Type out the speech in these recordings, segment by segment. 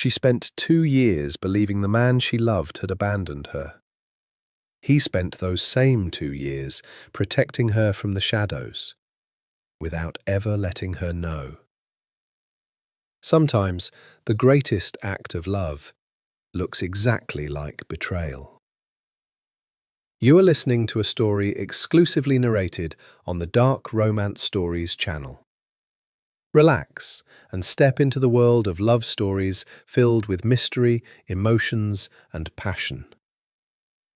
She spent 2 years believing the man she loved had abandoned her. He spent those same 2 years protecting her from the shadows, without ever letting her know. Sometimes the greatest act of love looks exactly like betrayal. You are listening to a story exclusively narrated on the Dark Romance Stories channel. Relax and step into the world of love stories filled with mystery, emotions, and passion.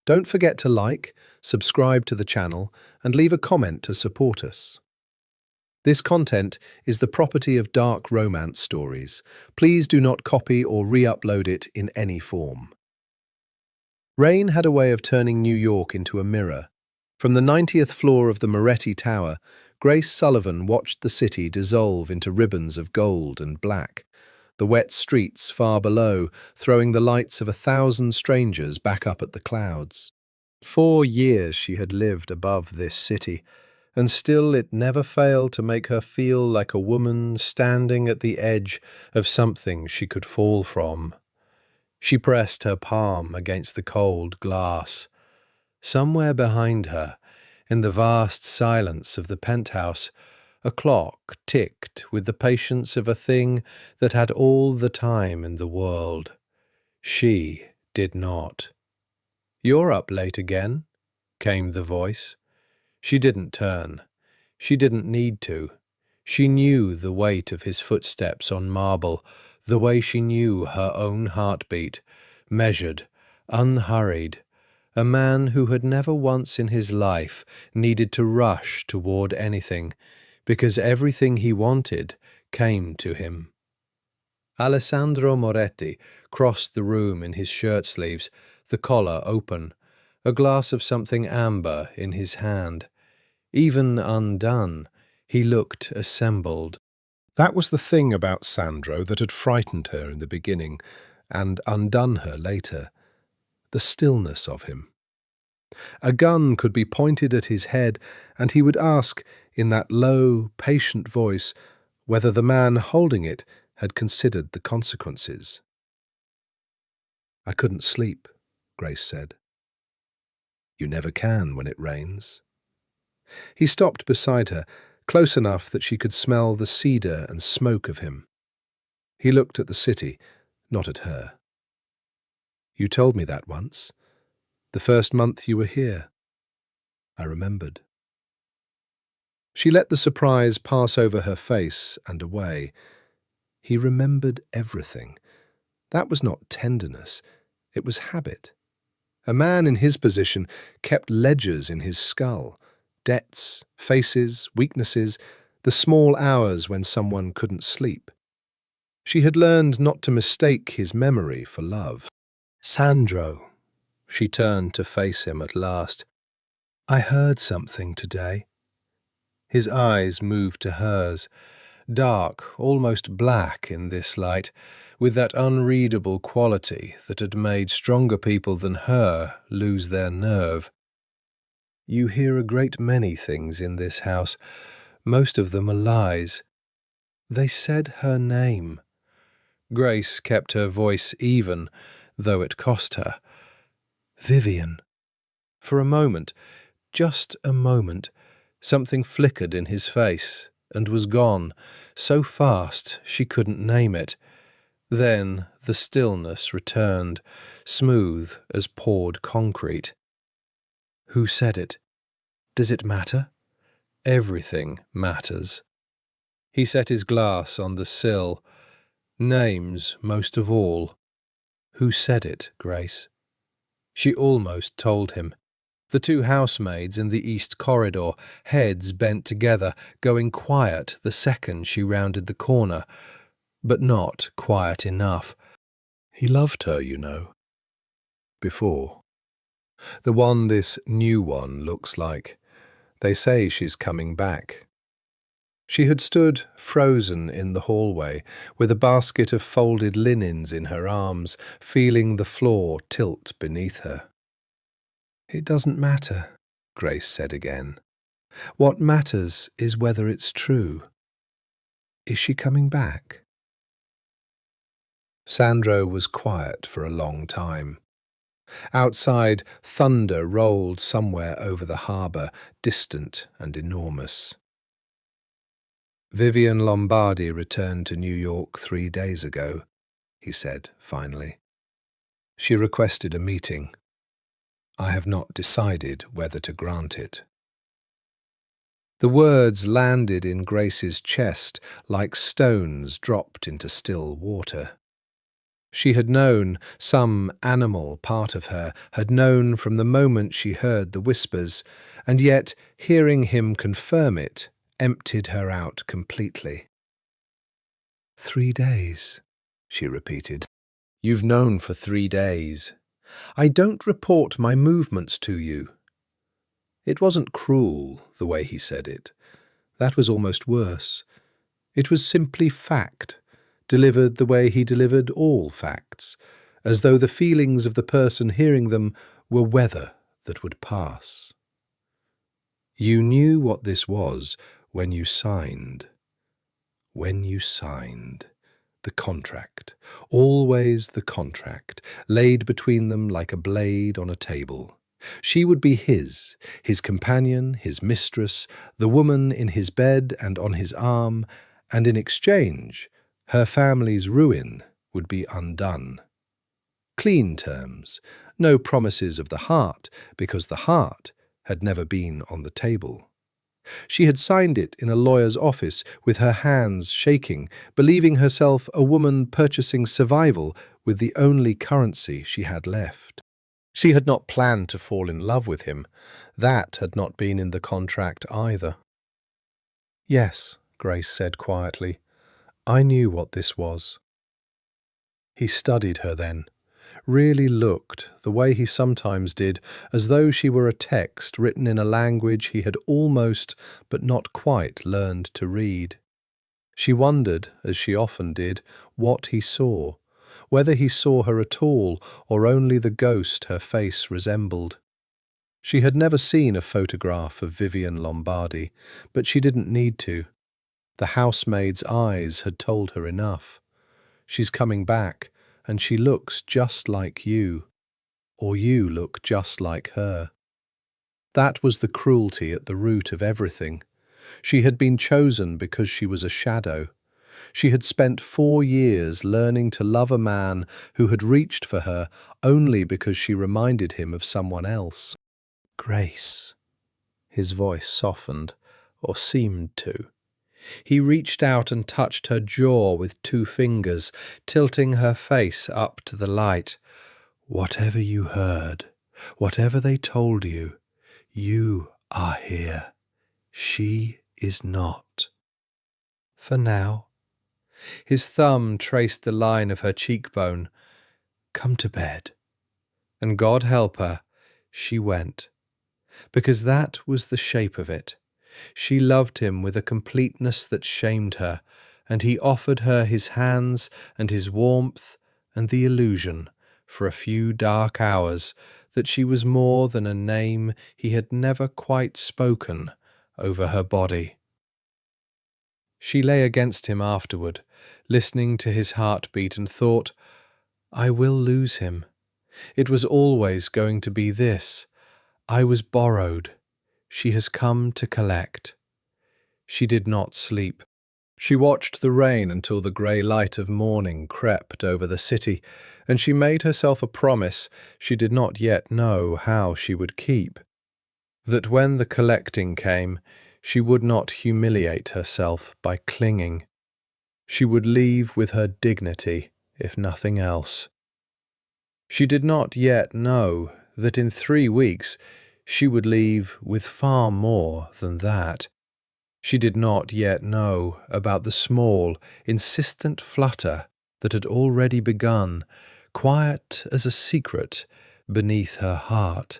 Don't forget to like, subscribe to the channel, and leave a comment to support us. This content is the property of Dark Romance Stories. Please do not copy or re-upload it in any form. Rain had a way of turning New York into a mirror. From the 90th floor of the Moretti Tower, Grace Sullivan watched the city dissolve into ribbons of gold and black, the wet streets far below throwing the lights of 1,000 strangers back up at the clouds. 4 years she had lived above this city, and still it never failed to make her feel like a woman standing at the edge of something she could fall from. She pressed her palm against the cold glass. Somewhere behind her, in the vast silence of the penthouse, a clock ticked with the patience of a thing that had all the time in the world. She did not. "You're up late again," came the voice. She didn't turn. She didn't need to. She knew the weight of his footsteps on marble, the way she knew her own heartbeat, measured, unhurried. A man who had never once in his life needed to rush toward anything, because everything he wanted came to him. Alessandro Moretti crossed the room in his shirt-sleeves, the collar open, a glass of something amber in his hand. Even undone, he looked assembled. That was the thing about Sandro that had frightened her in the beginning and undone her later. The stillness of him. A gun could be pointed at his head, and he would ask, in that low, patient voice, whether the man holding it had considered the consequences. "I couldn't sleep," Grace said. "You never can when it rains." He stopped beside her, close enough that she could smell the cedar and smoke of him. He looked at the city, not at her. "You told me that once. The first month you were here." I remembered. She let the surprise pass over her face and away. He remembered everything. That was not tenderness. It was habit. A man in his position kept ledgers in his skull. Debts, faces, weaknesses, the small hours when someone couldn't sleep. She had learned not to mistake his memory for love. "Sandro," she turned to face him at last. "I heard something today." His eyes moved to hers, dark, almost black in this light, with that unreadable quality that had made stronger people than her lose their nerve. "You hear a great many things in this house. Most of them are lies." "They said her name." Grace kept her voice even, though it cost her. "Vivian." For a moment, just a moment, something flickered in his face and was gone, so fast she couldn't name it. Then the stillness returned, smooth as poured concrete. "Who said it? Does it matter?" "Everything matters." He set his glass on the sill. "Names most of all." "Who said it, Grace?" She almost told him. The 2 housemaids in the east corridor, heads bent together, going quiet the second she rounded the corner, but not quiet enough. He loved her, you know. Before. The one this new one looks like. They say she's coming back. She had stood frozen in the hallway, with a basket of folded linens in her arms, feeling the floor tilt beneath her. "It doesn't matter," Grace said again. "What matters is whether it's true. Is she coming back?" Sandro was quiet for a long time. Outside, thunder rolled somewhere over the harbour, distant and enormous. "Vivian Lombardi returned to New York 3 days ago," he said finally. "She requested a meeting. I have not decided whether to grant it." The words landed in Grace's chest like stones dropped into still water. She had known, some animal part of her had known from the moment she heard the whispers, and yet hearing him confirm it emptied her out completely. 3 days, she repeated. "You've known for 3 days. I don't report my movements to you." It wasn't cruel, the way he said it. That was almost worse. It was simply fact, delivered the way he delivered all facts, as though the feelings of the person hearing them were weather that would pass. "You knew what this was when you signed. When you signed. The contract. Always the contract, laid between them like a blade on a table. She would be his companion, his mistress, the woman in his bed and on his arm, and in exchange, her family's ruin would be undone. Clean terms, no promises of the heart, because the heart had never been on the table. She had signed it in a lawyer's office with her hands shaking, believing herself a woman purchasing survival with the only currency she had left. She had not planned to fall in love with him. That had not been in the contract either. "Yes," Grace said quietly. "I knew what this was." He studied her then, really looked, the way he sometimes did, as though she were a text written in a language he had almost, but not quite, learned to read. She wondered, as she often did, what he saw, whether he saw her at all, or only the ghost her face resembled. She had never seen a photograph of Vivian Lombardi, but she didn't need to. The housemaid's eyes had told her enough. She's coming back, and she looks just like you, or you look just like her. That was the cruelty at the root of everything. She had been chosen because she was a shadow. She had spent 4 years learning to love a man who had reached for her only because she reminded him of someone else. "Grace." His voice softened, or seemed to. He reached out and touched her jaw with 2 fingers, tilting her face up to the light. "Whatever you heard, whatever they told you, you are here. She is not. For now." His thumb traced the line of her cheekbone. "Come to bed." And God help her, she went. Because that was the shape of it. She loved him with a completeness that shamed her, and he offered her his hands and his warmth and the illusion, for a few dark hours, that she was more than a name he had never quite spoken over her body. She lay against him afterward, listening to his heartbeat, and thought, "I will lose him. It was always going to be this. I was borrowed. She has come to collect." She did not sleep. She watched the rain until the grey light of morning crept over the city, and she made herself a promise she did not yet know how she would keep. That when the collecting came, she would not humiliate herself by clinging. She would leave with her dignity, if nothing else. She did not yet know that in 3 weeks she would leave with far more than that. She did not yet know about the small, insistent flutter that had already begun, quiet as a secret, beneath her heart.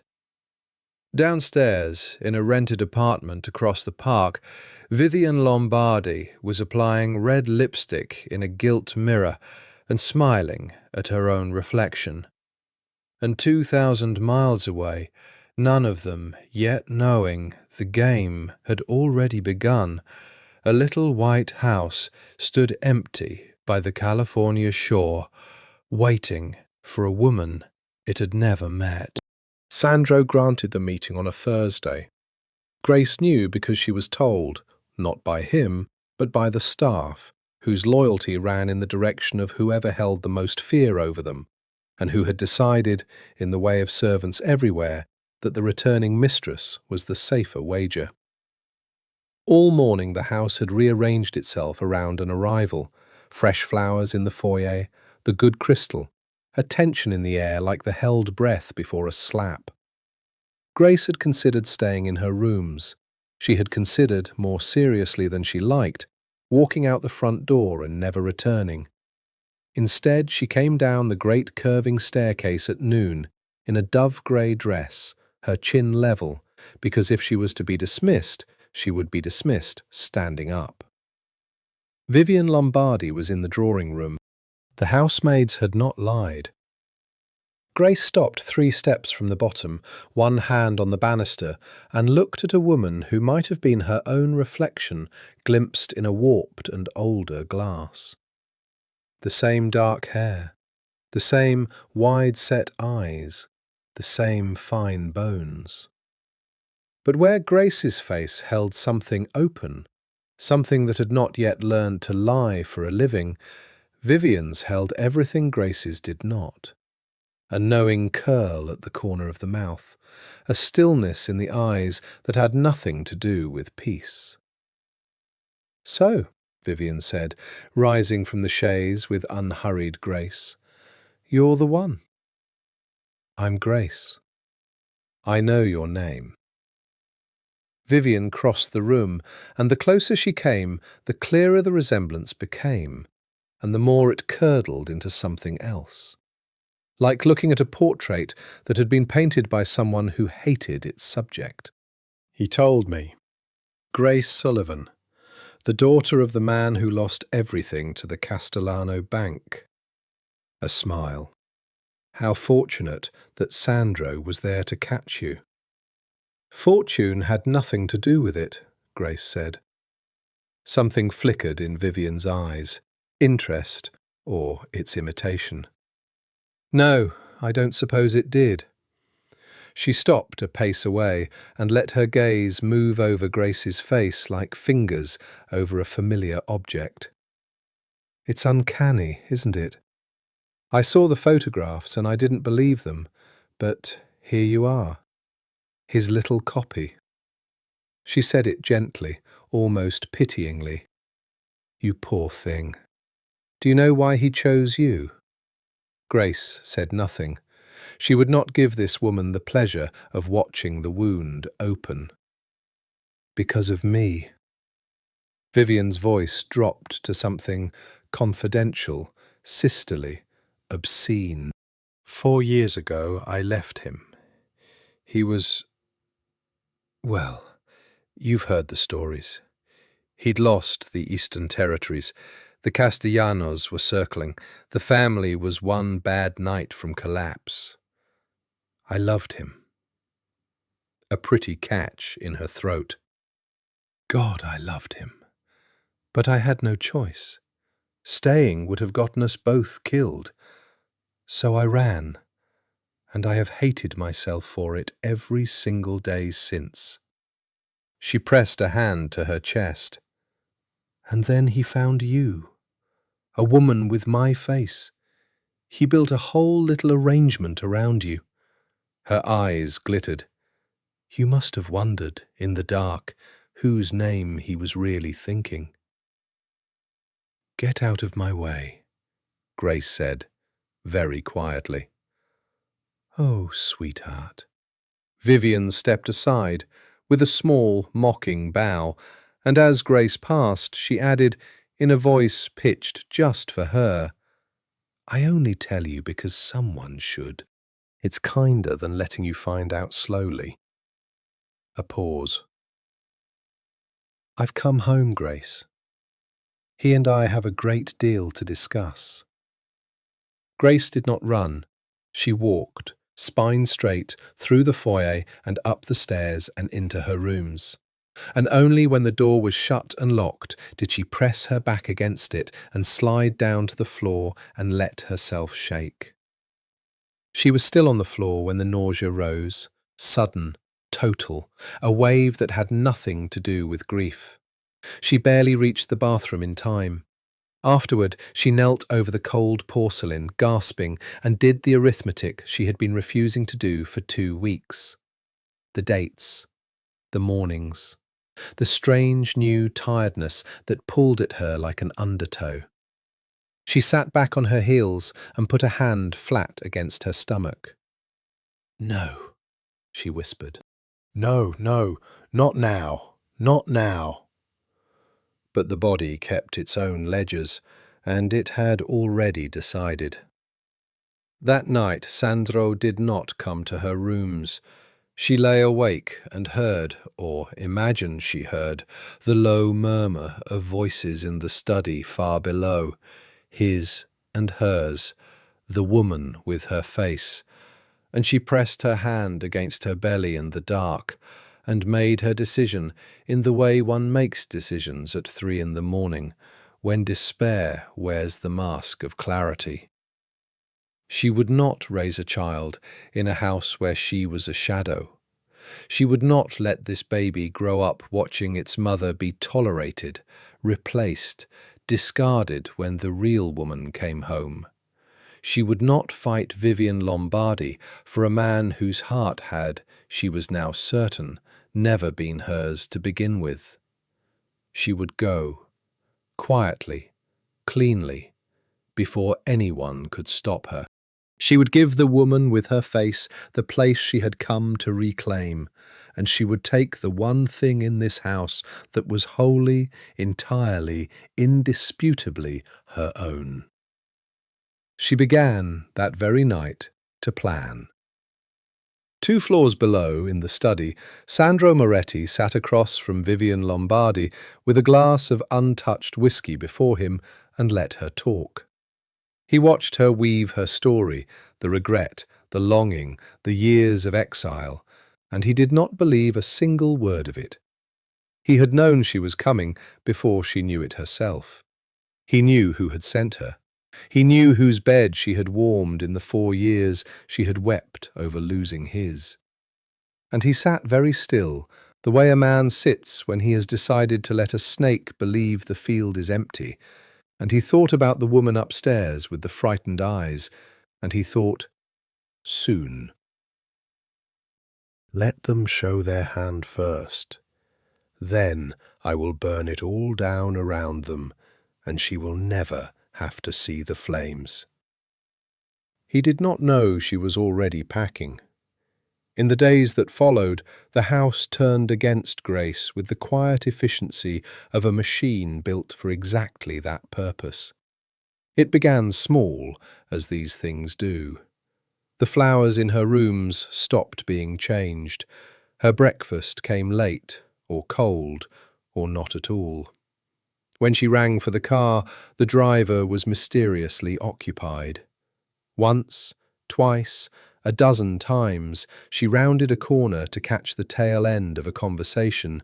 Downstairs, in a rented apartment across the park, Vivian Lombardi was applying red lipstick in a gilt mirror and smiling at her own reflection. And 2,000 miles away, none of them yet knowing the game had already begun, a little white house stood empty by the California shore, waiting for a woman it had never met. Sandro granted the meeting on a Thursday. Grace knew because she was told, not by him, but by the staff, whose loyalty ran in the direction of whoever held the most fear over them, and who had decided, in the way of servants everywhere, that the returning mistress was the safer wager. All morning the house had rearranged itself around an arrival, fresh flowers in the foyer, the good crystal, a tension in the air like the held breath before a slap. Grace had considered staying in her rooms. She had considered, more seriously than she liked, walking out the front door and never returning. Instead, she came down the great curving staircase at noon, in a dove-grey dress, her chin level, because if she was to be dismissed, she would be dismissed standing up. Vivian Lombardi was in the drawing room. The housemaids had not lied. Grace stopped 3 steps from the bottom, one hand on the banister, and looked at a woman who might have been her own reflection glimpsed in a warped and older glass. The same dark hair, the same wide-set eyes, the same fine bones. But where Grace's face held something open, something that had not yet learned to lie for a living, Vivian's held everything Grace's did not. A knowing curl at the corner of the mouth, a stillness in the eyes that had nothing to do with peace. "So," Vivian said, rising from the chaise with unhurried grace, "you're the one." "I'm Grace. I know your name." Vivian crossed the room, and the closer she came, the clearer the resemblance became, and the more it curdled into something else. Like looking at a portrait that had been painted by someone who hated its subject. "He told me. Grace Sullivan, the daughter of the man who lost everything to the Castellano Bank." A smile. "How fortunate that Sandro was there to catch you." "Fortune had nothing to do with it," Grace said. Something flickered in Vivian's eyes, interest or its imitation. "No, I don't suppose it did." She stopped a pace away and let her gaze move over Grace's face like fingers over a familiar object. "It's uncanny, isn't it? I saw the photographs and I didn't believe them, but here you are. His little copy." She said it gently, almost pityingly. "You poor thing. Do you know why he chose you?" Grace said nothing. She would not give this woman the pleasure of watching the wound open. "Because of me." Vivian's voice dropped to something confidential, sisterly, obscene. 4 years ago, I left him. He was... well, you've heard the stories. He'd lost the Eastern Territories. The Castellanos were circling. The family was one bad night from collapse. I loved him. A pretty catch in her throat. God, I loved him. But I had no choice. Staying would have gotten us both killed. So I ran, and I have hated myself for it every single day since. She pressed a hand to her chest. And then he found you. A woman with my face. He built a whole little arrangement around you. Her eyes glittered. You must have wondered, in the dark, whose name he was really thinking. Get out of my way, Grace said, very quietly. Oh, sweetheart. Vivian stepped aside, with a small, mocking bow, and as Grace passed, she added, in a voice pitched just for her, I only tell you because someone should. It's kinder than letting you find out slowly. A pause. I've come home, Grace. He and I have a great deal to discuss. Grace did not run. She walked, spine straight, through the foyer and up the stairs and into her rooms. and only when the door was shut and locked did she press her back against it and slide down to the floor and let herself shake. She was still on the floor when the nausea rose, sudden, total, a wave that had nothing to do with grief. She barely reached the bathroom in time. Afterward, she knelt over the cold porcelain, gasping, and did the arithmetic she had been refusing to do for 2 weeks. The dates, the mornings, the strange new tiredness that pulled at her like an undertow. She sat back on her heels and put a hand flat against her stomach. "No," she whispered. "No, no, not now, not now." But the body kept its own ledgers, and it had already decided. That night, Sandro did not come to her rooms. She lay awake and heard, or imagined she heard, the low murmur of voices in the study far below, his and hers, the woman with her face, and she pressed her hand against her belly in the dark, and made her decision in the way one makes decisions at 3 in the morning, when despair wears the mask of clarity. She would not raise a child in a house where she was a shadow. She would not let this baby grow up watching its mother be tolerated, replaced, discarded when the real woman came home. She would not fight Vivian Lombardi for a man whose heart had, she was now certain, never been hers to begin with. She would go, quietly, cleanly, before anyone could stop her. She would give the woman with her face the place she had come to reclaim, and she would take the one thing in this house that was wholly, entirely, indisputably her own. She began, that very night, to plan. 2 floors below, in the study, Sandro Moretti sat across from Vivian Lombardi with a glass of untouched whiskey before him and let her talk. He watched her weave her story, the regret, the longing, the years of exile, and he did not believe a single word of it. He had known she was coming before she knew it herself. He knew who had sent her. He knew whose bed she had warmed in the 4 years she had wept over losing his. And he sat very still, the way a man sits when he has decided to let a snake believe the field is empty, and he thought about the woman upstairs with the frightened eyes, and he thought, soon. Let them show their hand first. Then I will burn it all down around them, and she will never have to see the flames. He did not know she was already packing. In the days that followed, the house turned against Grace with the quiet efficiency of a machine built for exactly that purpose. It began small, as these things do. The flowers in her rooms stopped being changed. Her breakfast came late, or cold, or not at all. When she rang for the car, the driver was mysteriously occupied. Once, twice, a dozen times, she rounded a corner to catch the tail end of a conversation.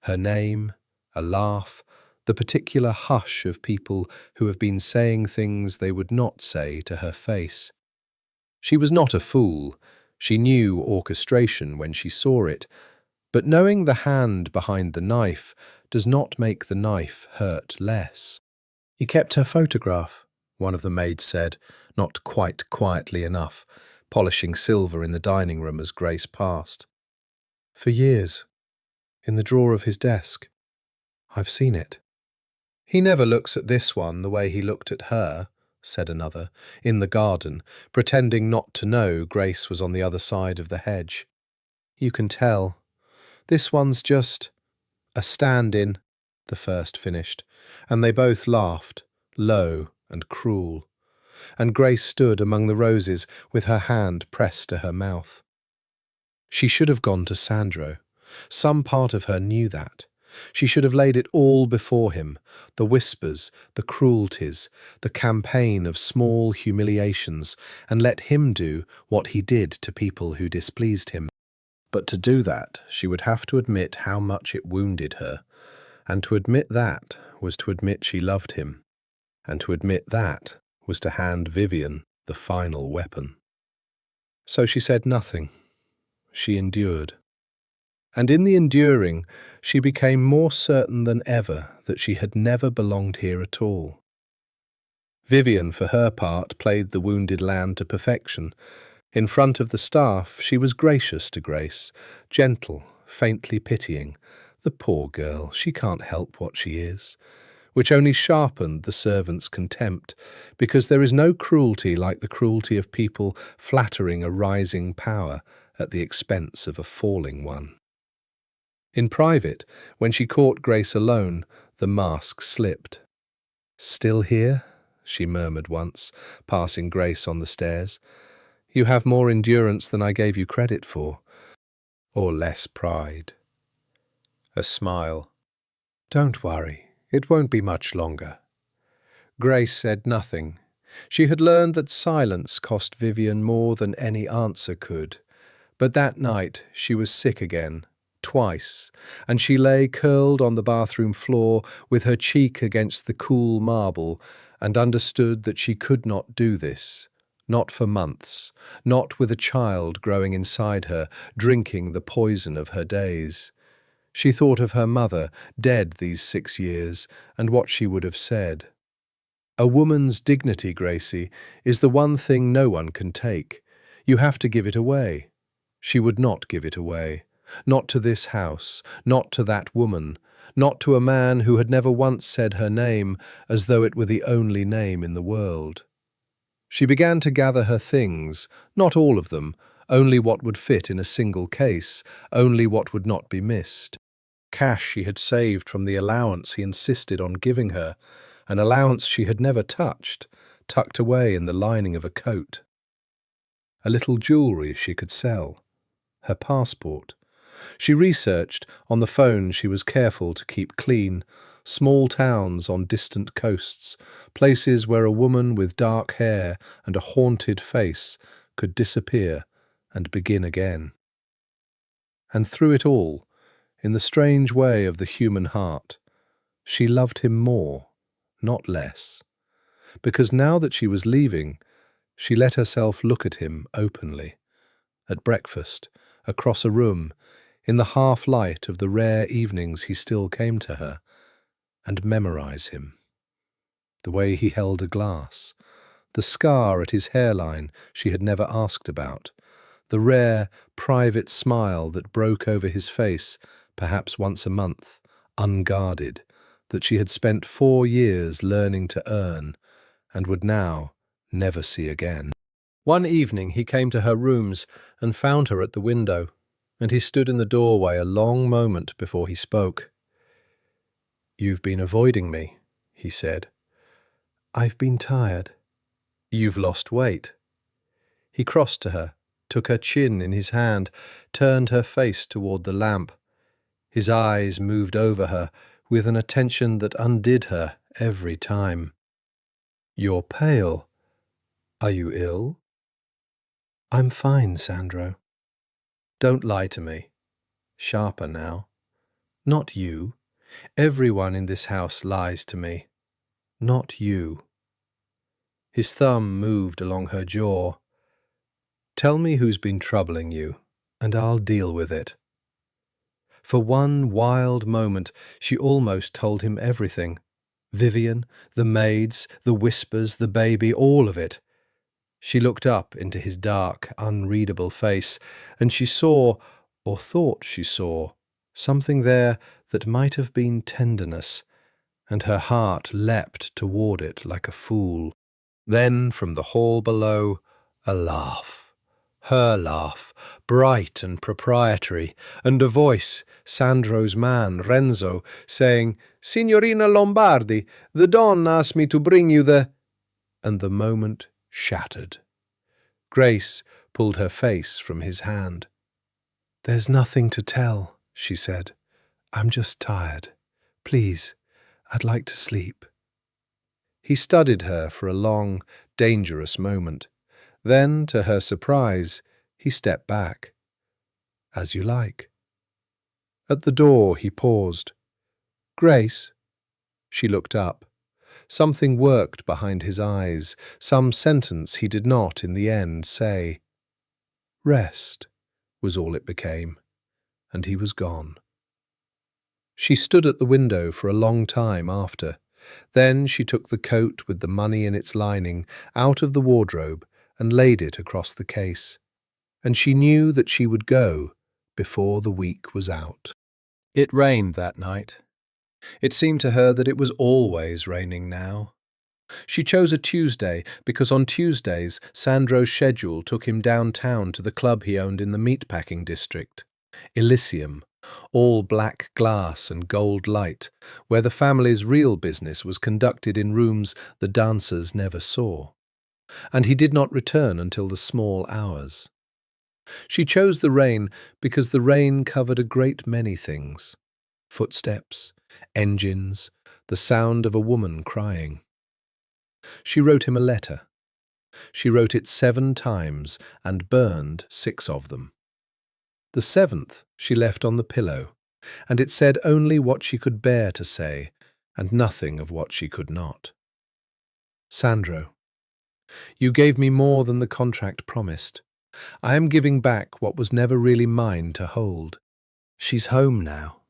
Her name, a laugh, the particular hush of people who have been saying things they would not say to her face. She was not a fool. She knew orchestration when she saw it, but knowing the hand behind the knife does not make the knife hurt less. "He kept her photograph," one of the maids said, not quite quietly enough, polishing silver in the dining room as Grace passed. "For years. In the drawer of his desk. I've seen it." "He never looks at this one the way he looked at her," said another, in the garden, pretending not to know Grace was on the other side of the hedge. "You can tell. This one's just a stand-in," the first finished, and they both laughed, low and cruel. And Grace stood among the roses with her hand pressed to her mouth. She should have gone to Sandro. Some part of her knew that. She should have laid it all before him, the whispers, the cruelties, the campaign of small humiliations, and let him do what he did to people who displeased him. But to do that, she would have to admit how much it wounded her, and to admit that was to admit she loved him, and to admit that was to hand Vivian the final weapon. So she said nothing. She endured. And in the enduring, she became more certain than ever that she had never belonged here at all. Vivian, for her part, played the wounded lamb to perfection. In front of the staff, she was gracious to Grace, gentle, faintly pitying. The poor girl, she can't help what she is, which only sharpened the servant's contempt, because there is no cruelty like the cruelty of people flattering a rising power at the expense of a falling one. In private, when she caught Grace alone, the mask slipped. "Still here?" she murmured once, passing Grace on the stairs. "You have more endurance than I gave you credit for." Or less pride. A smile. "Don't worry, it won't be much longer." Grace said nothing. She had learned that silence cost Vivian more than any answer could. But that night she was sick again, twice, and she lay curled on the bathroom floor with her cheek against the cool marble, and understood that she could not do this. Not for months, not with a child growing inside her, drinking the poison of her days. She thought of her mother, dead these 6 years, and what she would have said. A woman's dignity, Gracie, is the one thing no one can take. You have to give it away. She would not give it away. Not to this house, not to that woman, not to a man who had never once said her name as though it were the only name in the world. She began to gather her things, not all of them, only what would fit in a single case, only what would not be missed. Cash she had saved from the allowance he insisted on giving her, an allowance she had never touched, tucked away in the lining of a coat. A little jewellery she could sell. Her passport. She researched, on the phone she was careful to keep clean, small towns on distant coasts, places where a woman with dark hair and a haunted face could disappear and begin again. And through it all, in the strange way of the human heart, she loved him more, not less, because now that she was leaving, she let herself look at him openly, at breakfast, across a room, in the half-light of the rare evenings he still came to her, and memorize him. The way he held a glass, the scar at his hairline she had never asked about, the rare, private smile that broke over his face, perhaps once a month, unguarded, that she had spent 4 years learning to earn, and would now never see again. One evening he came to her rooms and found her at the window, and he stood in the doorway a long moment before he spoke. "You've been avoiding me," he said. "I've been tired." "You've lost weight." He crossed to her, took her chin in his hand, turned her face toward the lamp. His eyes moved over her with an attention that undid her every time. "You're pale. Are you ill?" "I'm fine, Sandro." "Don't lie to me." Sharper now. "Not you. Everyone in this house lies to me. Not you." His thumb moved along her jaw. "Tell me who's been troubling you, and I'll deal with it." For one wild moment, she almost told him everything. Vivian, the maids, the whispers, the baby, all of it. She looked up into his dark, unreadable face, and she saw, or thought she saw, something there that might have been tenderness, and her heart leapt toward it like a fool. Then, from the hall below, a laugh. Her laugh, bright and proprietary, and a voice, Sandro's man, Renzo, saying, "Signorina Lombardi, the Don asked me to bring you the—" And the moment shattered. Grace pulled her face from his hand. "There's nothing to tell," she said. "I'm just tired. Please, I'd like to sleep." He studied her for a long, dangerous moment. Then, to her surprise, he stepped back. As you like. At the door he paused. Grace? She looked up. Something worked behind his eyes, some sentence he did not, in the end, say. Rest, was all it became, and he was gone. She stood at the window for a long time after. Then she took the coat with the money in its lining out of the wardrobe and laid it across the case. And she knew that she would go before the week was out. It rained that night. It seemed to her that it was always raining now. She chose a Tuesday because on Tuesdays Sandro's schedule took him downtown to the club he owned in the meatpacking district, Elysium, all black glass and gold light, where the family's real business was conducted in rooms the dancers never saw. And he did not return until the small hours. She chose the rain because the rain covered a great many things. Footsteps, engines, the sound of a woman crying. She wrote him a letter. She wrote it 7 times and burned 6 of them. The 7th she left on the pillow, and it said only what she could bear to say, and nothing of what she could not. Sandro, you gave me more than the contract promised. I am giving back what was never really mine to hold. She's home now,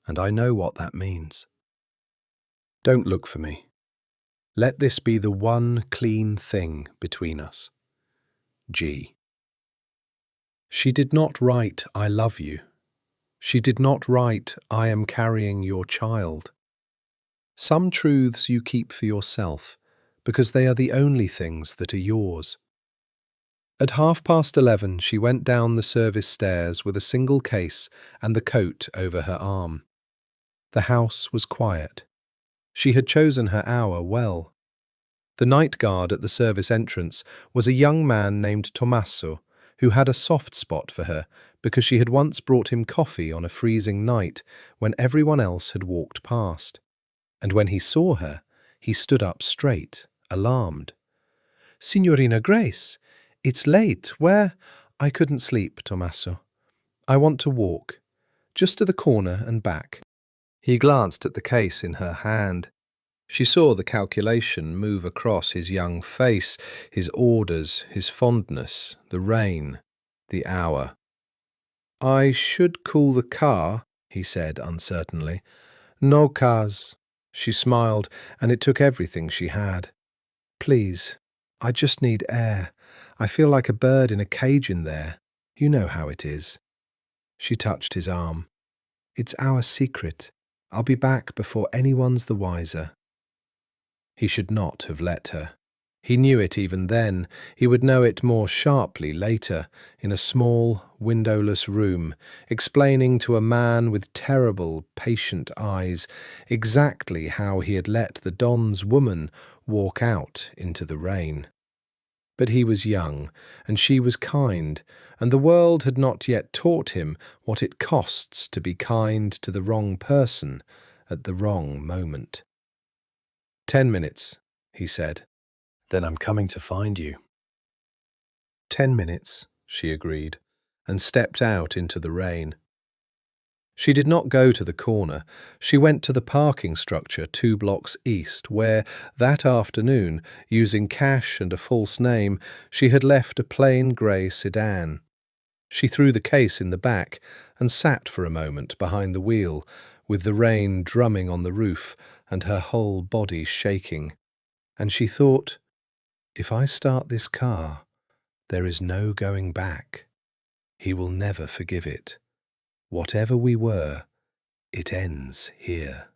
and I know what that means. Don't look for me. Let this be the one clean thing between us. G. She did not write, I love you. She did not write, I am carrying your child. Some truths you keep for yourself, because they are the only things that are yours. At 11:30 she went down the service stairs with a single case and the coat over her arm. The house was quiet. She had chosen her hour well. The night guard at the service entrance was a young man named Tommaso, who had a soft spot for her because she had once brought him coffee on a freezing night when everyone else had walked past. And when he saw her, he stood up straight, alarmed. Signorina Grace, it's late. Where? I couldn't sleep, Tommaso. I want to walk, just to the corner and back. He glanced at the case in her hand. She saw the calculation move across his young face, his orders, his fondness, the rain, the hour. I should call the car, he said uncertainly. No cars. She smiled, and it took everything she had. Please, I just need air. I feel like a bird in a cage in there. You know how it is. She touched his arm. It's our secret. I'll be back before anyone's the wiser. He should not have let her. He knew it even then. He would know it more sharply later, in a small, windowless room, explaining to a man with terrible, patient eyes exactly how he had let the Don's woman walk out into the rain. But he was young, and she was kind, and the world had not yet taught him what it costs to be kind to the wrong person at the wrong moment. 10 minutes, he said. Then I'm coming to find you. 10 minutes, she agreed, and stepped out into the rain. She did not go to the corner. She went to the parking structure 2 blocks east, where, that afternoon, using cash and a false name, she had left a plain grey sedan. She threw the case in the back and sat for a moment behind the wheel, with the rain drumming on the roof and her whole body shaking. And she thought, if I start this car, there is no going back. He will never forgive it. Whatever we were, it ends here.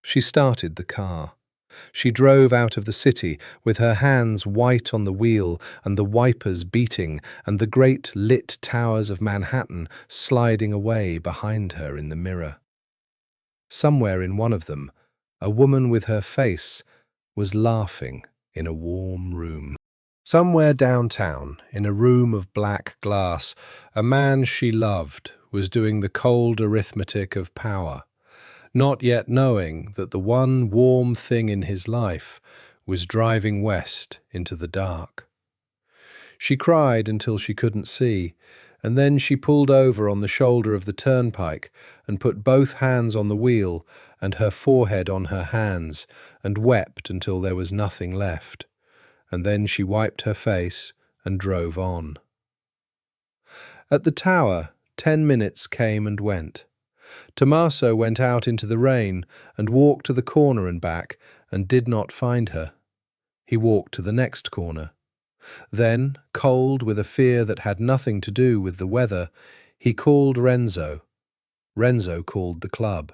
She started the car. She drove out of the city with her hands white on the wheel and the wipers beating and the great lit towers of Manhattan sliding away behind her in the mirror. Somewhere in one of them, a woman with her face was laughing in a warm room. Somewhere downtown, in a room of black glass, a man she loved was doing the cold arithmetic of power, not yet knowing that the one warm thing in his life was driving west into the dark. She cried until she couldn't see, And then she pulled over on the shoulder of the turnpike and put both hands on the wheel and her forehead on her hands and wept until there was nothing left. And then she wiped her face and drove on. At the tower, 10 minutes came and went. Tommaso went out into the rain and walked to the corner and back and did not find her. He walked to the next corner. Then, cold with a fear that had nothing to do with the weather, he called Renzo. Renzo called the club.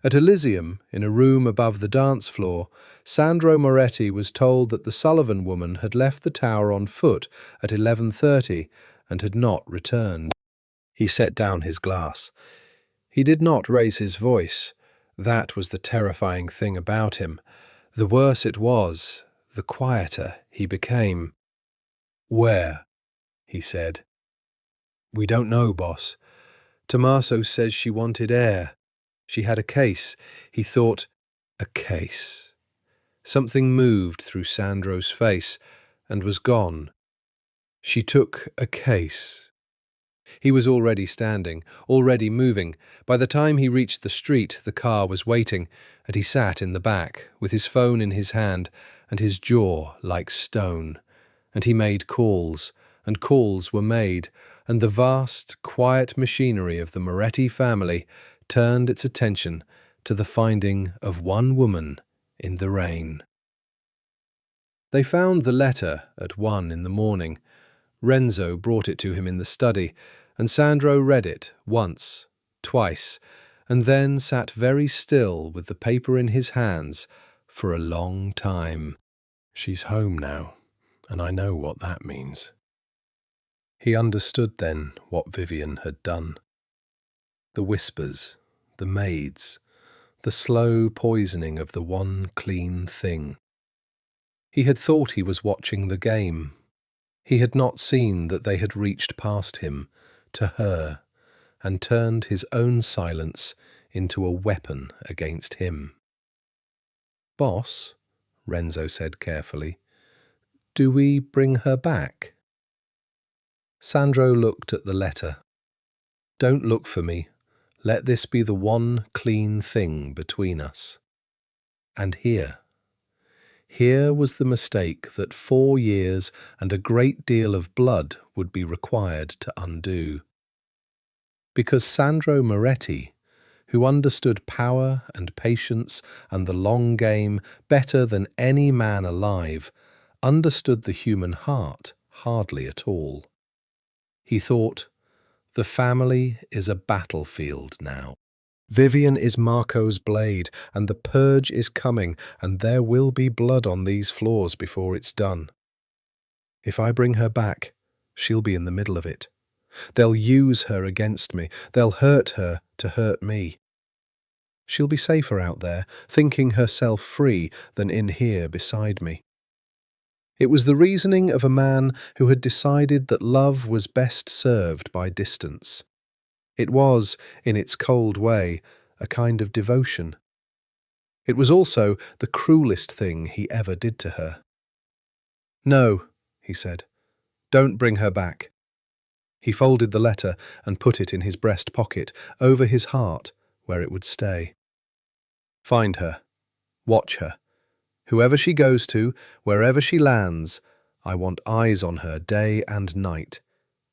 At Elysium, in a room above the dance floor, Sandro Moretti was told that the Sullivan woman had left the tower on foot at 11:30 and had not returned. He set down his glass. He did not raise his voice. That was the terrifying thing about him. The worse it was, the quieter he became. "Where?" he said. "We don't know, boss. Tommaso says she wanted air. She had a case." He thought, a case. Something moved through Sandro's face and was gone. She took a case. He was already standing, already moving. By the time he reached the street, the car was waiting, and he sat in the back, with his phone in his hand, and his jaw like stone. And he made calls, and calls were made, and the vast, quiet machinery of the Moretti family turned its attention to the finding of one woman in the rain. They found the letter at 1 in the morning. Renzo brought it to him in the study, and Sandro read it once, twice, and then sat very still with the paper in his hands for a long time. "She's home now, and I know what that means." He understood then what Vivian had done. The whispers, the maids, the slow poisoning of the one clean thing. He had thought he was watching the game. He had not seen that they had reached past him, to her, and turned his own silence into a weapon against him. "Boss," Renzo said carefully, "do we bring her back?" Sandro looked at the letter. "Don't look for me. Let this be the one clean thing between us." And here was the mistake that 4 years and a great deal of blood would be required to undo. Because Sandro Moretti, who understood power and patience and the long game better than any man alive, understood the human heart hardly at all. He thought, the family is a battlefield now. Vivian is Marco's blade, and the purge is coming, and there will be blood on these floors before it's done. If I bring her back, she'll be in the middle of it. They'll use her against me. They'll hurt her to hurt me. She'll be safer out there, thinking herself free, than in here beside me. It was the reasoning of a man who had decided that love was best served by distance. It was, in its cold way, a kind of devotion. It was also the cruelest thing he ever did to her. "No," he said, "don't bring her back." He folded the letter and put it in his breast pocket, over his heart, where it would stay. "Find her. Watch her. Whoever she goes to, wherever she lands, I want eyes on her day and night.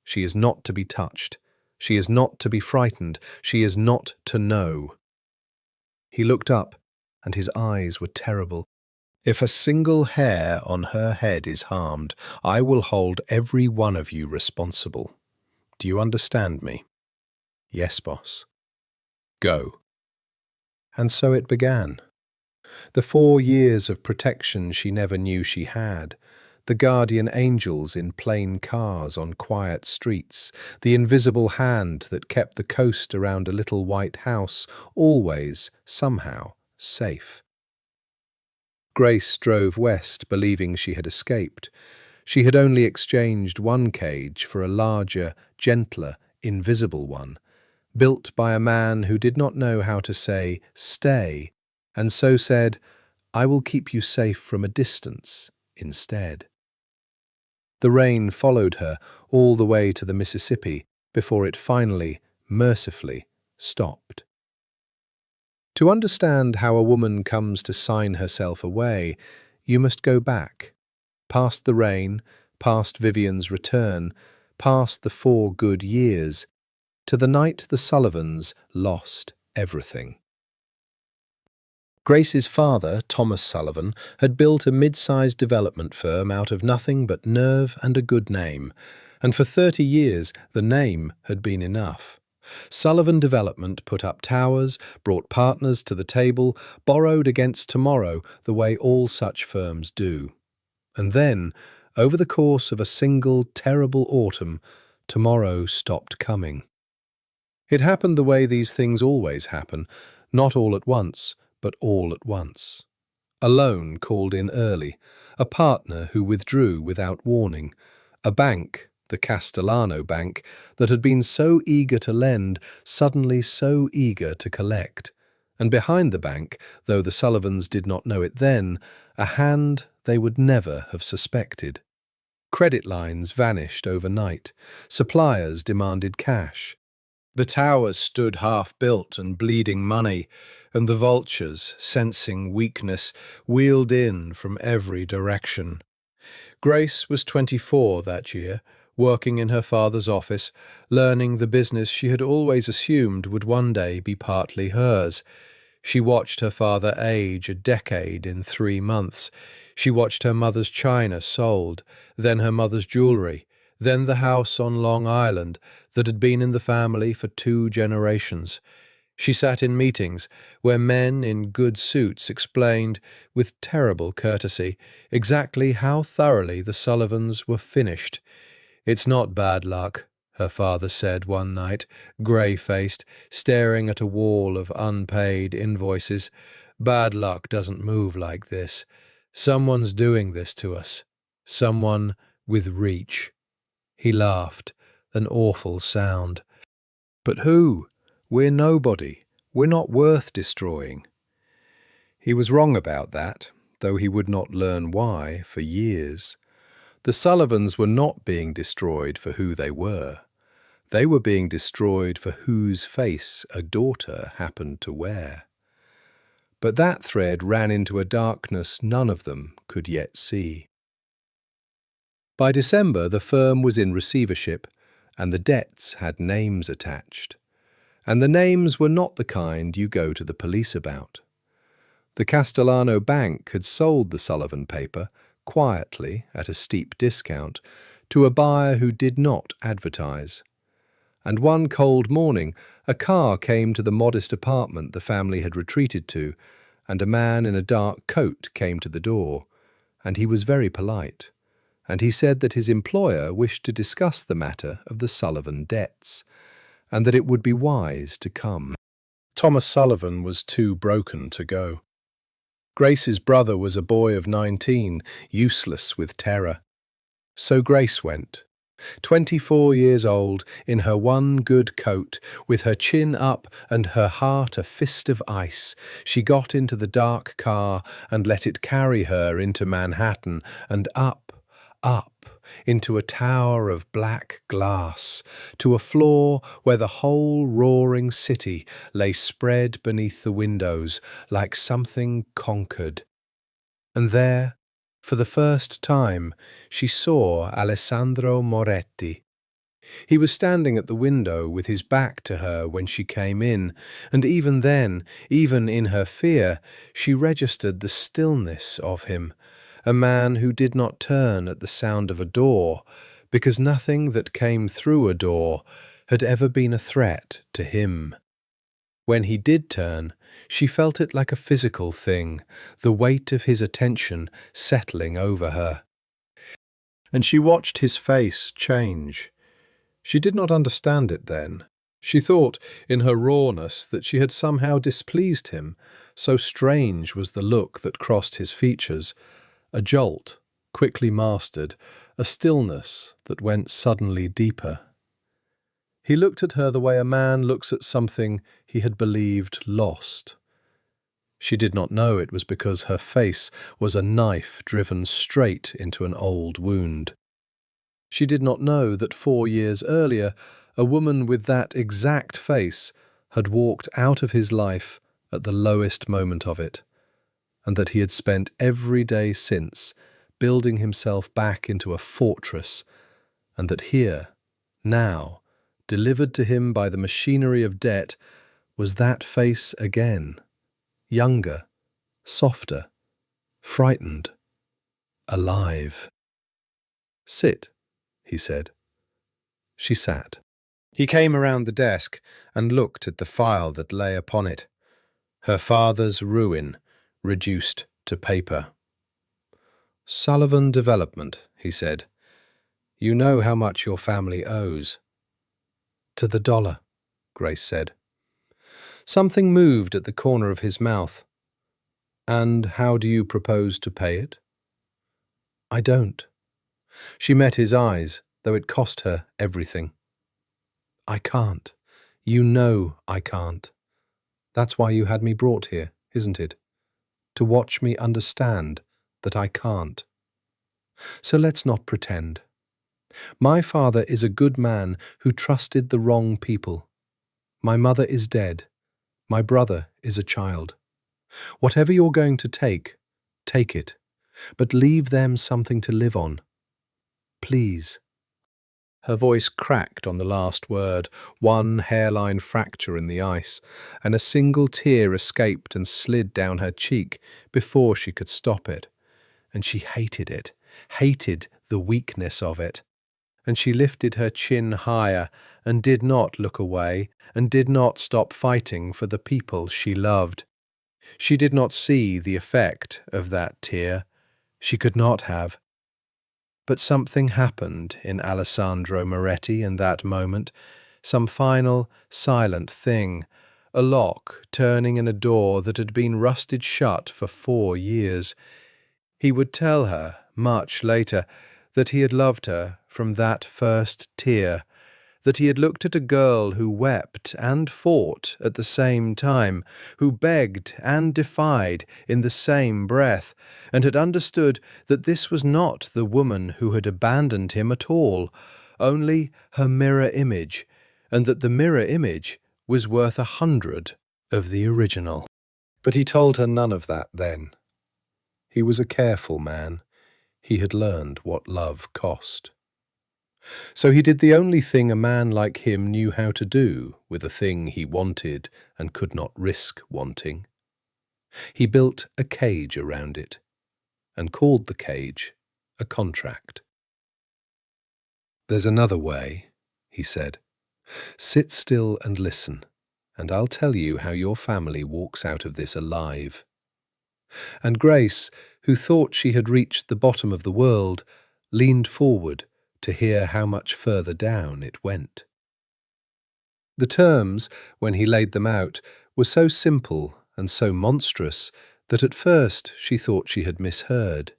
She is not to be touched. She is not to be frightened. She is not to know." He looked up, and his eyes were terrible. "If a single hair on her head is harmed, I will hold every one of you responsible. Do you understand me?" "Yes, boss." "Go." And so it began. The 4 years of protection she never knew she had, the guardian angels in plain cars on quiet streets, the invisible hand that kept the coast around a little white house always, somehow, safe. Grace drove west, believing she had escaped. She had only exchanged one cage for a larger, gentler, invisible one, built by a man who did not know how to say "stay," and so said, "I will keep you safe from a distance," instead. The rain followed her all the way to the Mississippi before it finally, mercifully, stopped. To understand how a woman comes to sign herself away, you must go back, past the rain, past Vivian's return, past the 4 good years, to the night the Sullivans lost everything. Grace's father, Thomas Sullivan, had built a mid-sized development firm out of nothing but nerve and a good name, and for 30 years the name had been enough. Sullivan Development put up towers, brought partners to the table, borrowed against tomorrow the way all such firms do. And then, over the course of a single terrible autumn, tomorrow stopped coming. It happened the way these things always happen, not all at once, but all at once. A loan called in early, a partner who withdrew without warning, a bank, the Castellano Bank, that had been so eager to lend, suddenly so eager to collect, and behind the bank, though the Sullivans did not know it then, a hand they would never have suspected. Credit lines vanished overnight, suppliers demanded cash. The towers stood half-built and bleeding money, and the vultures, sensing weakness, wheeled in from every direction. Grace was 24 that year, working in her father's office, learning the business she had always assumed would one day be partly hers. She watched her father age a decade in 3 months. She watched her mother's china sold, then her mother's jewellery, then the house on Long Island that had been in the family for 2 generations. She sat in meetings where men in good suits explained, with terrible courtesy, exactly how thoroughly the Sullivans were finished. "It's not bad luck," her father said one night, grey-faced, staring at a wall of unpaid invoices. "Bad luck doesn't move like this. Someone's doing this to us. Someone with reach." He laughed, an awful sound. "But who? We're nobody. We're not worth destroying." He was wrong about that, though he would not learn why for years. The Sullivans were not being destroyed for who they were. They were being destroyed for whose face a daughter happened to wear. But that thread ran into a darkness none of them could yet see. By December, the firm was in receivership, and the debts had names attached. And the names were not the kind you go to the police about. The Castellano Bank had sold the Sullivan paper, quietly, at a steep discount, to a buyer who did not advertise. And one cold morning, a car came to the modest apartment the family had retreated to, and a man in a dark coat came to the door, and he was very polite, and he said that his employer wished to discuss the matter of the Sullivan debts, and that it would be wise to come. Thomas Sullivan was too broken to go. Grace's brother was a boy of 19, useless with terror. So Grace went, 24 years old, in her one good coat, with her chin up and her heart a fist of ice. She got into the dark car and let it carry her into Manhattan and up, into a tower of black glass, to a floor where the whole roaring city lay spread beneath the windows like something conquered. And there, for the first time, she saw Alessandro Moretti. He was standing at the window with his back to her when she came in, and even then, even in her fear, she registered the stillness of him, a man who did not turn at the sound of a door, because nothing that came through a door had ever been a threat to him. When he did turn, she felt it like a physical thing, the weight of his attention settling over her. And she watched his face change. She did not understand it then. She thought, in her rawness, that she had somehow displeased him, so strange was the look that crossed his features. A jolt, quickly mastered, a stillness that went suddenly deeper. He looked at her the way a man looks at something he had believed lost. She did not know it was because her face was a knife driven straight into an old wound. She did not know that 4 years earlier, a woman with that exact face had walked out of his life at the lowest moment of it, and that he had spent every day since building himself back into a fortress, and that here, now, delivered to him by the machinery of debt, was that face again, younger, softer, frightened, alive. "Sit," he said. She sat. He came around the desk and looked at the file that lay upon it. Her father's ruin, reduced to paper. "Sullivan Development," he said. "You know how much your family owes." "To the dollar," Grace said. Something moved at the corner of his mouth. "And how do you propose to pay it?" "I don't." She met his eyes, though it cost her everything. "I can't. You know I can't. That's why you had me brought here, isn't it? To watch me understand that I can't. So let's not pretend. My father is a good man who trusted the wrong people. My mother is dead. My brother is a child. Whatever you're going to take it, but leave them something to live on. Please." Her voice cracked on the last word, one hairline fracture in the ice, and a single tear escaped and slid down her cheek before she could stop it. And she hated it, hated the weakness of it. And she lifted her chin higher and did not look away and did not stop fighting for the people she loved. She did not see the effect of that tear. She could not have. But something happened in Alessandro Moretti in that moment, some final, silent thing, a lock turning in a door that had been rusted shut for 4 years. He would tell her, much later, that he had loved her from that first tear, that he had looked at a girl who wept and fought at the same time, who begged and defied in the same breath, and had understood that this was not the woman who had abandoned him at all, only her mirror image, and that the mirror image was worth 100 of the original. But he told her none of that then. He was a careful man. He had learned what love cost. So he did the only thing a man like him knew how to do with a thing he wanted and could not risk wanting. He built a cage around it and called the cage a contract. "There's another way," he said. "Sit still and listen, and I'll tell you how your family walks out of this alive." And Grace, who thought she had reached the bottom of the world, leaned forward to hear how much further down it went. The terms, when he laid them out, were so simple and so monstrous that at first she thought she had misheard.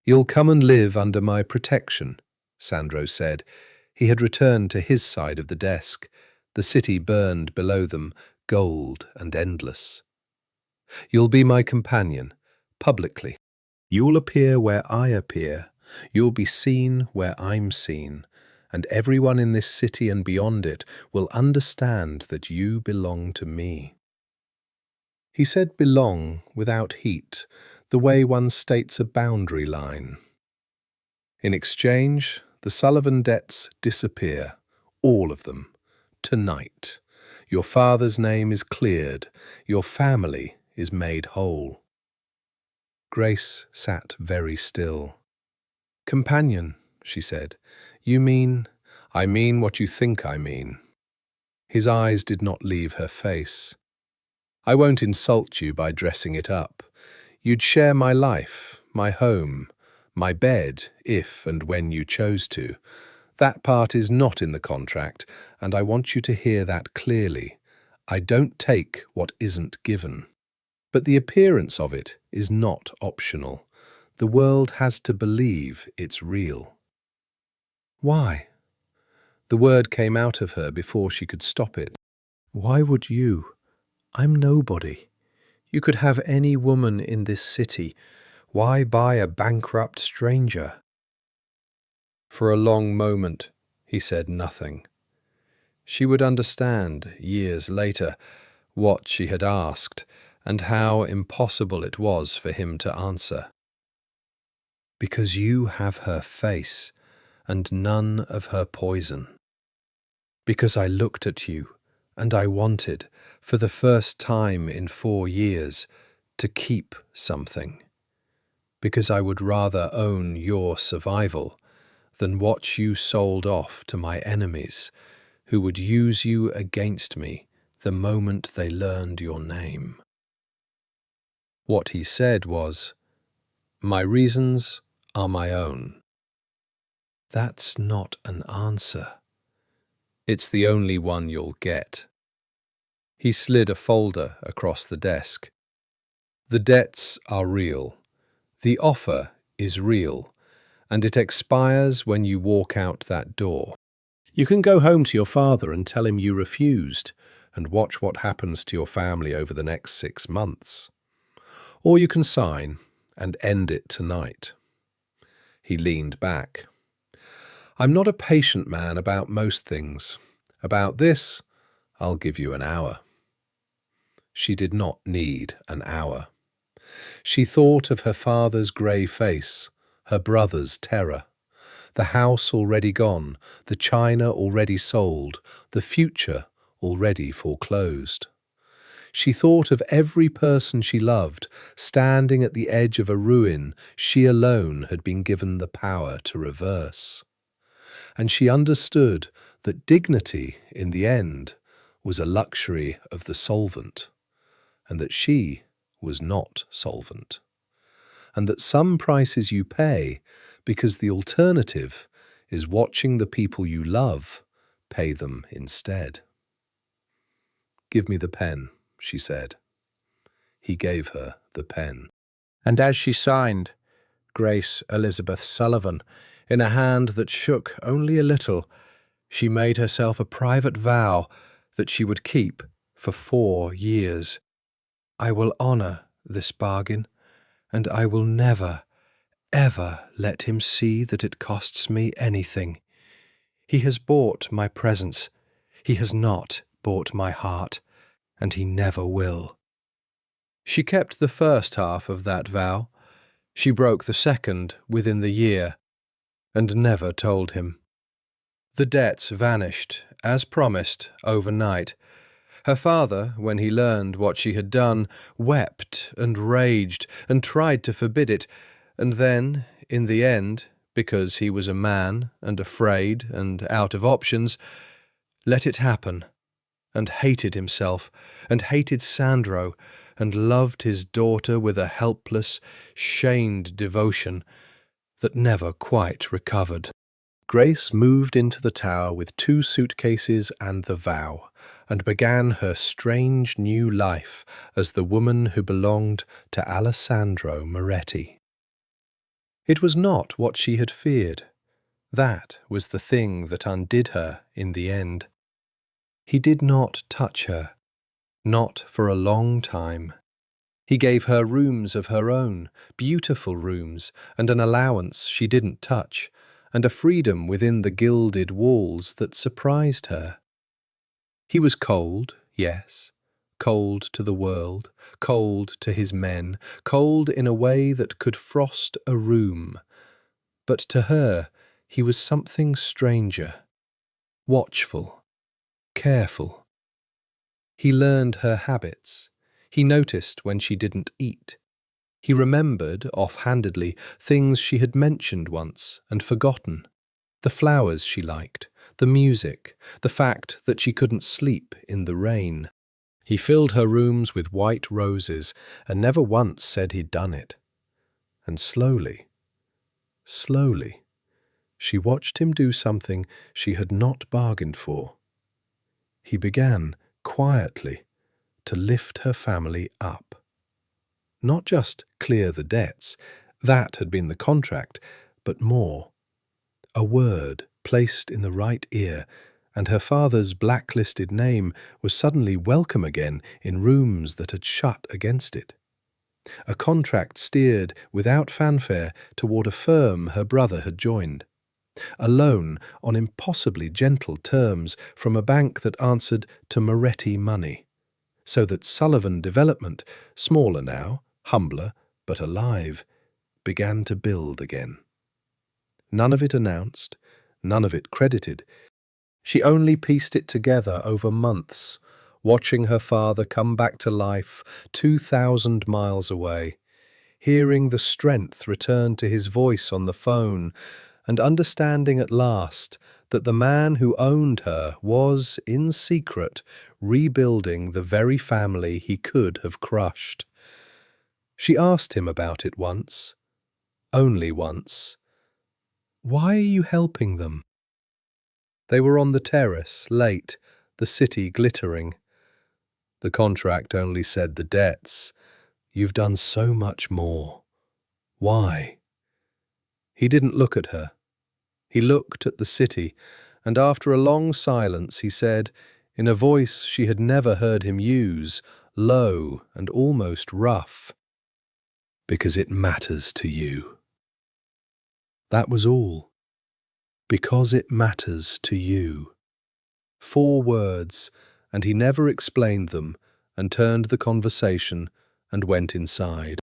"You'll come and live under my protection," Sandro said. He had returned to his side of the desk. The city burned below them, gold and endless. "You'll be my companion, publicly. You'll appear where I appear. You'll be seen where I'm seen, and everyone in this city and beyond it will understand that you belong to me." He said belong without heat, the way one states a boundary line. In exchange, the Sullivan debts disappear, all of them, tonight. Your father's name is cleared, your family is made whole. Grace sat very still. "Companion," she said, "you mean—" "I mean what you think I mean." His eyes did not leave her face. "I won't insult you by dressing it up. You'd share my life, my home, my bed, if and when you chose to. That part is not in the contract, and I want you to hear that clearly. I don't take what isn't given. But the appearance of it is not optional. The world has to believe it's real." "Why?" The word came out of her before she could stop it. "Why would you? I'm nobody. You could have any woman in this city. Why buy a bankrupt stranger?" For a long moment, he said nothing. She would understand, years later, what she had asked and how impossible it was for him to answer. Because you have her face and none of her poison. Because I looked at you and I wanted, for the first time in 4 years, to keep something. Because I would rather own your survival than watch you sold off to my enemies, who would use you against me the moment they learned your name. What he said was, "My reasons are my own." That's not an answer. It's the only one you'll get. He slid a folder across the desk. The debts are real. The offer is real, and it expires when you walk out that door. You can go home to your father and tell him you refused, and watch what happens to your family over the next 6 months. Or you can sign and end it tonight. He leaned back. I'm not a patient man about most things. About this, I'll give you an hour. She did not need an hour. She thought of her father's grey face, her brother's terror, the house already gone, the china already sold, the future already foreclosed. She thought of every person she loved, standing at the edge of a ruin she alone had been given the power to reverse. And she understood that dignity, in the end, was a luxury of the solvent, and that she was not solvent, and that some prices you pay because the alternative is watching the people you love pay them instead. Give me the pen, she said. He gave her the pen. And as she signed, Grace Elizabeth Sullivan, in a hand that shook only a little, she made herself a private vow that she would keep for 4 years. I will honour this bargain, and I will never, ever let him see that it costs me anything. He has bought my presence. He has not bought my heart, and he never will. She kept the first half of that vow. She broke the second within the year, and never told him. The debts vanished, as promised, overnight. Her father, when he learned what she had done, wept and raged and tried to forbid it, and then, in the end, because he was a man and afraid and out of options, let it happen, and hated himself, and hated Sandro, and loved his daughter with a helpless, shamed devotion that never quite recovered. Grace moved into the tower with 2 suitcases and the vow, and began her strange new life as the woman who belonged to Alessandro Moretti. It was not what she had feared. That was the thing that undid her in the end. He did not touch her, not for a long time. He gave her rooms of her own, beautiful rooms, and an allowance she didn't touch, and a freedom within the gilded walls that surprised her. He was cold, yes, cold to the world, cold to his men, cold in a way that could frost a room. But to her he was something stranger, watchful, careful. He learned her habits. He noticed when she didn't eat. He remembered, off-handedly, things she had mentioned once and forgotten. The flowers she liked, the music, the fact that she couldn't sleep in the rain. He filled her rooms with white roses and never once said he'd done it. And slowly, she watched him do something she had not bargained for. He began, quietly, to lift her family up. Not just clear the debts, that had been the contract, but more. A word placed in the right ear, and her father's blacklisted name was suddenly welcome again in rooms that had shut against it. A contract steered, without fanfare, toward a firm her brother had joined. A loan on impossibly gentle terms from a bank that answered to Moretti money, so that Sullivan Development, smaller now, humbler, but alive, began to build again. None of it announced, none of it credited. She only pieced it together over months, watching her father come back to life 2,000 miles away, hearing the strength return to his voice on the phone, and understanding at last that the man who owned her was, in secret, rebuilding the very family he could have crushed. She asked him about it once, only once. "Why are you helping them?" They were on the terrace, late, the city glittering. The contract only said the debts. "You've done so much more. Why?" He didn't look at her. He looked at the city, and after a long silence he said, in a voice she had never heard him use, low and almost rough, "Because it matters to you." That was all. Because it matters to you. 4 words, and he never explained them, and turned the conversation and went inside.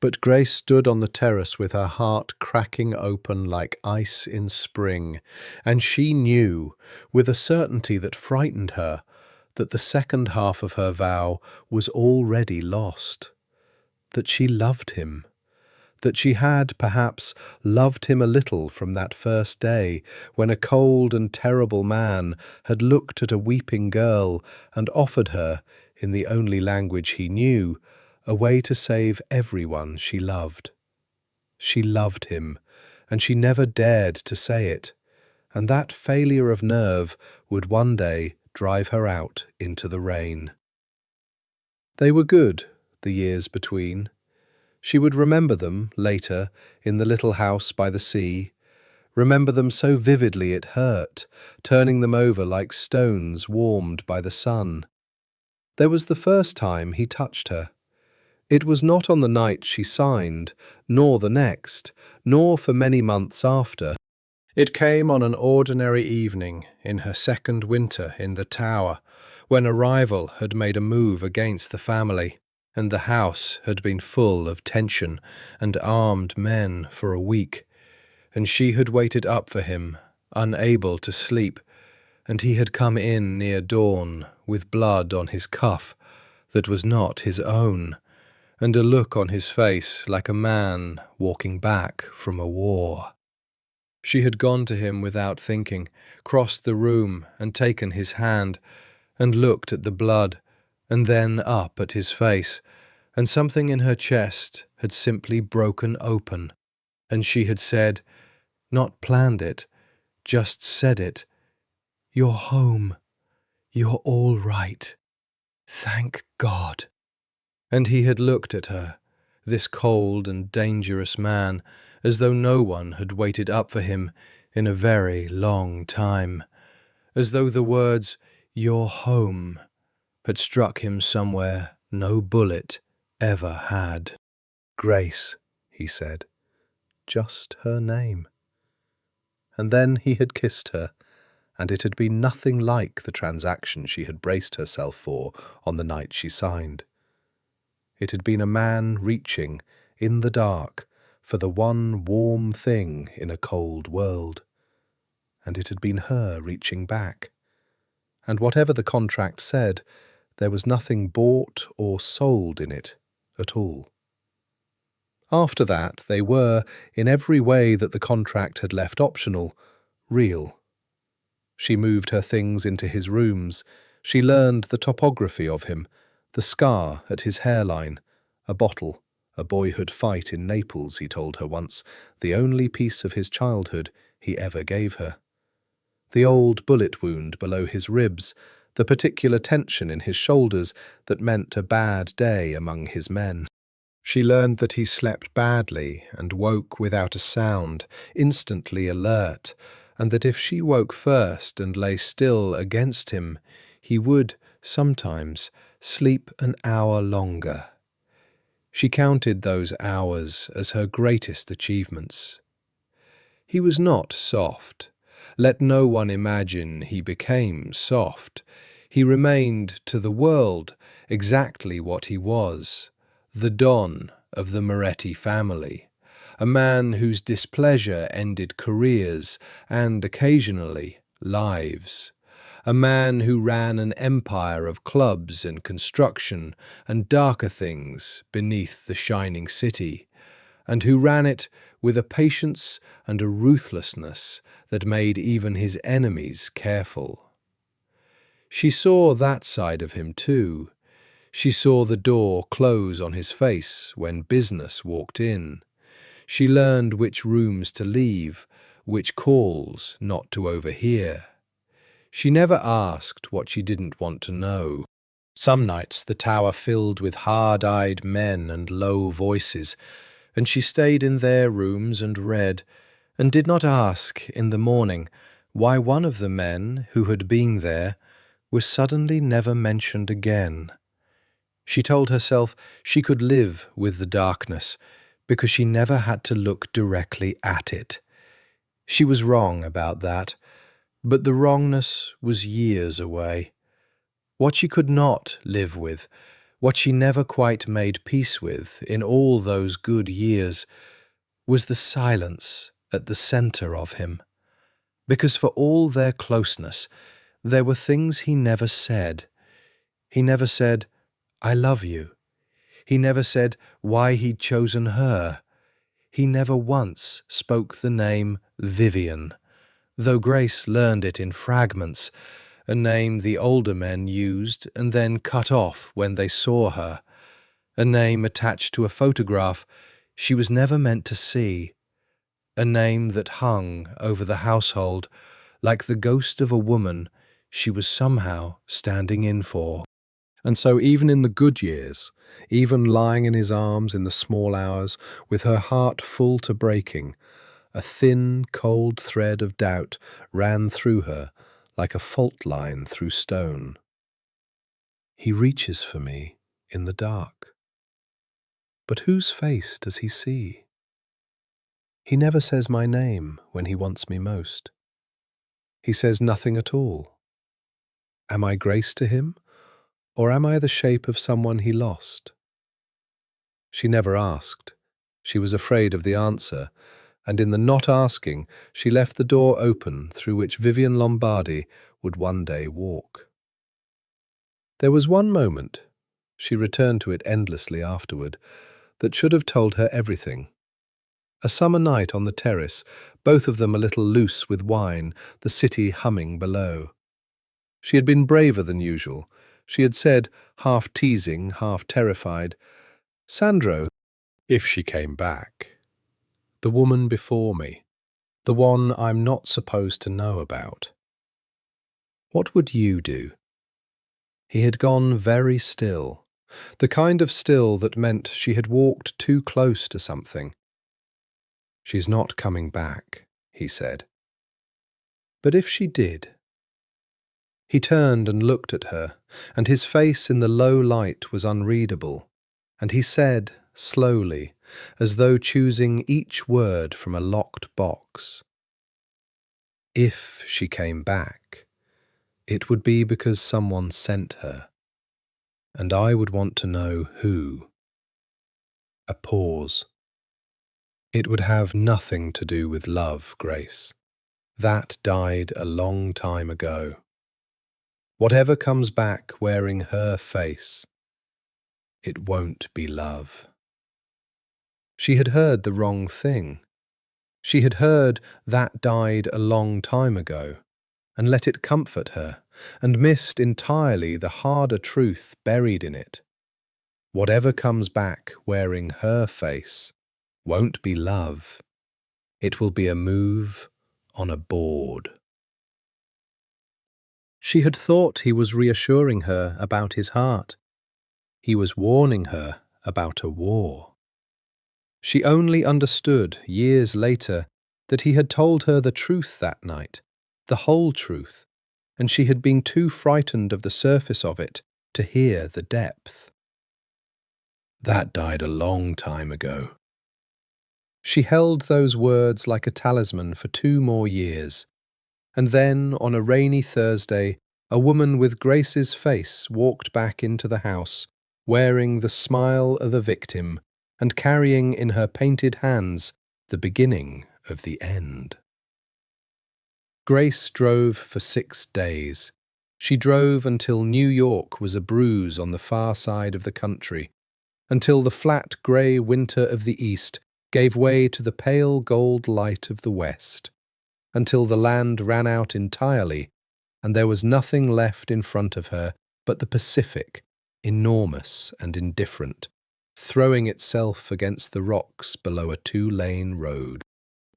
But Grace stood on the terrace with her heart cracking open like ice in spring, and she knew, with a certainty that frightened her, that the second half of her vow was already lost, that she loved him, that she had, perhaps, loved him a little from that first day when a cold and terrible man had looked at a weeping girl and offered her, in the only language he knew, a way to save everyone she loved. She loved him, and she never dared to say it, and that failure of nerve would one day drive her out into the rain. They were good, the years between. She would remember them, later, in the little house by the sea, remember them so vividly it hurt, turning them over like stones warmed by the sun. There was the first time he touched her. It was not on the night she signed, nor the next, nor for many months after. It came on an ordinary evening in her second winter in the tower, when a rival had made a move against the family, and the house had been full of tension and armed men for a week, and she had waited up for him, unable to sleep, and he had come in near dawn with blood on his cuff that was not his own, and a look on his face like a man walking back from a war. She had gone to him without thinking, crossed the room and taken his hand, and looked at the blood, and then up at his face, and something in her chest had simply broken open, and she had said, not planned it, just said it, "You're home. You're all right. Thank God." And he had looked at her, this cold and dangerous man, as though no one had waited up for him in a very long time, as though the words, "You're home," had struck him somewhere no bullet ever had. "Grace," he said, just her name. And then he had kissed her, and it had been nothing like the transaction she had braced herself for on the night she signed. It had been a man reaching, in the dark, for the one warm thing in a cold world. And it had been her reaching back. And whatever the contract said, there was nothing bought or sold in it at all. After that, they were, in every way that the contract had left optional, real. She moved her things into his rooms. She learned the topography of him, the scar at his hairline, a bottle, a boyhood fight in Naples, he told her once, the only piece of his childhood he ever gave her. The old bullet wound below his ribs, the particular tension in his shoulders that meant a bad day among his men. She learned that he slept badly and woke without a sound, instantly alert, and that if she woke first and lay still against him, he would, sometimes, sleep an hour longer. She counted those hours as her greatest achievements. He was not soft. Let no one imagine he became soft. He remained to the world exactly what he was, the Don of the Moretti family, a man whose displeasure ended careers and, occasionally, lives, a man who ran an empire of clubs and construction and darker things beneath the shining city, and who ran it with a patience and a ruthlessness that made even his enemies careful. She saw that side of him too. She saw the door close on his face when business walked in. She learned which rooms to leave, which calls not to overhear. She never asked what she didn't want to know. Some nights the tower filled with hard-eyed men and low voices, and she stayed in their rooms and read, and did not ask in the morning why one of the men who had been there was suddenly never mentioned again. She told herself she could live with the darkness because she never had to look directly at it. She was wrong about that, but the wrongness was years away. What she could not live with, what she never quite made peace with in all those good years, was the silence at the centre of him. Because for all their closeness, there were things he never said. He never said, "I love you." He never said why he'd chosen her. He never once spoke the name Vivian, though Grace learned it in fragments, a name the older men used and then cut off when they saw her, a name attached to a photograph she was never meant to see, a name that hung over the household like the ghost of a woman she was somehow standing in for. And so even in the good years, even lying in his arms in the small hours, with her heart full to breaking, a thin, cold thread of doubt ran through her like a fault line through stone. He reaches for me in the dark. But whose face does he see? He never says my name when he wants me most. He says nothing at all. Am I Grace to him, or am I the shape of someone he lost? She never asked. She was afraid of the answer, and in the not asking, she left the door open through which Vivian Lombardi would one day walk. There was one moment, she returned to it endlessly afterward, that should have told her everything. A summer night on the terrace, both of them a little loose with wine, the city humming below. She had been braver than usual. She had said, half teasing, half terrified, "Sandro, if she came back, the woman before me, the one I'm not supposed to know about, what would you do?" He had gone very still, the kind of still that meant she had walked too close to something. "She's not coming back," he said. But if she did? He turned and looked at her, and his face in the low light was unreadable, and he said, slowly, as though choosing each word from a locked box, "If she came back, it would be because someone sent her, and I would want to know who." A pause. "It would have nothing to do with love, Grace. That died a long time ago. Whatever comes back wearing her face, it won't be love." She had heard the wrong thing. She had heard that died a long time ago, and let it comfort her, and missed entirely the harder truth buried in it. Whatever comes back wearing her face won't be love. It will be a move on a board. She had thought he was reassuring her about his heart. He was warning her about a war. She only understood years later that he had told her the truth that night, the whole truth, and she had been too frightened of the surface of it to hear the depth. That died a long time ago. She held those words like a talisman for 2 more years, and then, on a rainy Thursday, a woman with Grace's face walked back into the house, wearing the smile of a victim and carrying in her painted hands the beginning of the end. Grace drove for 6 days. She drove until New York was a bruise on the far side of the country, until the flat grey winter of the east gave way to the pale gold light of the west, until the land ran out entirely and there was nothing left in front of her but the Pacific, enormous and indifferent, throwing itself against the rocks below a 2-lane road.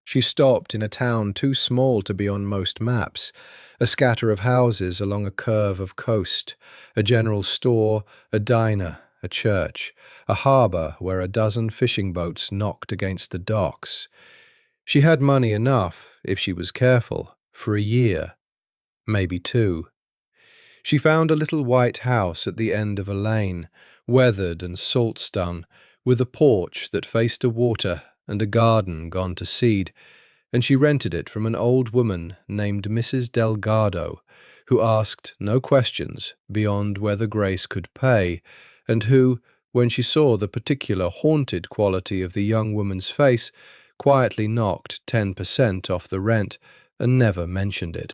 She stopped in a town too small to be on most maps, a scatter of houses along a curve of coast, a general store, a diner, a church, a harbour where a dozen fishing boats knocked against the docks. She had money enough, if she was careful, for a year, maybe 2. She found a little white house at the end of a lane, weathered and salt-stung, with a porch that faced a water and a garden gone to seed, and she rented it from an old woman named Mrs. Delgado, who asked no questions beyond whether Grace could pay, and who, when she saw the particular haunted quality of the young woman's face, quietly knocked 10% off the rent and never mentioned it.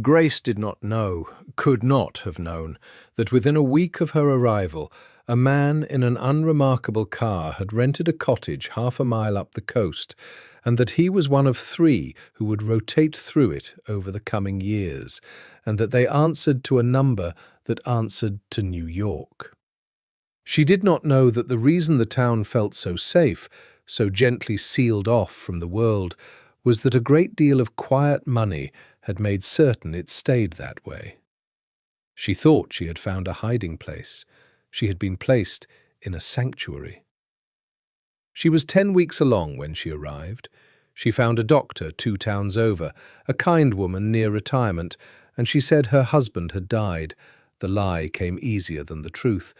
Grace did not know, could not have known, that within a week of her arrival, a man in an unremarkable car had rented a cottage half a mile up the coast, and that he was one of 3 who would rotate through it over the coming years, and that they answered to a number that answered to New York. She did not know that the reason the town felt so safe, so gently sealed off from the world, was that a great deal of quiet money had made certain it stayed that way. She thought she had found a hiding place. She had been placed in a sanctuary. She was 10 weeks along when she arrived. She found a doctor 2 towns over, a kind woman near retirement, and she said her husband had died. The lie came easier than the truth,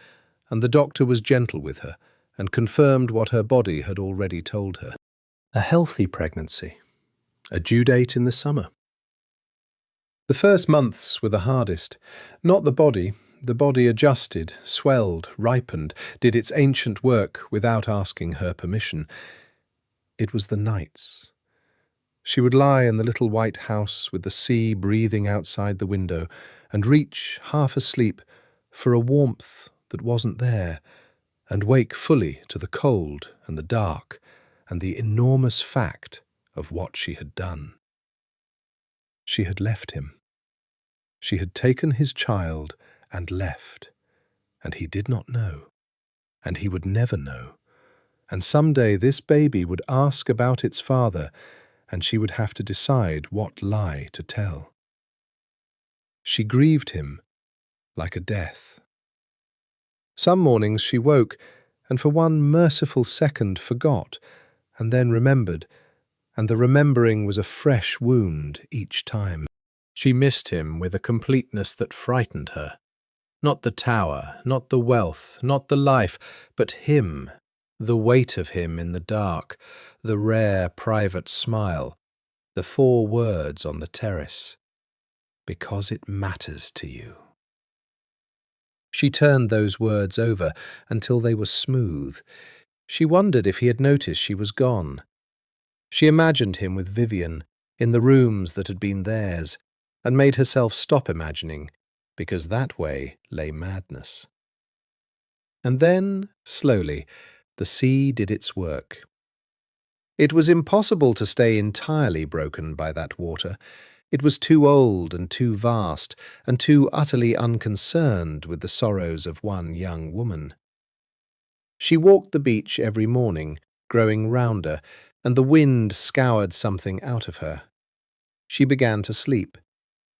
and the doctor was gentle with her and confirmed what her body had already told her. A healthy pregnancy. A due date in the summer. The first months were the hardest. Not the body. The body adjusted, swelled, ripened, did its ancient work without asking her permission. It was the nights. She would lie in the little white house with the sea breathing outside the window and reach, half asleep, for a warmth that wasn't there, and wake fully to the cold and the dark and the enormous fact of what she had done. She had left him. She had taken his child and left, and he did not know, and he would never know, and someday this baby would ask about its father, and she would have to decide what lie to tell. She grieved him like a death. Some mornings she woke, and for one merciful second forgot, and then remembered, and the remembering was a fresh wound each time. She missed him with a completeness that frightened her. Not the tower, not the wealth, not the life, but him, the weight of him in the dark, the rare private smile, the 4 words on the terrace. Because it matters to you. She turned those words over until they were smooth. She wondered if he had noticed she was gone. She imagined him with Vivian, in the rooms that had been theirs, and made herself stop imagining, because that way lay madness. And then, slowly, the sea did its work. It was impossible to stay entirely broken by that water. It was too old and too vast, and too utterly unconcerned with the sorrows of one young woman. She walked the beach every morning, growing rounder, and the wind scoured something out of her. She began to sleep.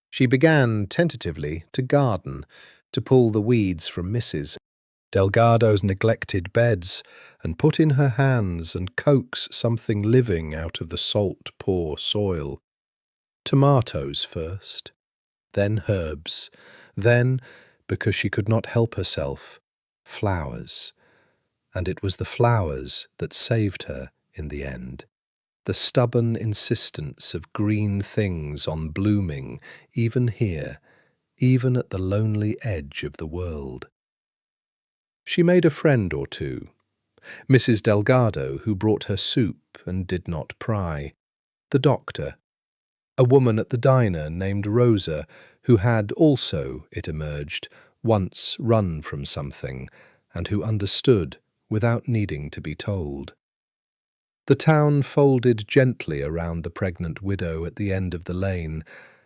She began, tentatively, to garden, to pull the weeds from Mrs. Delgado's neglected beds, and put in her hands and coax something living out of the salt, poor soil. Tomatoes first, then herbs, then, because she could not help herself, flowers. And it was the flowers that saved her in the end. The stubborn insistence of green things on blooming, even here, even at the lonely edge of the world. She made a friend or two. Mrs. Delgado, who brought her soup and did not pry. The doctor. A woman at the diner named Rosa, who had also, it emerged, once run from something, and who understood without needing to be told. The town folded gently around the pregnant widow at the end of the lane,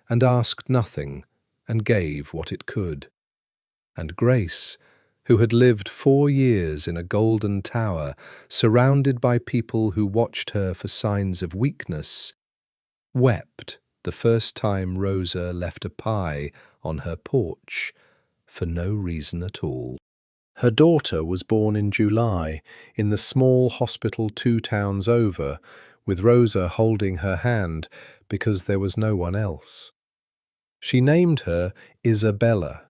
and asked nothing, and gave what it could. And Grace, who had lived 4 years in a golden tower, surrounded by people who watched her for signs of weakness, wept the first time Rosa left a pie on her porch, for no reason at all. Her daughter was born in July, in the small hospital 2 towns over, with Rosa holding her hand because there was no one else. She named her Isabella,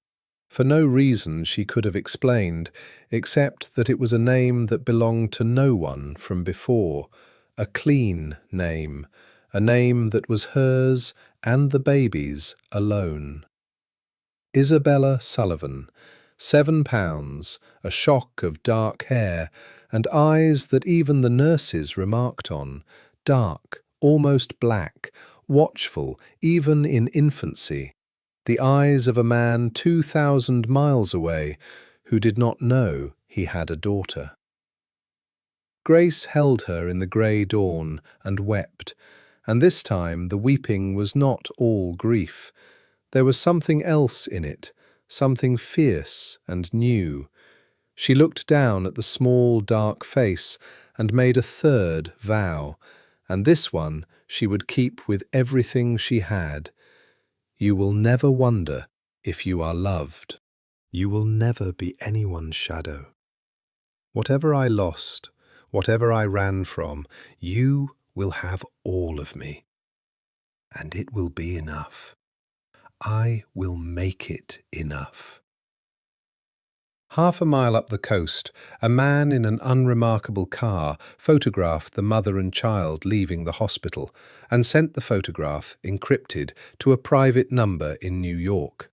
for no reason she could have explained, except that it was a name that belonged to no one from before, a clean name, a name that was hers and the baby's alone. Isabella Sullivan, 7 pounds, a shock of dark hair, and eyes that even the nurses remarked on, dark, almost black, watchful even in infancy, the eyes of a man 2,000 miles away who did not know he had a daughter. Grace held her in the grey dawn and wept, and this time the weeping was not all grief. There was something else in it, something fierce and new. She looked down at the small, dark face and made a third vow, and this one she would keep with everything she had. You will never wonder if you are loved. You will never be anyone's shadow. Whatever I lost, whatever I ran from, you will have all of me. And it will be enough. I will make it enough. Half a mile up the coast, a man in an unremarkable car photographed the mother and child leaving the hospital and sent the photograph, encrypted, to a private number in New York.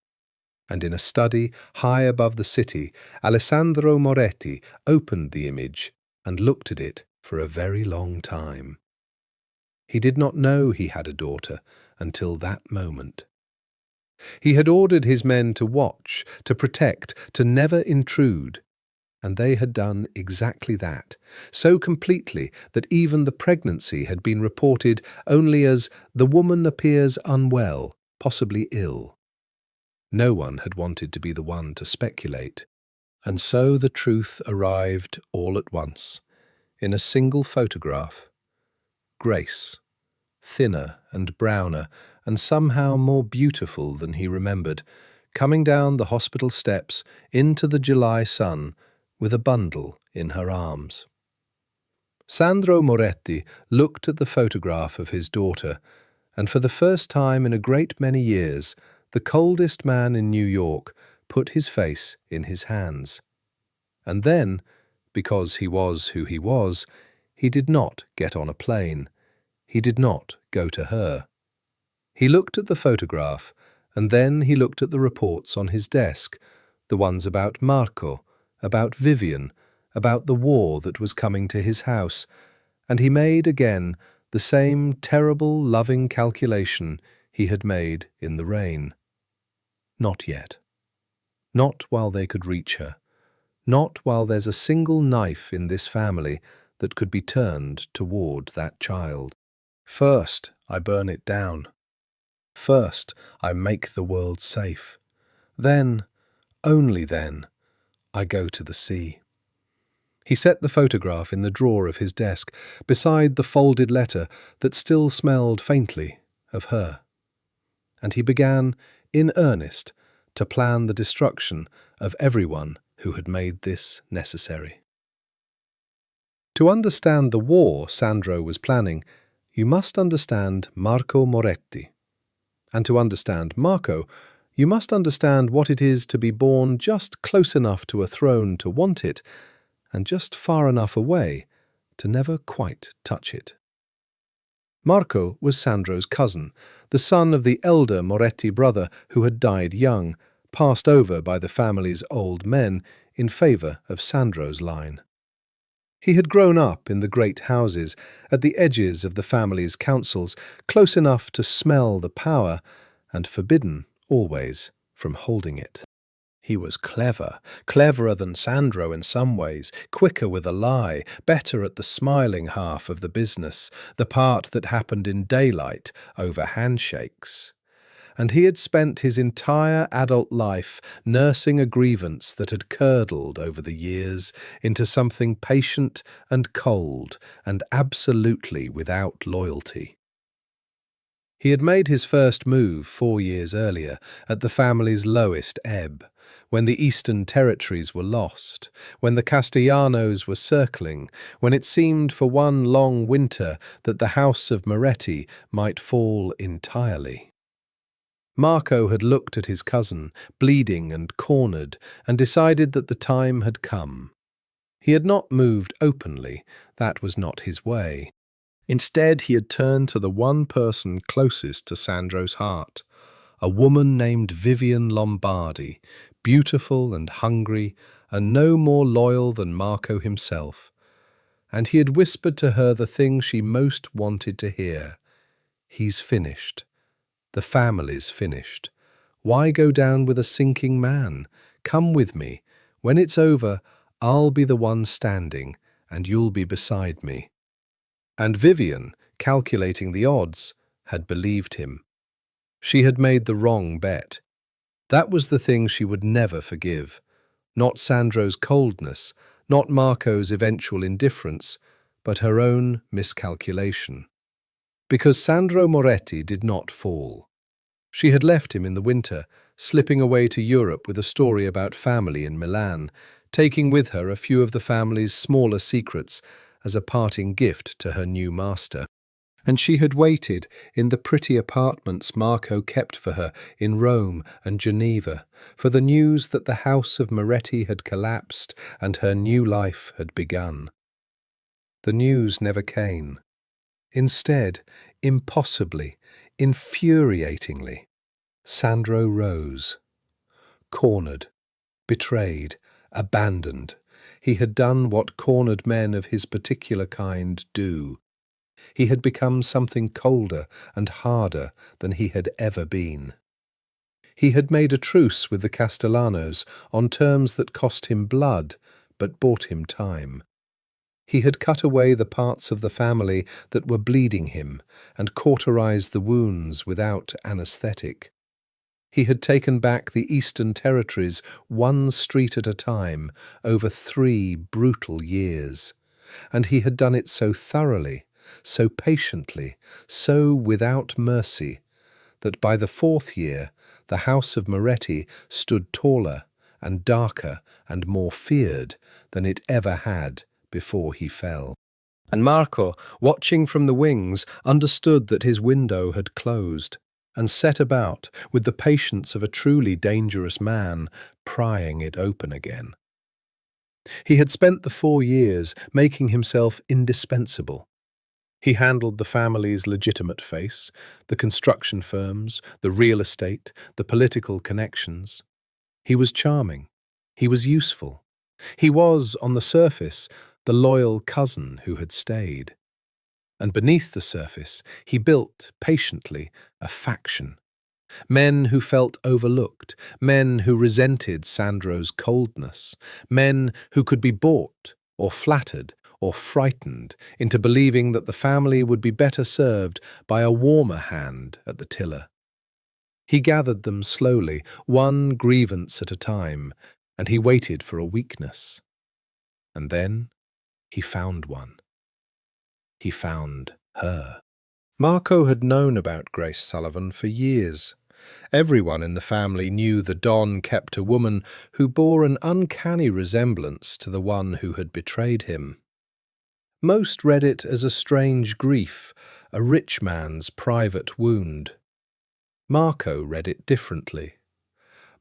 And in a study high above the city, Alessandro Moretti opened the image and looked at it for a very long time. He did not know he had a daughter until that moment. He had ordered his men to watch, to protect, to never intrude, and they had done exactly that, so completely that even the pregnancy had been reported only as the woman appears unwell, possibly ill. No one had wanted to be the one to speculate, and so the truth arrived all at once, in a single photograph. Grace, thinner and browner, and somehow more beautiful than he remembered, coming down the hospital steps into the July sun with a bundle in her arms. Sandro Moretti looked at the photograph of his daughter, and for the first time in a great many years, the coldest man in New York put his face in his hands. And then, because he was who he was, he did not get on a plane. He did not go to her. He looked at the photograph, and then he looked at the reports on his desk, the ones about Marco, about Vivian, about the war that was coming to his house, and he made again the same terrible, loving calculation he had made in the rain. Not yet. Not while they could reach her. Not while there's a single knife in this family that could be turned toward that child. First, I burn it down. First, I make the world safe. Then, only then, I go to the sea. He set the photograph in the drawer of his desk, beside the folded letter that still smelled faintly of her. And he began, in earnest, to plan the destruction of everyone who had made this necessary. To understand the war Sandro was planning, you must understand Marco Moretti. And to understand Marco, you must understand what it is to be born just close enough to a throne to want it, and just far enough away to never quite touch it. Marco was Sandro's cousin, the son of the elder Moretti brother who had died young, passed over by the family's old men in favour of Sandro's line. He had grown up in the great houses, at the edges of the family's councils, close enough to smell the power, and forbidden, always, from holding it. He was clever, cleverer than Sandro in some ways, quicker with a lie, better at the smiling half of the business, the part that happened in daylight over handshakes. And he had spent his entire adult life nursing a grievance that had curdled over the years into something patient and cold and absolutely without loyalty. He had made his first move 4 years earlier, at the family's lowest ebb, when the Eastern Territories were lost, when the Castellanos were circling, when it seemed for one long winter that the house of Moretti might fall entirely. Marco had looked at his cousin, bleeding and cornered, and decided that the time had come. He had not moved openly, that was not his way. Instead, he had turned to the one person closest to Sandro's heart, a woman named Vivian Lombardi, beautiful and hungry, and no more loyal than Marco himself. And he had whispered to her the thing she most wanted to hear. "He's finished. The family's finished. Why go down with a sinking man? Come with me. When it's over, I'll be the one standing, and you'll be beside me." And Vivian, calculating the odds, had believed him. She had made the wrong bet. That was the thing she would never forgive. Not Sandro's coldness, not Marco's eventual indifference, but her own miscalculation. Because Sandro Moretti did not fall. She had left him in the winter, slipping away to Europe with a story about family in Milan, taking with her a few of the family's smaller secrets as a parting gift to her new master. And she had waited in the pretty apartments Marco kept for her in Rome and Geneva for the news that the house of Moretti had collapsed and her new life had begun. The news never came. Instead, impossibly, infuriatingly, Sandro rose. Cornered, betrayed, abandoned, he had done what cornered men of his particular kind do. He had become something colder and harder than he had ever been. He had made a truce with the Castellanos on terms that cost him blood, but bought him time. He had cut away the parts of the family that were bleeding him and cauterized the wounds without anesthetic. He had taken back the Eastern Territories one street at a time over 3 brutal years, and he had done it so thoroughly, so patiently, so without mercy, that by the 4th year the house of Moretti stood taller and darker and more feared than it ever had before he fell. And Marco, watching from the wings, understood that his window had closed, and set about, with the patience of a truly dangerous man, prying it open again. He had spent the 4 years making himself indispensable. He handled the family's legitimate face, the construction firms, the real estate, the political connections. He was charming. He was useful. He was, on the surface, the loyal cousin who had stayed. And beneath the surface, he built, patiently, a faction. Men who felt overlooked, men who resented Sandro's coldness, men who could be bought or flattered or frightened into believing that the family would be better served by a warmer hand at the tiller. He gathered them slowly, one grievance at a time, and he waited for a weakness. And then he found one. He found her. Marco had known about Grace Sullivan for years. Everyone in the family knew the Don kept a woman who bore an uncanny resemblance to the one who had betrayed him. Most read it as a strange grief, a rich man's private wound. Marco read it differently.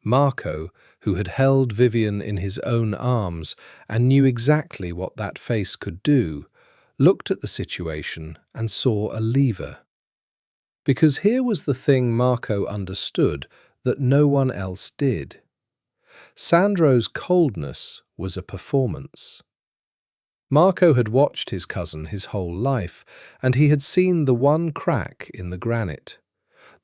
Marco, who had held Vivian in his own arms and knew exactly what that face could do, looked at the situation and saw a lever. Because here was the thing Marco understood that no one else did. Sandro's coldness was a performance. Marco had watched his cousin his whole life, and he had seen the one crack in the granite.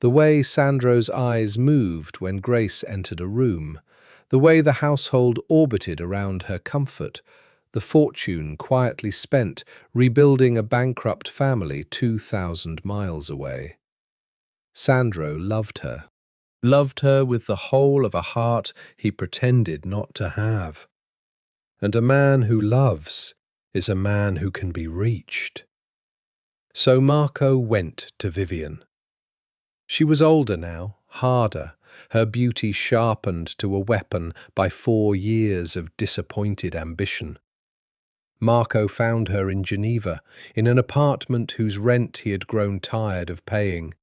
The way Sandro's eyes moved when Grace entered a room, the way the household orbited around her comfort, the fortune quietly spent rebuilding a bankrupt family 2,000 miles away. Sandro loved her with the whole of a heart he pretended not to have. And a man who loves is a man who can be reached. So Marco went to Vivian. She was older now, harder, her beauty sharpened to a weapon by 4 years of disappointed ambition. Marco found her in Geneva, in an apartment whose rent he had grown tired of paying,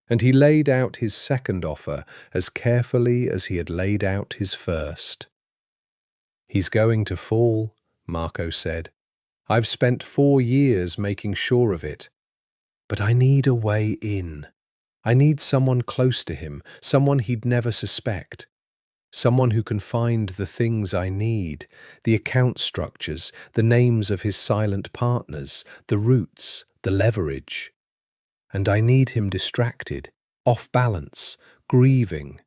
and he laid out his second offer as carefully as he had laid out his first. "He's going to fall," Marco said. "I've spent 4 years making sure of it. But I need a way in. I need someone close to him, someone he'd never suspect. Someone who can find the things I need, the account structures, the names of his silent partners, the routes, the leverage. And I need him distracted, off balance, grieving."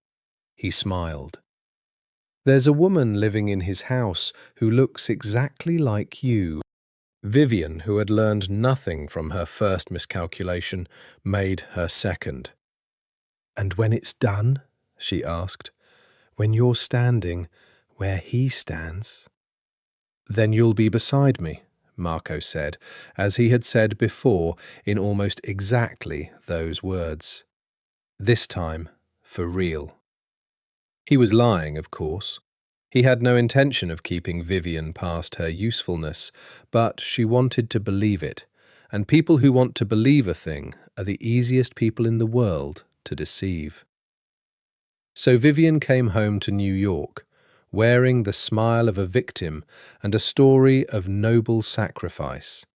He smiled. "There's a woman living in his house who looks exactly like you." Vivian, who had learned nothing from her first miscalculation, made her second. "And when it's done," she asked, "when you're standing where he stands?" "Then you'll be beside me," Marco said, as he had said before in almost exactly those words. This time, for real. He was lying, of course. He had no intention of keeping Vivian past her usefulness, but she wanted to believe it, and people who want to believe a thing are the easiest people in the world to deceive. So Vivian came home to New York, wearing the smile of a victim and a story of noble sacrifice.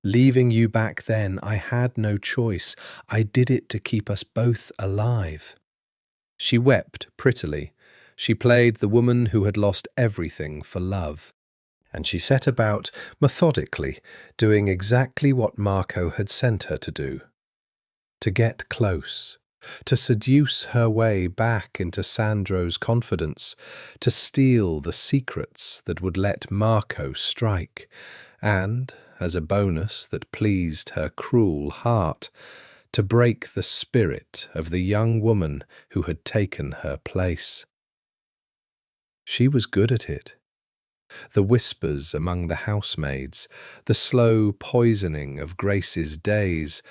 "Leaving you back then, I had no choice. I did it to keep us both alive." She wept prettily. She played the woman who had lost everything for love. And she set about, methodically, doing exactly what Marco had sent her to do. To get close, to seduce her way back into Sandro's confidence, to steal the secrets that would let Marco strike, and, as a bonus that pleased her cruel heart, to break the spirit of the young woman who had taken her place. She was good at it. The whispers among the housemaids, the slow poisoning of Grace's days,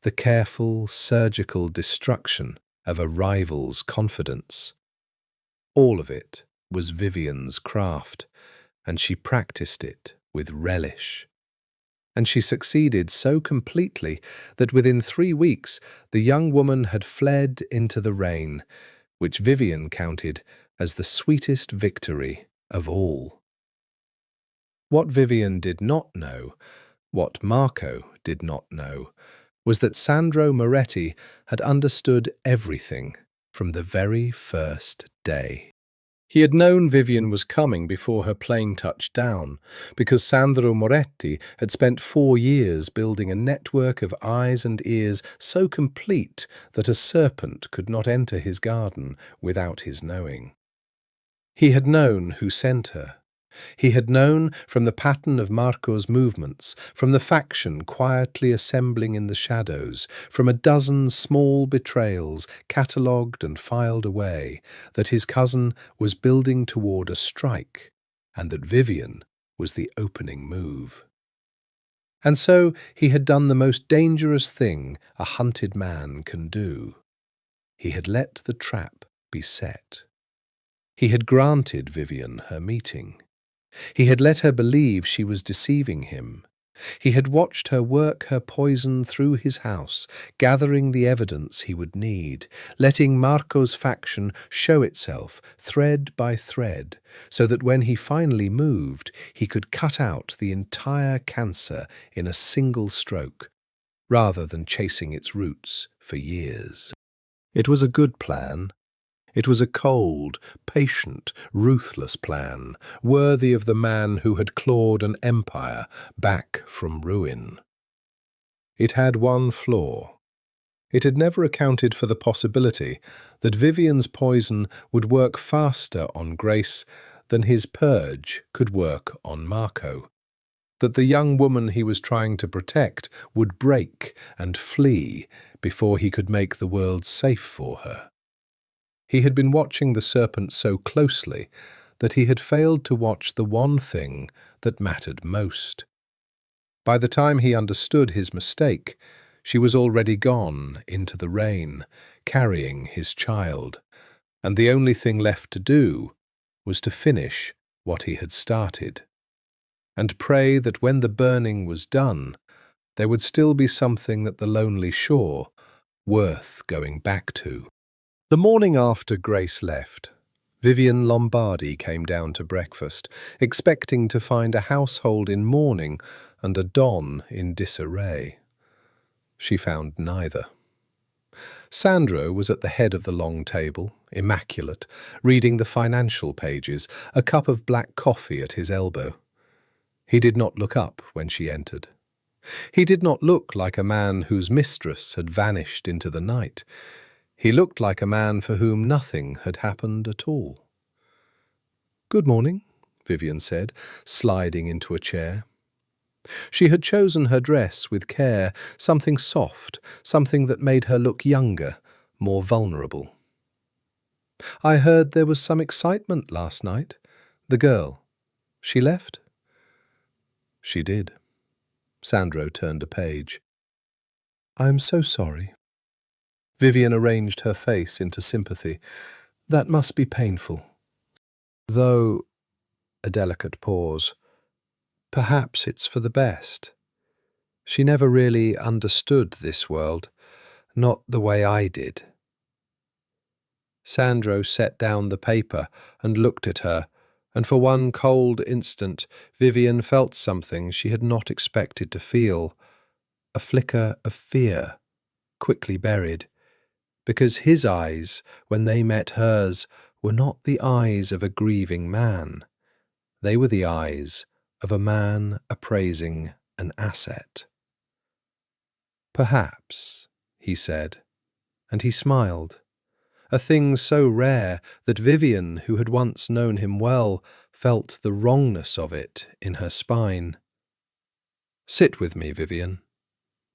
the careful, surgical destruction of a rival's confidence. All of it was Vivian's craft, and she practiced it with relish. And she succeeded so completely that within 3 weeks the young woman had fled into the rain, which Vivian counted as the sweetest victory of all. What Vivian did not know, what Marco did not know, was that Alessandro Moretti had understood everything from the very first day. He had known Vivian was coming before her plane touched down, because Alessandro Moretti had spent 4 years building a network of eyes and ears so complete that a serpent could not enter his garden without his knowing. He had known who sent her. He had known from the pattern of Marco's movements, from the faction quietly assembling in the shadows, from a dozen small betrayals catalogued and filed away, that his cousin was building toward a strike, and that Vivian was the opening move. And so he had done the most dangerous thing a hunted man can do. He had let the trap be set. He had granted Vivian her meeting. He had let her believe she was deceiving him, He had watched her work her poison through his house, gathering the evidence he would need, letting Marco's faction show itself thread by thread, so that when he finally moved, he could cut out the entire cancer in a single stroke, rather than chasing its roots for years. It was a good plan. It was a cold, patient, ruthless plan, worthy of the man who had clawed an empire back from ruin. It had one flaw. It had never accounted for the possibility that Vivian's poison would work faster on Grace than his purge could work on Marco. That the young woman he was trying to protect would break and flee before he could make the world safe for her. He had been watching the serpent so closely that he had failed to watch the one thing that mattered most. By the time he understood his mistake, she was already gone into the rain, carrying his child, and the only thing left to do was to finish what he had started, and pray that when the burning was done, there would still be something at the lonely shore worth going back to. The morning after Grace left, Vivian Lombardi came down to breakfast, expecting to find a household in mourning and a Don in disarray. She found neither. Sandro was at the head of the long table, immaculate, reading the financial pages, a cup of black coffee at his elbow. He did not look up when she entered. He did not look like a man whose mistress had vanished into the night. He looked like a man for whom nothing had happened at all. "Good morning," Vivian said, sliding into a chair. She had chosen her dress with care, something soft, something that made her look younger, more vulnerable. "I heard there was some excitement last night. The girl, she left?" "She did." Sandro turned a page. "I'm so sorry." Vivian arranged her face into sympathy. "That must be painful. Though," a delicate pause, "perhaps it's for the best. She never really understood this world, not the way I did." Sandro set down the paper and looked at her, and for one cold instant Vivian felt something she had not expected to feel, a flicker of fear, quickly buried, because his eyes, when they met hers, were not the eyes of a grieving man. They were the eyes of a man appraising an asset. "Perhaps," he said, and he smiled, a thing so rare that Vivian, who had once known him well, felt the wrongness of it in her spine. "Sit with me, Vivian.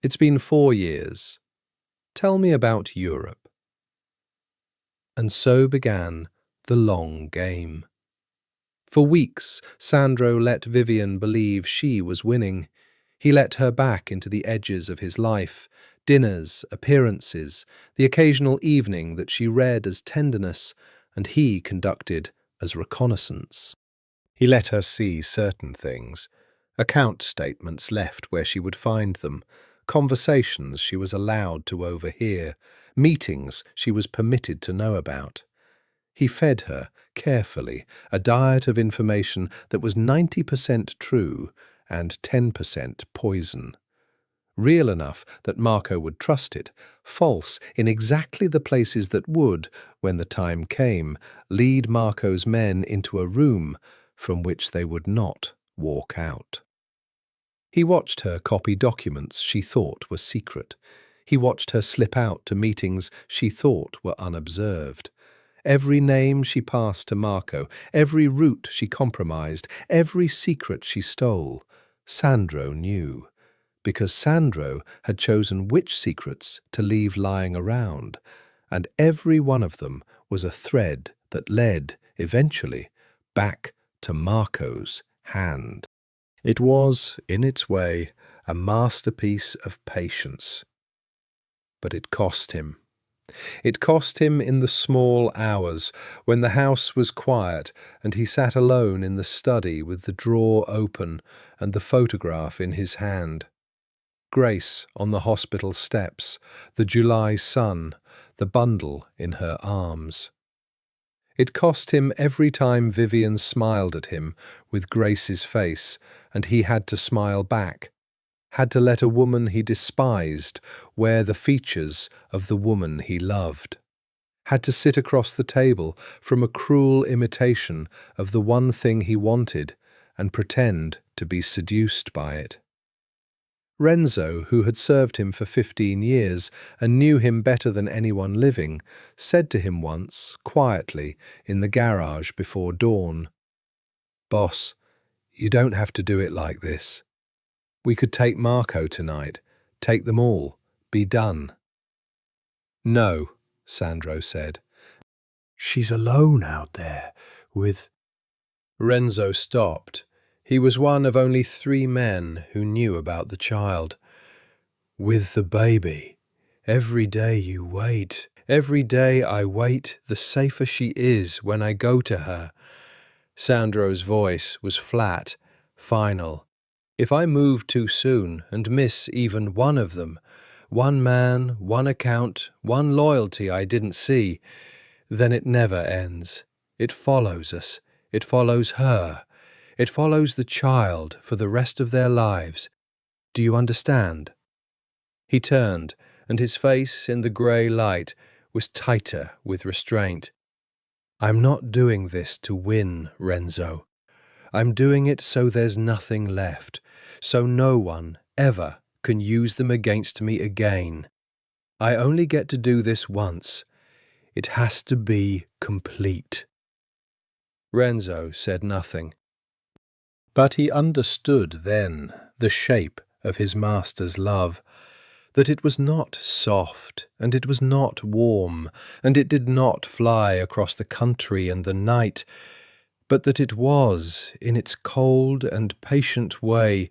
It's been 4 years. Tell me about Europe." And so began the long game. For weeks, Sandro let Vivian believe she was winning. He let her back into the edges of his life, dinners, appearances, the occasional evening that she read as tenderness and he conducted as reconnaissance. He let her see certain things, account statements left where she would find them, conversations she was allowed to overhear, meetings she was permitted to know about. He fed her, carefully, a diet of information that was 90% true and 10% poison. Real enough that Marco would trust it, false in exactly the places that would, when the time came, lead Marco's men into a room from which they would not walk out. He watched her copy documents she thought were secret. He watched her slip out to meetings she thought were unobserved. Every name she passed to Marco, every route she compromised, every secret she stole, Sandro knew, because Sandro had chosen which secrets to leave lying around, and every one of them was a thread that led, eventually, back to Marco's hand. It was, in its way, a masterpiece of patience. But it cost him. It cost him in the small hours, when the house was quiet and he sat alone in the study with the drawer open and the photograph in his hand. Grace on the hospital steps, the July sun, the bundle in her arms. It cost him every time Vivian smiled at him with Grace's face, and he had to smile back, had to let a woman he despised wear the features of the woman he loved, had to sit across the table from a cruel imitation of the one thing he wanted and pretend to be seduced by it. Renzo, who had served him for 15 years and knew him better than anyone living, said to him once, quietly, in the garage before dawn, "Boss, you don't have to do it like this. We could take Marco tonight, take them all, be done." "No," Sandro said. "She's alone out there, with—" Renzo stopped. He was one of only 3 men who knew about the child. "With the baby. Every day you wait. Every day I wait, the safer she is when I go to her." Sandro's voice was flat, final. "If I move too soon and miss even one of them, one man, one account, one loyalty I didn't see, then it never ends. It follows us. It follows her. It follows the child for the rest of their lives. Do you understand?" He turned, and his face in the grey light was tighter with restraint. "I'm not doing this to win, Renzo. I'm doing it so there's nothing left, so no one ever can use them against me again. I only get to do this once. It has to be complete." Renzo said nothing. But he understood then the shape of his master's love, that it was not soft, and it was not warm, and it did not fly across the country and the night, but that it was, in its cold and patient way,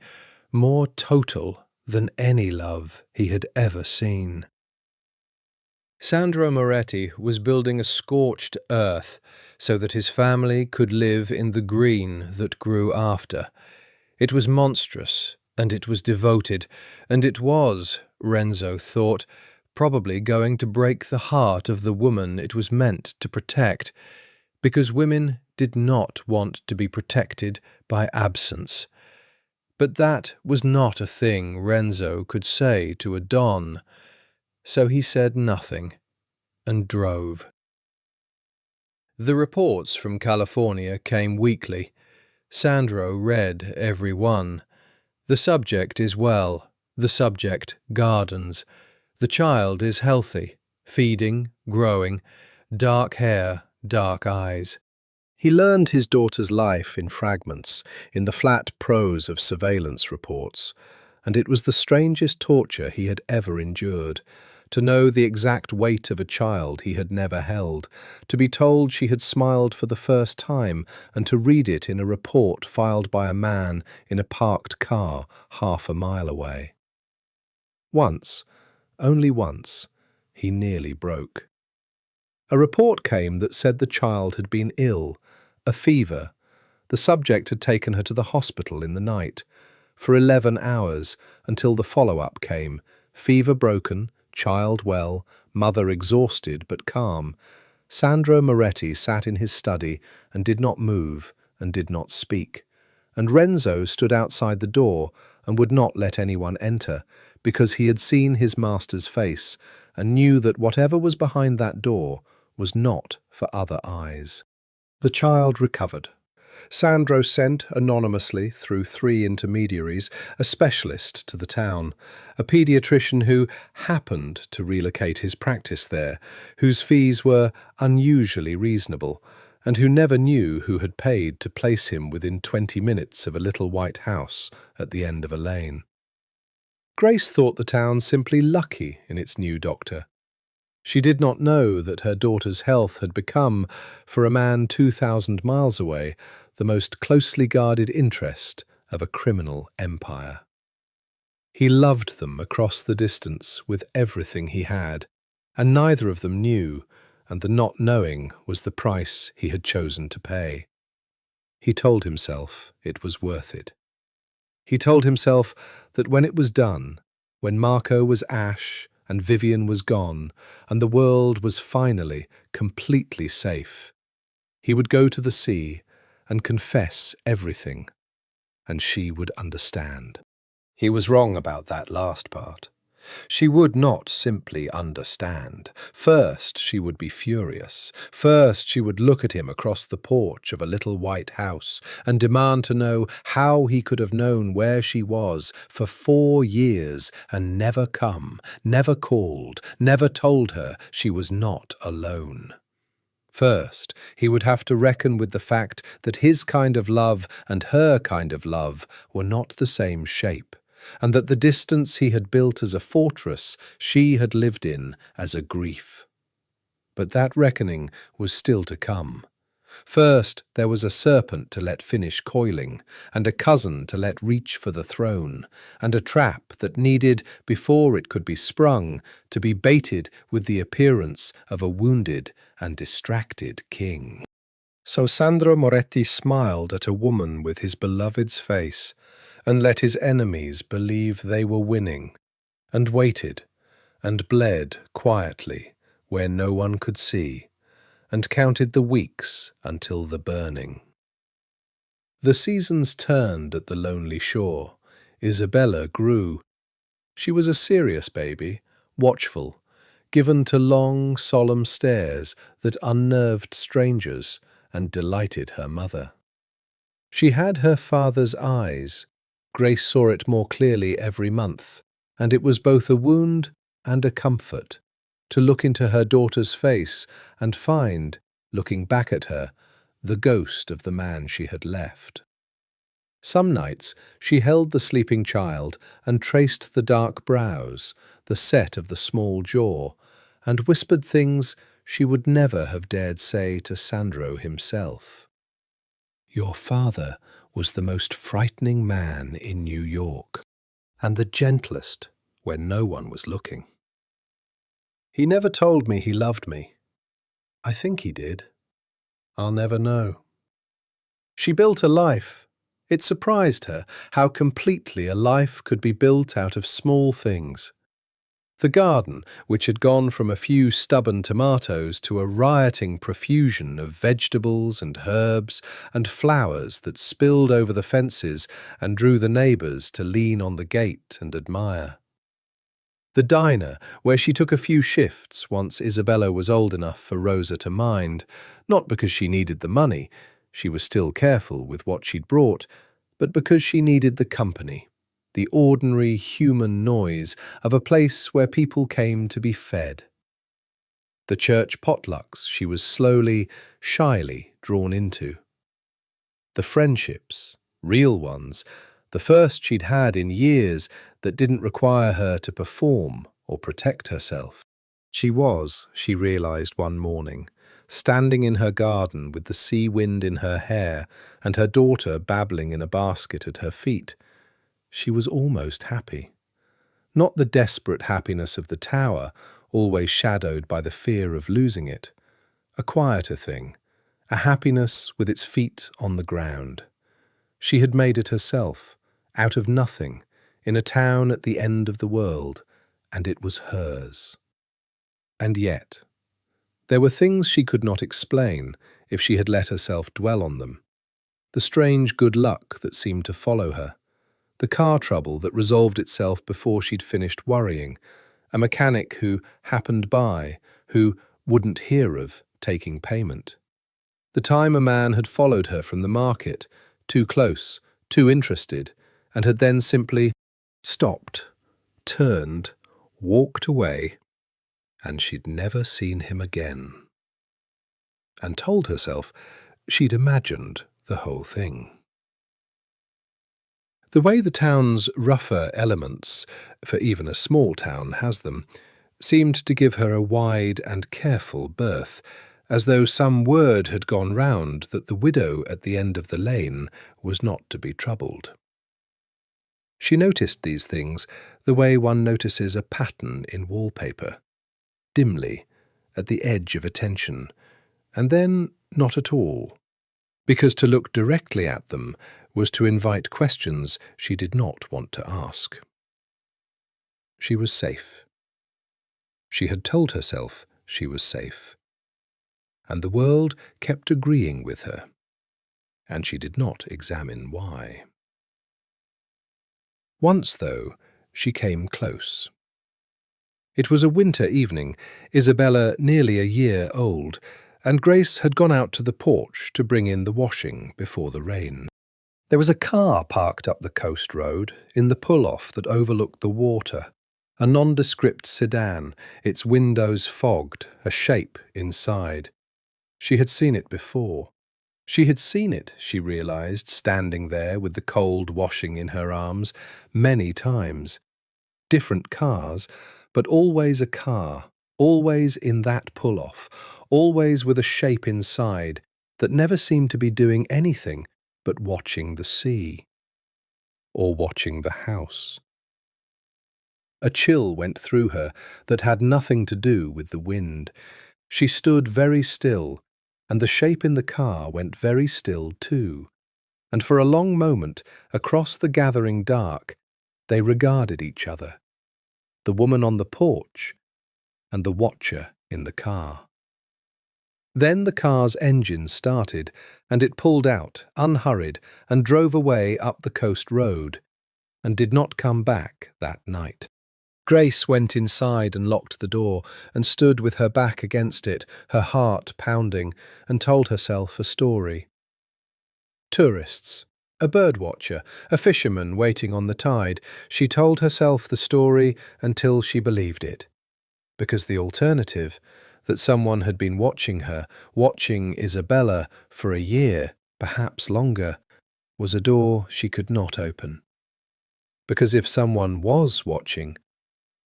more total than any love he had ever seen. Alessandro Moretti was building a scorched earth so that his family could live in the green that grew after. It was monstrous, and it was devoted, and it was, Renzo thought, probably going to break the heart of the woman it was meant to protect, because women did not want to be protected by absence. But that was not a thing Renzo could say to a don. So he said nothing, and drove. The reports from California came weekly. Sandro read every one. The subject is well, the subject gardens. The child is healthy, feeding, growing, dark hair, dark eyes. He learned his daughter's life in fragments, in the flat prose of surveillance reports, and it was the strangest torture he had ever endured. To know the exact weight of a child he had never held, to be told she had smiled for the first time, and to read it in a report filed by a man in a parked car half a mile away. Once, only once, he nearly broke. A report came that said the child had been ill, a fever. The subject had taken her to the hospital in the night, for 11 hours, until the follow-up came, fever broken, child well, mother exhausted but calm. Sandro Moretti sat in his study and did not move and did not speak. And Renzo stood outside the door and would not let anyone enter, because he had seen his master's face and knew that whatever was behind that door was not for other eyes. The child recovered. Sandro sent, anonymously, through 3 intermediaries, a specialist to the town, a paediatrician who happened to relocate his practice there, whose fees were unusually reasonable, and who never knew who had paid to place him within 20 minutes of a little white house at the end of a lane. Grace thought the town simply lucky in its new doctor. She did not know that her daughter's health had become, for a man 2,000 miles away, the most closely guarded interest of a criminal empire. He loved them across the distance with everything he had, and neither of them knew, and the not knowing was the price he had chosen to pay. He told himself it was worth it. He told himself that when it was done, when Marco was ash and Vivian was gone, and the world was finally completely safe, he would go to the sea and confess everything, and she would understand. He was wrong about that last part. She would not simply understand. First, she would be furious. First, she would look at him across the porch of a little white house and demand to know how he could have known where she was for 4 years and never come, never called, never told her she was not alone. First, he would have to reckon with the fact that his kind of love and her kind of love were not the same shape, and that the distance he had built as a fortress she had lived in as a grief. But that reckoning was still to come. First, there was a serpent to let finish coiling, and a cousin to let reach for the throne, and a trap that needed, before it could be sprung, to be baited with the appearance of a wounded and distracted king. So Sandro Moretti smiled at a woman with his beloved's face, and let his enemies believe they were winning, and waited, and bled quietly where no one could see, and counted the weeks until the burning. The seasons turned at the lonely shore. Isabella grew. She was a serious baby, watchful, given to long, solemn stares that unnerved strangers and delighted her mother. She had her father's eyes. Grace saw it more clearly every month, and it was both a wound and a comfort to look into her daughter's face and find, looking back at her, the ghost of the man she had left. Some nights she held the sleeping child and traced the dark brows, the set of the small jaw, and whispered things she would never have dared say to Sandro himself. "Your father was the most frightening man in New York, and the gentlest when no one was looking. He never told me he loved me. I think he did. I'll never know." She built a life. It surprised her how completely a life could be built out of small things. The garden, which had gone from a few stubborn tomatoes to a rioting profusion of vegetables and herbs and flowers that spilled over the fences and drew the neighbours to lean on the gate and admire. The diner, where she took a few shifts once Isabella was old enough for Rosa to mind, not because she needed the money, she was still careful with what she'd brought, but because she needed the company, the ordinary human noise of a place where people came to be fed. The church potlucks she was slowly, shyly drawn into. The friendships, real ones, the first she'd had in years that didn't require her to perform or protect herself. She realized one morning, standing in her garden with the sea wind in her hair and her daughter babbling in a basket at her feet. She was almost happy. Not the desperate happiness of the tower, always shadowed by the fear of losing it. A quieter thing, a happiness with its feet on the ground. She had made it herself, out of nothing, in a town at the end of the world, and it was hers. And yet, there were things she could not explain if she had let herself dwell on them. The strange good luck that seemed to follow her. The car trouble that resolved itself before she'd finished worrying. A mechanic who happened by, who wouldn't hear of taking payment. The time a man had followed her from the market, too close, too interested, and had then simply stopped, turned, walked away, and she'd never seen him again. And told herself she'd imagined the whole thing. The way the town's rougher elements, for even a small town has them, seemed to give her a wide and careful berth, as though some word had gone round that the widow at the end of the lane was not to be troubled. She noticed these things the way one notices a pattern in wallpaper. dimly, at the edge of attention, and then not at all, because to look directly at them was to invite questions she did not want to ask. She was safe. She had told herself she was safe. And the world kept agreeing with her, and she did not examine why. Once, though, she came close. It was a winter evening, Isabella nearly a year old, and Grace had gone out to the porch to bring in the washing before the rain. There was a car parked up the coast road, in the pull-off that overlooked the water, a nondescript sedan, its windows fogged, a shape inside. She had seen it before. She had seen it, she realized, standing there with the cold washing in her arms, many times. Different cars, but always a car, always in that pull-off, always with a shape inside that never seemed to be doing anything but watching the sea. Or watching the house. A chill went through her that had nothing to do with the wind. She stood very still, and the shape in the car went very still too, and for a long moment, across the gathering dark, they regarded each other, the woman on the porch and the watcher in the car. Then the car's engine started, and it pulled out, unhurried, and drove away up the coast road, and did not come back that night. Grace went inside and locked the door, and stood with her back against it, her heart pounding, and told herself a story. Tourists, a birdwatcher, a fisherman waiting on the tide, she told herself the story until she believed it. Because the alternative, that someone had been watching her, watching Isabella for a year, perhaps longer, was a door she could not open. Because if someone was watching,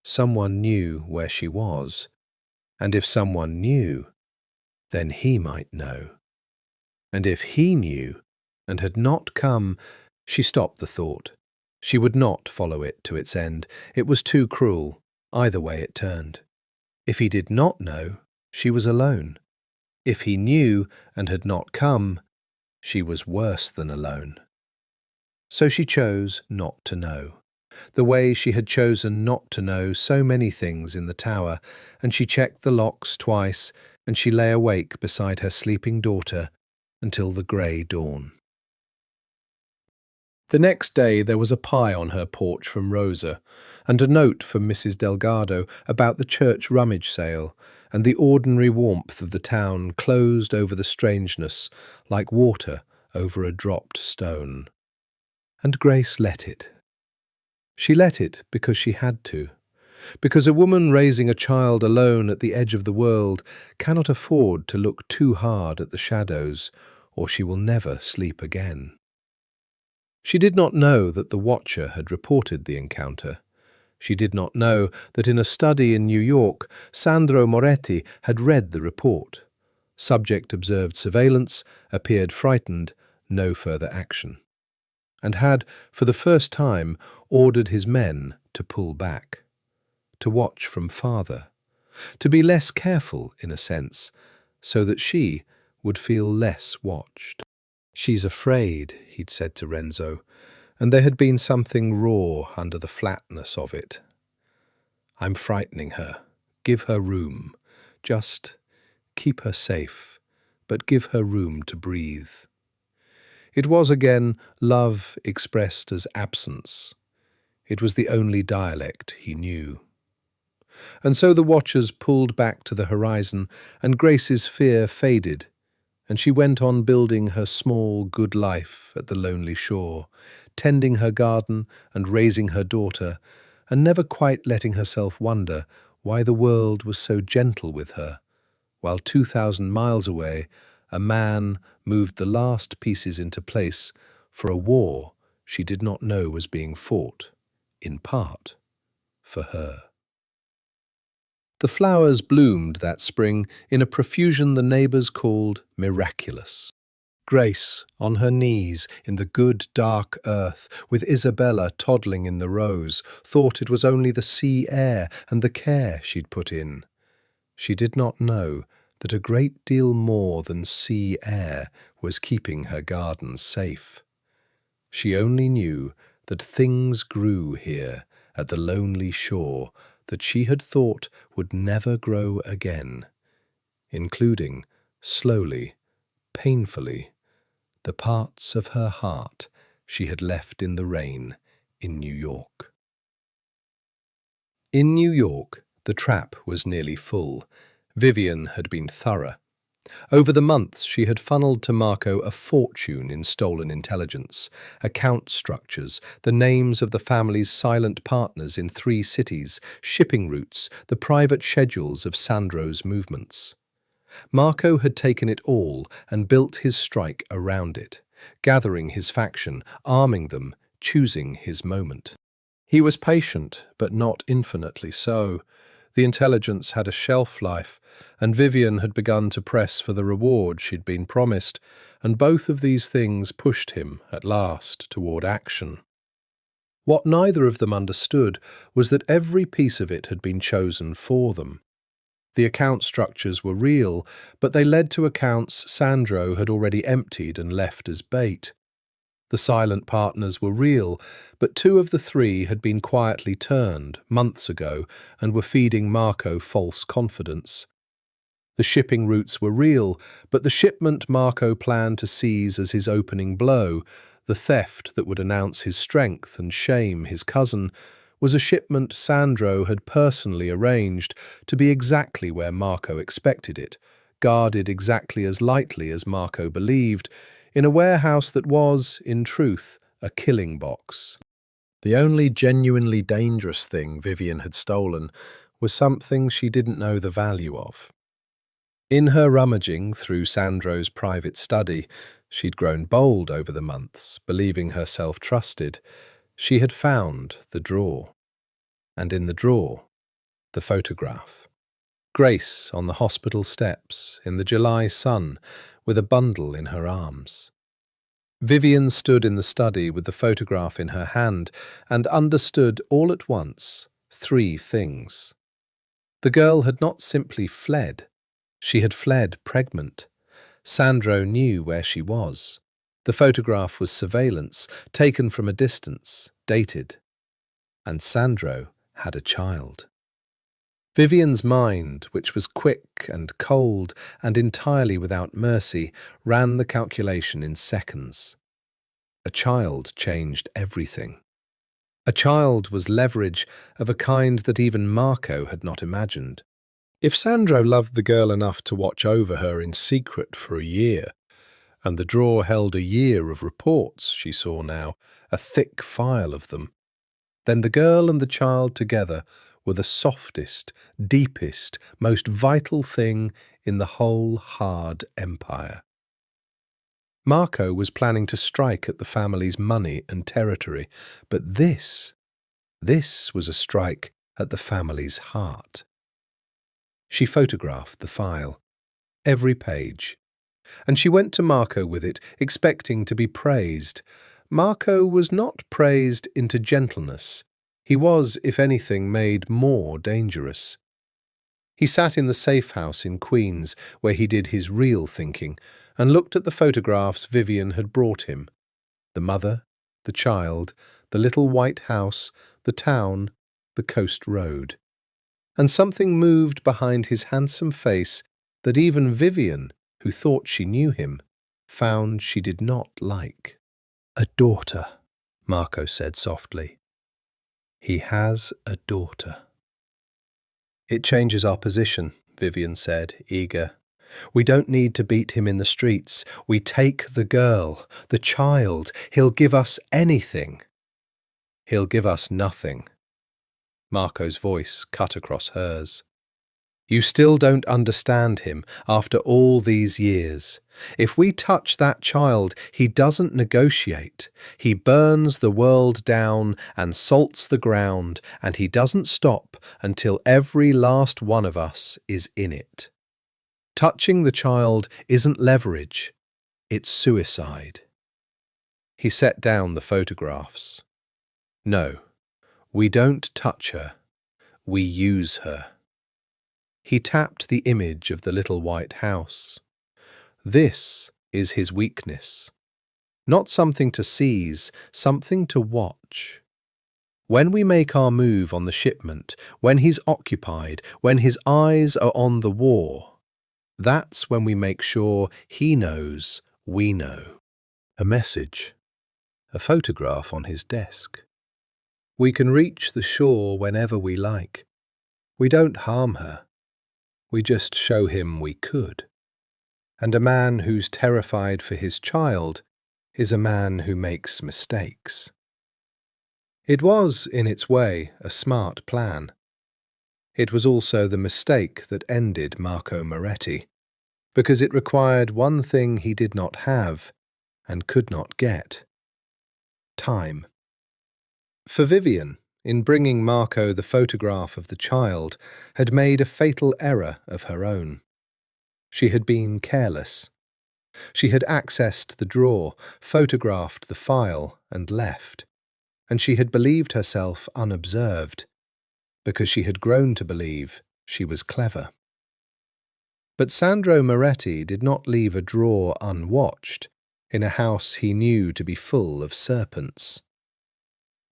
someone knew where she was, and if someone knew, then he might know. And if he knew, and had not come, she stopped the thought. She would not follow it to its end. It was too cruel, either way it turned. If he did not know, she was alone. If he knew and had not come, she was worse than alone. So she chose not to know. The way she had chosen not to know so many things in the tower, and she checked the locks twice, and she lay awake beside her sleeping daughter until the grey dawn. The next day there was a pie on her porch from Rosa, and a note from Mrs. Delgado about the church rummage sale, and the ordinary warmth of the town closed over the strangeness like water over a dropped stone. And Grace let it. She let it because she had to, because a woman raising a child alone at the edge of the world cannot afford to look too hard at the shadows, or she will never sleep again. She did not know that the watcher had reported the encounter. She did not know that in a study in New York, Alessandro Moretti had read the report. Subject observed surveillance, appeared frightened, no further action, and had, for the first time, ordered his men to pull back, to watch from farther, to be less careful, in a sense, so that she would feel less watched. "She's afraid," he'd said to Renzo, and there had been something raw under the flatness of it. "I'm frightening her. Give her room. Just keep her safe, but give her room to breathe." It was again love expressed as absence. It was the only dialect he knew. And so the watchers pulled back to the horizon, and Grace's fear faded, and she went on building her small, good life at the lonely shore, tending her garden and raising her daughter, and never quite letting herself wonder why the world was so gentle with her, while 2,000 miles away a man moved the last pieces into place for a war she did not know was being fought, in part, for her. The flowers bloomed that spring in a profusion the neighbours called miraculous. Grace, on her knees in the good dark earth, with Isabella toddling in the rows, thought it was only the sea air and the care she'd put in. She did not know that a great deal more than sea air was keeping her garden safe. She only knew that things grew here at the lonely shore that she had thought would never grow again, including, slowly, painfully, the parts of her heart she had left in the rain in New York. In New York, the trap was nearly full. Vivian had been thorough. Over the months, she had funneled to Marco a fortune in stolen intelligence, account structures, the names of the family's silent partners in 3 cities, shipping routes, the private schedules of Sandro's movements. Marco had taken it all and built his strike around it, gathering his faction, arming them, choosing his moment. He was patient, but not infinitely so. The intelligence had a shelf life, and Vivian had begun to press for the reward she'd been promised, and both of these things pushed him, at last, toward action. What neither of them understood was that every piece of it had been chosen for them. The account structures were real, but they led to accounts Sandro had already emptied and left as bait. The silent partners were real, but 2 of the 3 had been quietly turned months ago and were feeding Marco false confidence. The shipping routes were real, but the shipment Marco planned to seize as his opening blow, the theft that would announce his strength and shame his cousin, was a shipment Sandro had personally arranged to be exactly where Marco expected it, guarded exactly as lightly as Marco believed, in a warehouse that was, in truth, a killing box. The only genuinely dangerous thing Vivian had stolen was something she didn't know the value of. In her rummaging through Sandro's private study, she'd grown bold over the months, believing herself trusted. She had found the drawer. And in the drawer, the photograph. Grace on the hospital steps, in the July sun, with a bundle in her arms. Vivian stood in the study with the photograph in her hand and understood all at once 3 things. The girl had not simply fled. She had fled pregnant. Sandro knew where she was. The photograph was surveillance, taken from a distance, dated. And Sandro had a child. Vivian's mind, which was quick and cold and entirely without mercy, ran the calculation in seconds. A child changed everything. A child was leverage of a kind that even Marco had not imagined. If Sandro loved the girl enough to watch over her in secret for a year, and the drawer held a year of reports she saw now, a thick file of them, then the girl and the child together were the softest, deepest, most vital thing in the whole hard empire. Marco was planning to strike at the family's money and territory, but this was a strike at the family's heart. She photographed the file, every page, and she went to Marco with it, expecting to be praised. Marco was not praised into gentleness. He was, if anything, made more dangerous. He sat in the safe house in Queens, where he did his real thinking, and looked at the photographs Vivian had brought him. The mother, the child, the little white house, the town, the coast road. And something moved behind his handsome face that even Vivian, who thought she knew him, found she did not like. "A daughter," Marco said softly. "He has a daughter." "It changes our position," Vivian said, eager. "We don't need to beat him in the streets. We take the girl, the child. He'll give us anything." "He'll give us nothing." Marco's voice cut across hers. "You still don't understand him after all these years. If we touch that child, he doesn't negotiate. He burns the world down and salts the ground, and he doesn't stop until every last one of us is in it. Touching the child isn't leverage, it's suicide." He set down the photographs. "No, we don't touch her. We use her." He tapped the image of the little white house. This is his weakness. Not something to seize, something to watch. When we make our move on the shipment, when he's occupied, when his eyes are on the war, that's when we make sure he knows we know. A message. A photograph on his desk. We can reach the shore whenever we like. We don't harm her. We just show him we could. And a man who's terrified for his child is a man who makes mistakes. It was, in its way, a smart plan. It was also the mistake that ended Marco Moretti, because it required one thing he did not have and could not get: time. For Vivian, in bringing Marco the photograph of the child, had made a fatal error of her own. She had been careless. She had accessed the drawer, photographed the file, and left. And she had believed herself unobserved, because she had grown to believe she was clever. But Sandro Moretti did not leave a drawer unwatched in a house he knew to be full of serpents.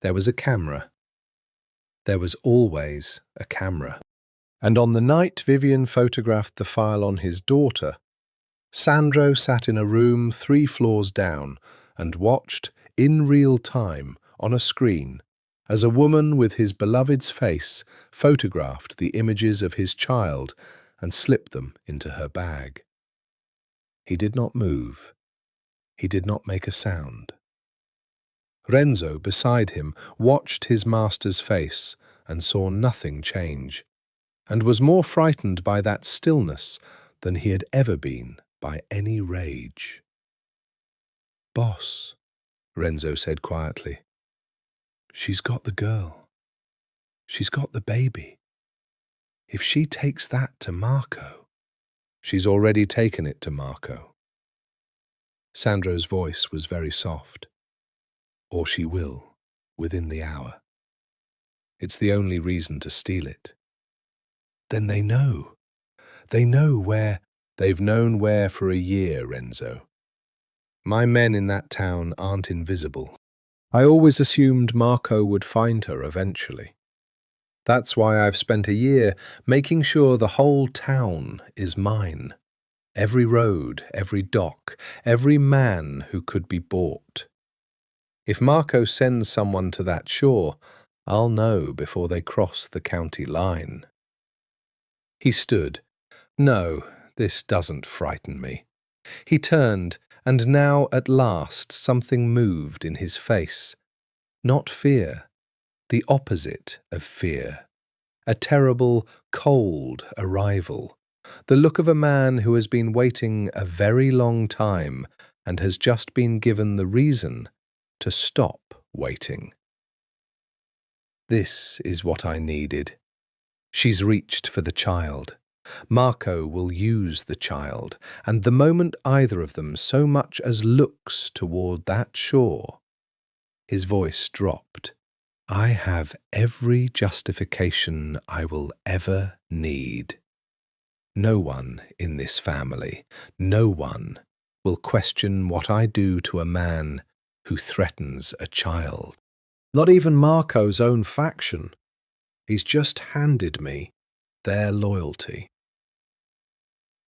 There was a camera. There was always a camera. And on the night Vivian photographed the file on his daughter, Sandro sat in a room 3 floors down and watched, in real time, on a screen, as a woman with his beloved's face photographed the images of his child and slipped them into her bag. He did not move. He did not make a sound. Renzo, beside him, watched his master's face and saw nothing change, and was more frightened by that stillness than he had ever been by any rage. "Boss," Renzo said quietly, "she's got the girl. She's got the baby. If she takes that to Marco..." "She's already taken it to Marco." Sandro's voice was very soft. "Or she will, within the hour. It's the only reason to steal it." "Then they know. They know where..." "They've known where for a year, Renzo. My men in that town aren't invisible. I always assumed Marco would find her eventually. That's why I've spent a year making sure the whole town is mine. Every road, every dock, every man who could be bought. If Marco sends someone to that shore, I'll know before they cross the county line." He stood. "No, this doesn't frighten me." He turned, and now at last something moved in his face. Not fear, the opposite of fear. A terrible, cold arrival. The look of a man who has been waiting a very long time and has just been given the reason to stop waiting. This is what I needed. She's reached for the child. Marco will use the child, and the moment either of them so much as looks toward that shore, his voice dropped. I have every justification I will ever need. No one in this family, no one, will question what I do to a man who threatens a child. Not even Marco's own faction. He's just handed me their loyalty.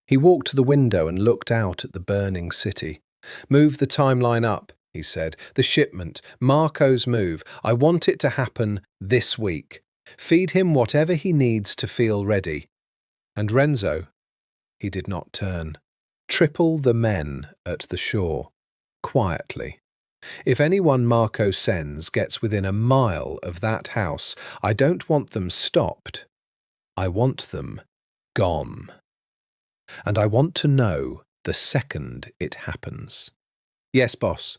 He walked to the window and looked out at the burning city. Move the timeline up, he said. The shipment, Marco's move. I want it to happen this week. Feed him whatever he needs to feel ready. And Renzo, he did not turn. Triple the men at the shore, quietly. If anyone Marco sends gets within a mile of that house, I don't want them stopped. I want them gone. And I want to know the second it happens. Yes, boss.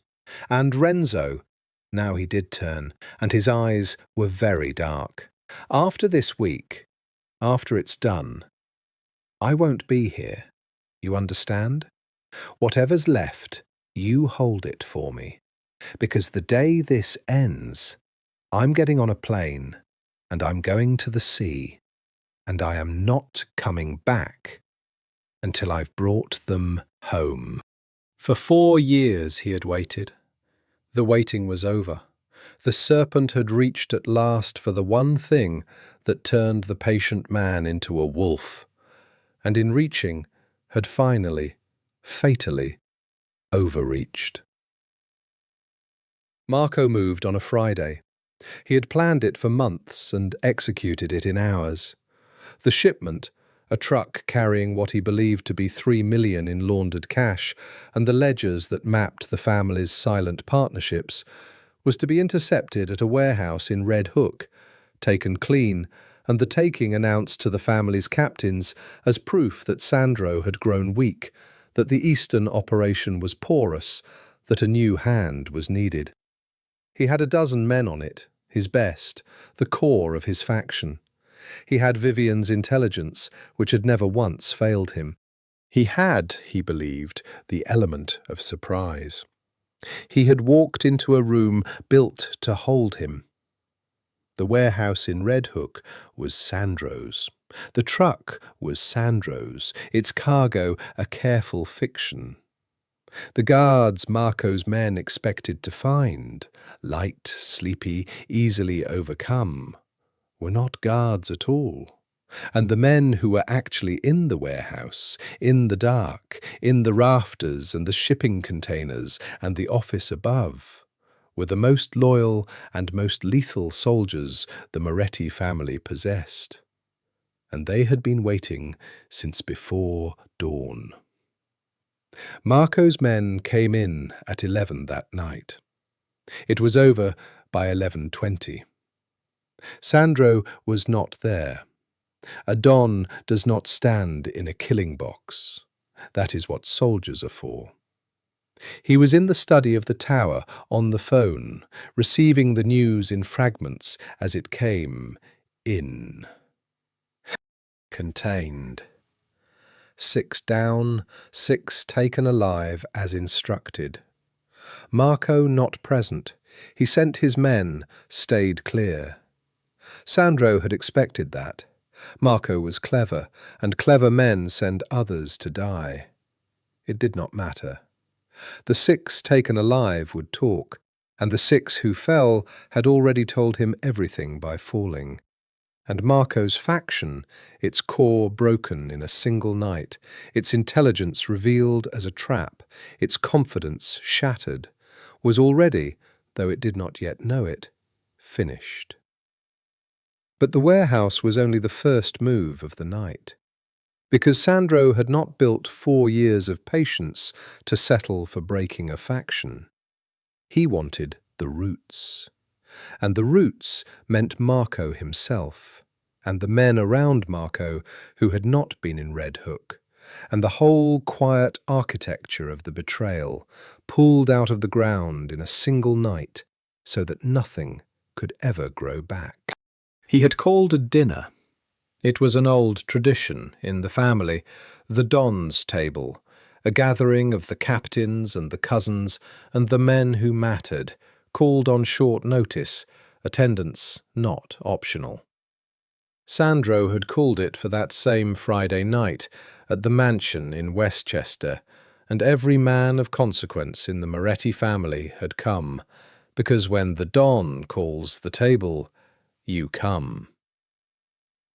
And Renzo, now he did turn, and his eyes were very dark. After this week, after it's done, I won't be here. You understand? Whatever's left, you hold it for me. Because the day this ends, I'm getting on a plane, and I'm going to the sea. and I am not coming back until I've brought them home. For 4 years he had waited. The waiting was over. The serpent had reached at last for the one thing that turned the patient man into a wolf, and in reaching had finally, fatally, overreached. Marco moved on a Friday. He had planned it for months and executed it in hours. The shipment, a truck carrying what he believed to be $3 million in laundered cash, and the ledgers that mapped the family's silent partnerships, was to be intercepted at a warehouse in Red Hook, taken clean, and the taking announced to the family's captains as proof that Sandro had grown weak, that the Eastern operation was porous, that a new hand was needed. He had a dozen men on it, his best, the core of his faction. He had Vivian's intelligence, which had never once failed him. He had, he believed, the element of surprise. He had walked into a room built to hold him. The warehouse in Red Hook was Sandro's. The truck was Sandro's, its cargo a careful fiction. The guards Marco's men expected to find, light, sleepy, easily overcome, were not guards at all. And the men who were actually in the warehouse, in the dark, in the rafters and the shipping containers and the office above, were the most loyal and most lethal soldiers the Moretti family possessed. And they had been waiting since before dawn. Marco's men came in at 11 that night. It was over by 11:20. Sandro was not there. A don does not stand in a killing box. That is what soldiers are for. He was in the study of the tower, on the phone, receiving the news in fragments as it came in. Contained. 6 down, 6 taken alive as instructed. Marco not present. He sent his men, stayed clear. Sandro had expected that. Marco was clever, and clever men send others to die. It did not matter. The 6 taken alive would talk, and the 6 who fell had already told him everything by falling. And Marco's faction, its core broken in a single night, its intelligence revealed as a trap, its confidence shattered, was already, though it did not yet know it, finished. But the warehouse was only the first move of the night. Because Sandro had not built 4 years of patience to settle for breaking a faction. He wanted the roots. And the roots meant Marco himself, and the men around Marco who had not been in Red Hook, and the whole quiet architecture of the betrayal, pulled out of the ground in a single night so that nothing could ever grow back. He had called a dinner. It was an old tradition in the family, the Don's table, a gathering of the captains and the cousins and the men who mattered, called on short notice, attendance not optional. Sandro had called it for that same Friday night at the mansion in Westchester, and every man of consequence in the Moretti family had come, because when the Don calls the table, you come.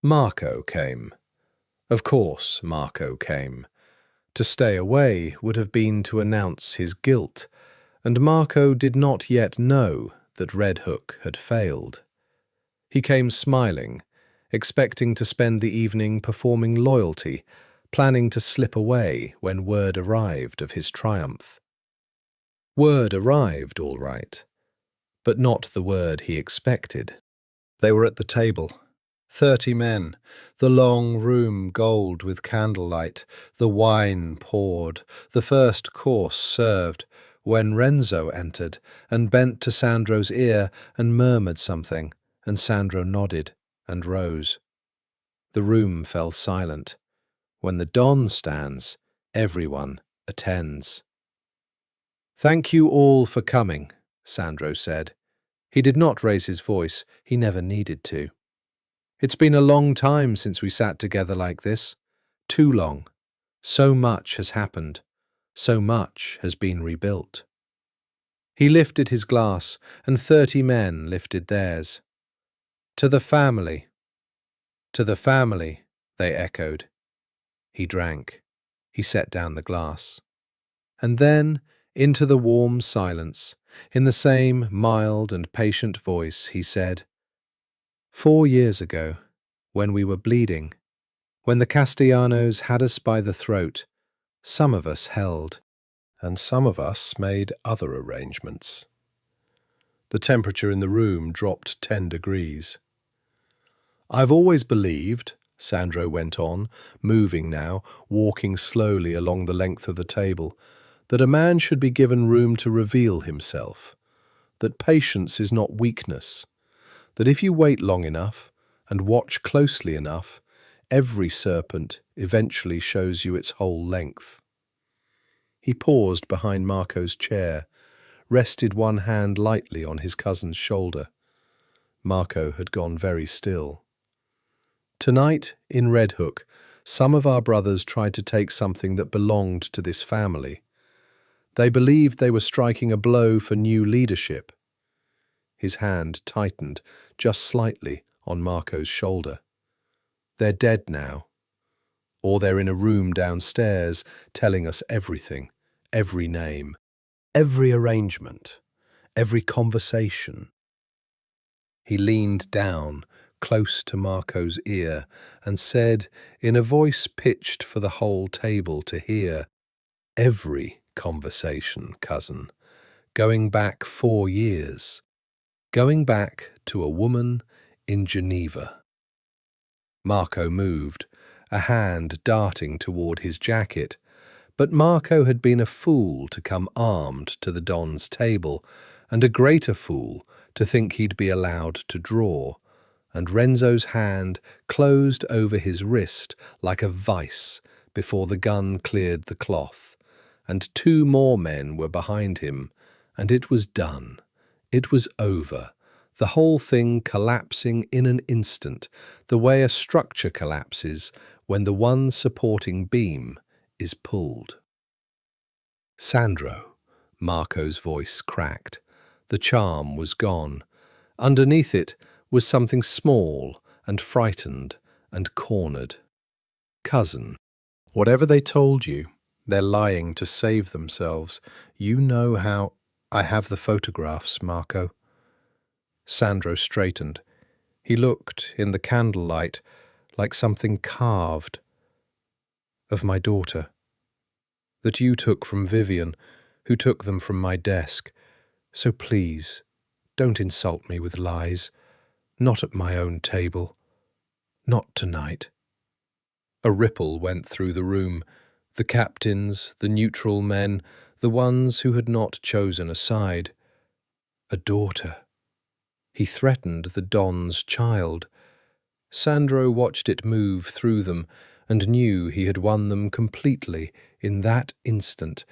Marco came. Of course Marco came. To stay away would have been to announce his guilt, and Marco did not yet know that Red Hook had failed. He came smiling, expecting to spend the evening performing loyalty, planning to slip away when word arrived of his triumph. Word arrived, all right, but not the word he expected. They were at the table. 30 men, the long room gold with candlelight, the wine poured, the first course served, when Renzo entered and bent to Sandro's ear and murmured something, and Sandro nodded and rose. The room fell silent. When the Don stands, everyone attends. "Thank you all for coming," Sandro said. He did not raise his voice. He never needed to. It's been a long time since we sat together like this. Too long. So much has happened. So much has been rebuilt. He lifted his glass, and 30 men lifted theirs. To the family. To the family, they echoed. He drank. He set down the glass. And then, into the warm silence, in the same mild and patient voice, he said, 4 years ago, when we were bleeding, when the Castellanos had us by the throat, some of us held, and some of us made other arrangements. The temperature in the room dropped 10 degrees. I've always believed, Sandro went on, moving now, walking slowly along the length of the table, that a man should be given room to reveal himself, that patience is not weakness, that if you wait long enough and watch closely enough, every serpent eventually shows you its whole length. He paused behind Marco's chair, rested one hand lightly on his cousin's shoulder. Marco had gone very still. Tonight, in Red Hook, some of our brothers tried to take something that belonged to this family. They believed they were striking a blow for new leadership. His hand tightened just slightly on Marco's shoulder. They're dead now. Or they're in a room downstairs telling us everything, every name, every arrangement, every conversation. He leaned down, close to Marco's ear, and said, in a voice pitched for the whole table to hear, every conversation, cousin, going back 4 years, going back to a woman in Geneva. Marco moved, a hand darting toward his jacket, but Marco had been a fool to come armed to the Don's table, and a greater fool to think he'd be allowed to draw, and Renzo's hand closed over his wrist like a vice before the gun cleared the cloth, and 2 more men were behind him, and it was done. It was over, the whole thing collapsing in an instant, the way a structure collapses when the one supporting beam is pulled. Sandro, Marco's voice cracked. The charm was gone. Underneath it was something small and frightened and cornered. Cousin, whatever they told you, they're lying to save themselves. You know how... I have the photographs, Marco. Sandro straightened. He looked, in the candlelight, like something carved. Of my daughter. That you took from Vivian, who took them from my desk. So please, don't insult me with lies. Not at my own table. Not tonight. A ripple went through the room. The captains, the neutral men, the ones who had not chosen a side. A daughter. He threatened the Don's child. Sandro watched it move through them and knew he had won them completely in that instant,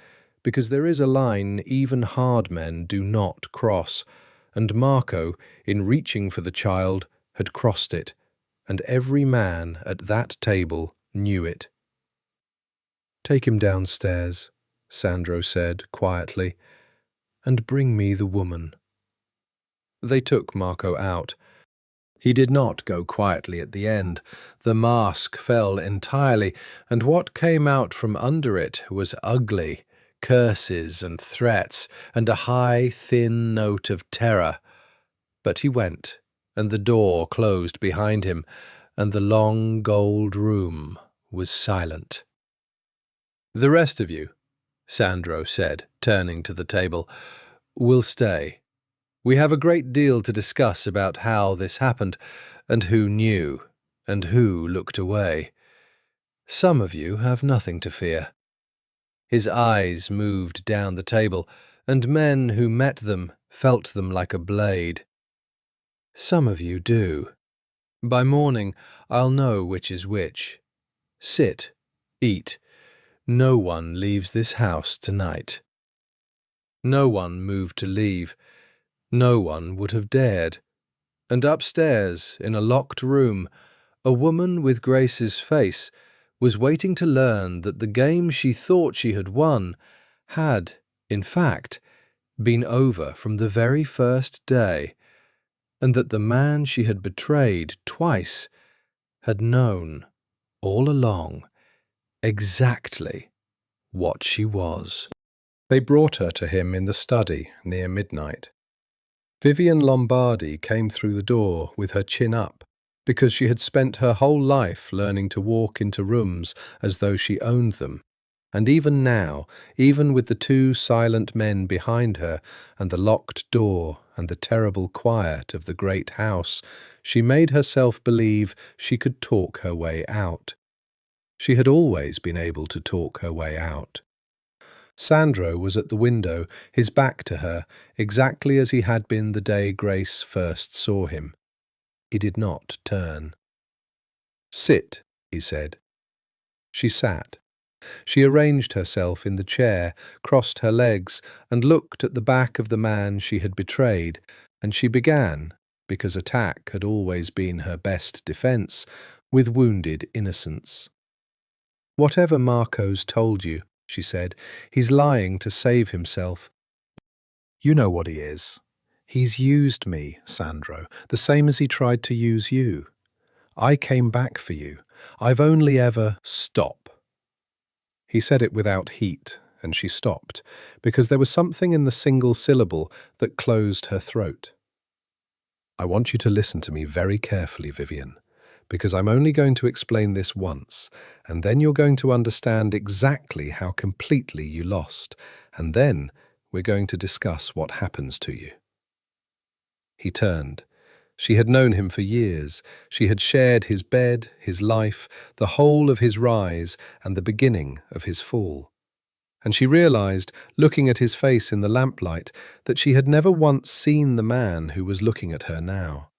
because there is a line even hard men do not cross, and Marco, in reaching for the child, had crossed it, and every man at that table knew it. Take him downstairs, Sandro said quietly, and bring me the woman. They took Marco out. He did not go quietly at the end. The mask fell entirely, and what came out from under it was ugly, curses and threats, and a high, thin note of terror. But he went, and the door closed behind him, and the long gold room was silent. The rest of you, Sandro said, turning to the table, will stay. We have a great deal to discuss about how this happened, and who knew, and who looked away. Some of you have nothing to fear. His eyes moved down the table, and men who met them felt them like a blade. Some of you do. By morning, I'll know which is which. Sit, eat. No one leaves this house tonight. No one moved to leave. No one would have dared. And upstairs, in a locked room, a woman with Grace's face was waiting to learn that the game she thought she had won had, in fact, been over from the very first day, and that the man she had betrayed twice had known, all along, exactly what she was. They brought her to him in the study near midnight. Vivian Lombardi came through the door with her chin up, because she had spent her whole life learning to walk into rooms as though she owned them. And even now, even with the two silent men behind her and the locked door and the terrible quiet of the great house, she made herself believe she could talk her way out. She had always been able to talk her way out. Sandro was at the window, his back to her, exactly as he had been the day Grace first saw him. He did not turn. "Sit," he said. She sat. She arranged herself in the chair, crossed her legs, and looked at the back of the man she had betrayed, and she began, because attack had always been her best defence, with wounded innocence. "Whatever Marco's told you," she said, "he's lying to save himself. You know what he is. He's used me, Sandro, the same as he tried to use you. I came back for you. I've only ever—" "Stop." He said it without heat, and she stopped, because there was something in the single syllable that closed her throat. "I want you to listen to me very carefully, Vivian, because I'm only going to explain this once, and then you're going to understand exactly how completely you lost, and then we're going to discuss what happens to you." He turned. She had known him for years. She had shared his bed, his life, the whole of his rise and the beginning of his fall. And she realized, looking at his face in the lamplight, that she had never once seen the man who was looking at her now.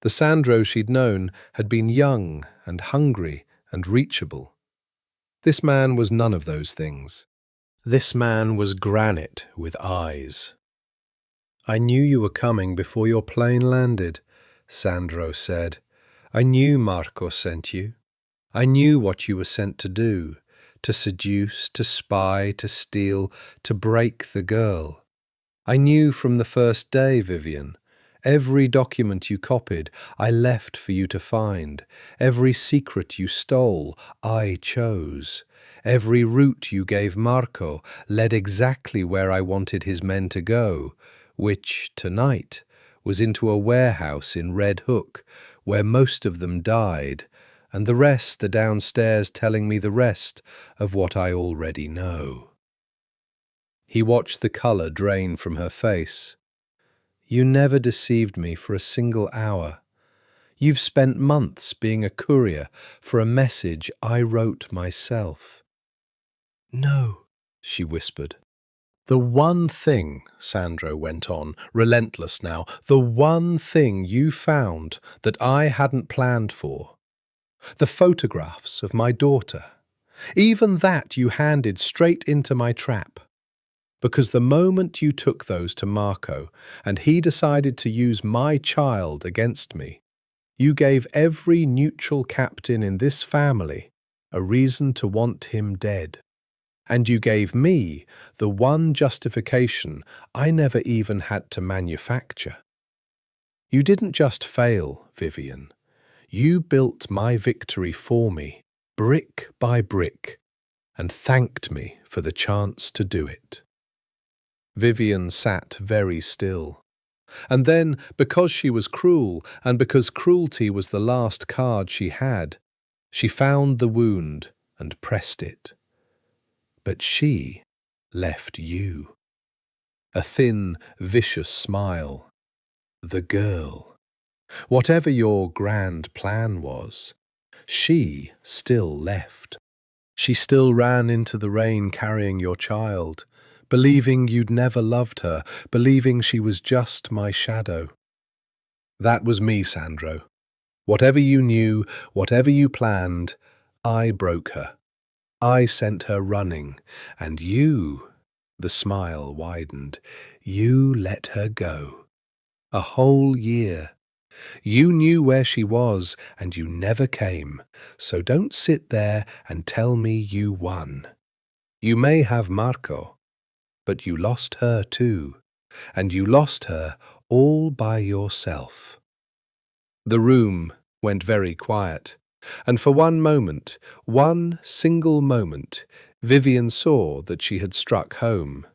The Sandro she'd known had been young and hungry and reachable. This man was none of those things. This man was granite with eyes. "I knew you were coming before your plane landed," Sandro said. "I knew Marco sent you. I knew what you were sent to do, to seduce, to spy, to steal, to break the girl. I knew from the first day, Vivian. Every document you copied, I left for you to find. Every secret you stole, I chose. Every route you gave Marco led exactly where I wanted his men to go, which, tonight, was into a warehouse in Red Hook, where most of them died, and the rest are downstairs telling me the rest of what I already know." He watched the colour drain from her face. "You never deceived me for a single hour. You've spent months being a courier for a message I wrote myself." "No," she whispered. "The one thing," Sandro went on, relentless now, "the one thing you found that I hadn't planned for. The photographs of my daughter. Even that you handed straight into my trap. Because the moment you took those to Marco and he decided to use my child against me, you gave every neutral captain in this family a reason to want him dead. And you gave me the one justification I never even had to manufacture. You didn't just fail, Vivian. You built my victory for me, brick by brick, and thanked me for the chance to do it." Vivian sat very still. And then, because she was cruel, and because cruelty was the last card she had, she found the wound and pressed it. But she left you. A thin, vicious smile. The girl. Whatever your grand plan was, she still left. She still ran into the rain carrying your child, believing you'd never loved her, believing she was just my shadow. That was me, Sandro. Whatever you knew, whatever you planned, I broke her. I sent her running, and you, the smile widened, you let her go. A whole year. You knew where she was, and you never came, so don't sit there and tell me you won. You may have Marco, but you lost her too, and you lost her all by yourself. The room went very quiet, and for one moment, one single moment, Vivian saw that she had struck home.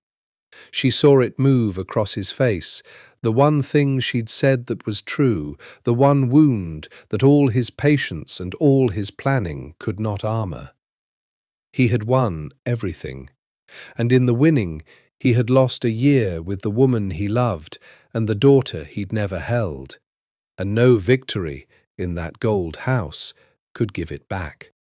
She saw it move across his face, the one thing she'd said that was true, the one wound that all his patience and all his planning could not armour. He had won everything, and in the winning he had lost a year with the woman he loved and the daughter he'd never held, and no victory in that gold house could give it back.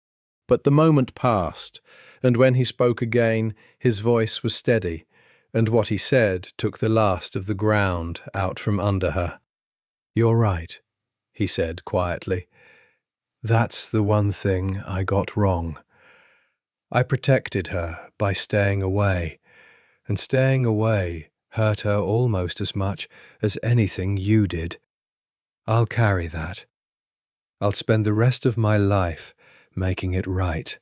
But the moment passed, and when he spoke again, his voice was steady, and what he said took the last of the ground out from under her. "You're right," he said quietly. "That's the one thing I got wrong. I protected her by staying away, and staying away hurt her almost as much as anything you did. I'll carry that. I'll spend the rest of my life making it right."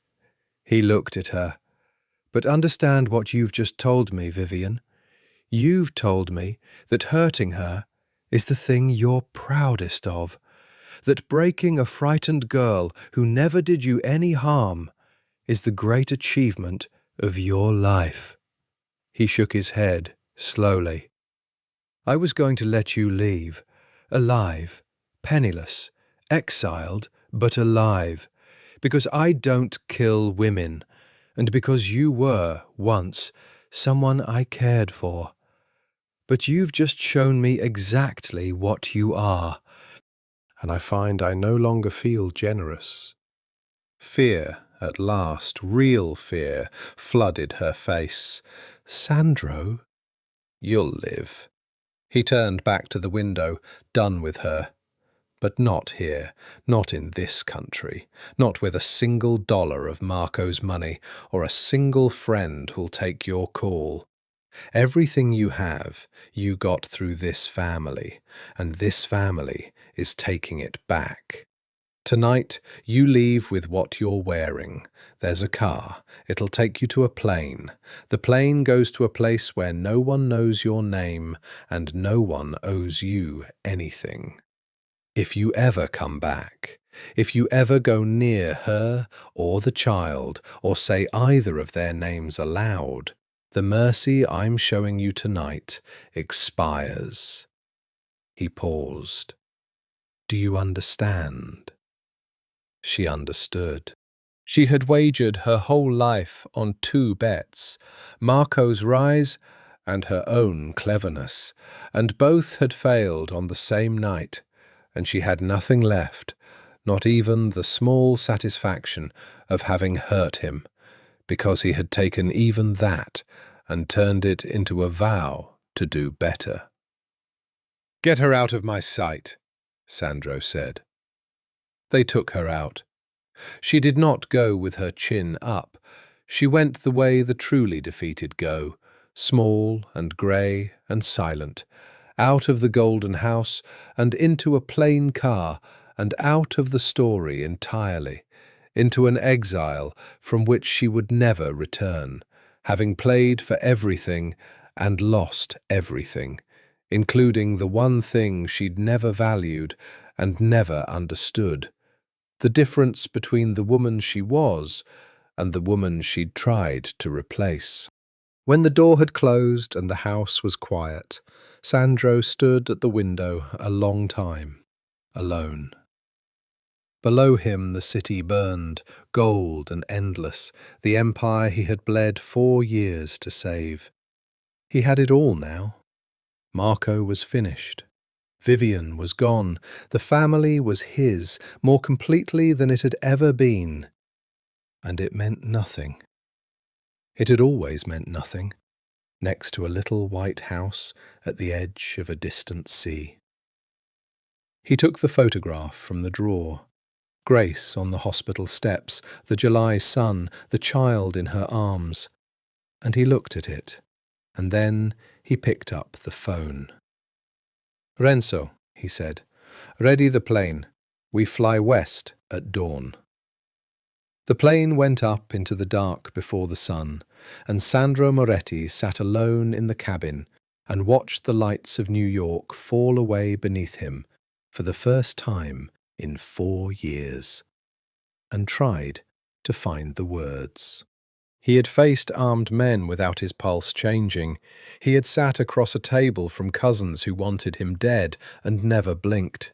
He looked at her. "But understand what you've just told me, Vivian. You've told me that hurting her is the thing you're proudest of, that breaking a frightened girl who never did you any harm is the great achievement of your life." He shook his head slowly. "I was going to let you leave, alive, penniless, exiled, but alive, because I don't kill women, and because you were, once, someone I cared for. But you've just shown me exactly what you are, and I find I no longer feel generous." Fear, at last, real fear, flooded her face. "Sandro, you'll live." He turned back to the window, done with her. But not here, not in this country, not with a single dollar of Marco's money, or a single friend who'll take your call. Everything you have, you got through this family, and this family is taking it back. Tonight, you leave with what you're wearing. There's a car. It'll take you to a plane. The plane goes to a place where no one knows your name, and no one owes you anything. If you ever come back, if you ever go near her or the child, or say either of their names aloud, the mercy I'm showing you tonight expires." He paused. "Do you understand?" She understood. She had wagered her whole life on two bets, Marco's rise and her own cleverness, and both had failed on the same night, and she had nothing left, not even the small satisfaction of having hurt him, because he had taken even that and turned it into a vow to do better. "Get her out of my sight," Sandro said. They took her out. She did not go with her chin up. She went the way the truly defeated go, small and grey and silent, out of the golden house and into a plain car, and out of the story entirely, into an exile from which she would never return, having played for everything and lost everything, including the one thing she'd never valued and never understood, the difference between the woman she was and the woman she'd tried to replace. When the door had closed and the house was quiet, Sandro stood at the window a long time, alone. Below him the city burned, gold and endless, the empire he had bled 4 years to save. He had it all now. Marco was finished. Vivian was gone. The family was his, more completely than it had ever been. And it meant nothing. It had always meant nothing, next to a little white house at the edge of a distant sea. He took the photograph from the drawer. Grace on the hospital steps, the July sun, the child in her arms. And he looked at it, and then he picked up the phone. "Renzo," he said, Ready the plane. We fly west at dawn." The plane went up into the dark before the sun, and Sandro Moretti sat alone in the cabin and watched the lights of New York fall away beneath him for the first time in 4 years, and tried to find the words. He had faced armed men without his pulse changing. He had sat across a table from cousins who wanted him dead and never blinked.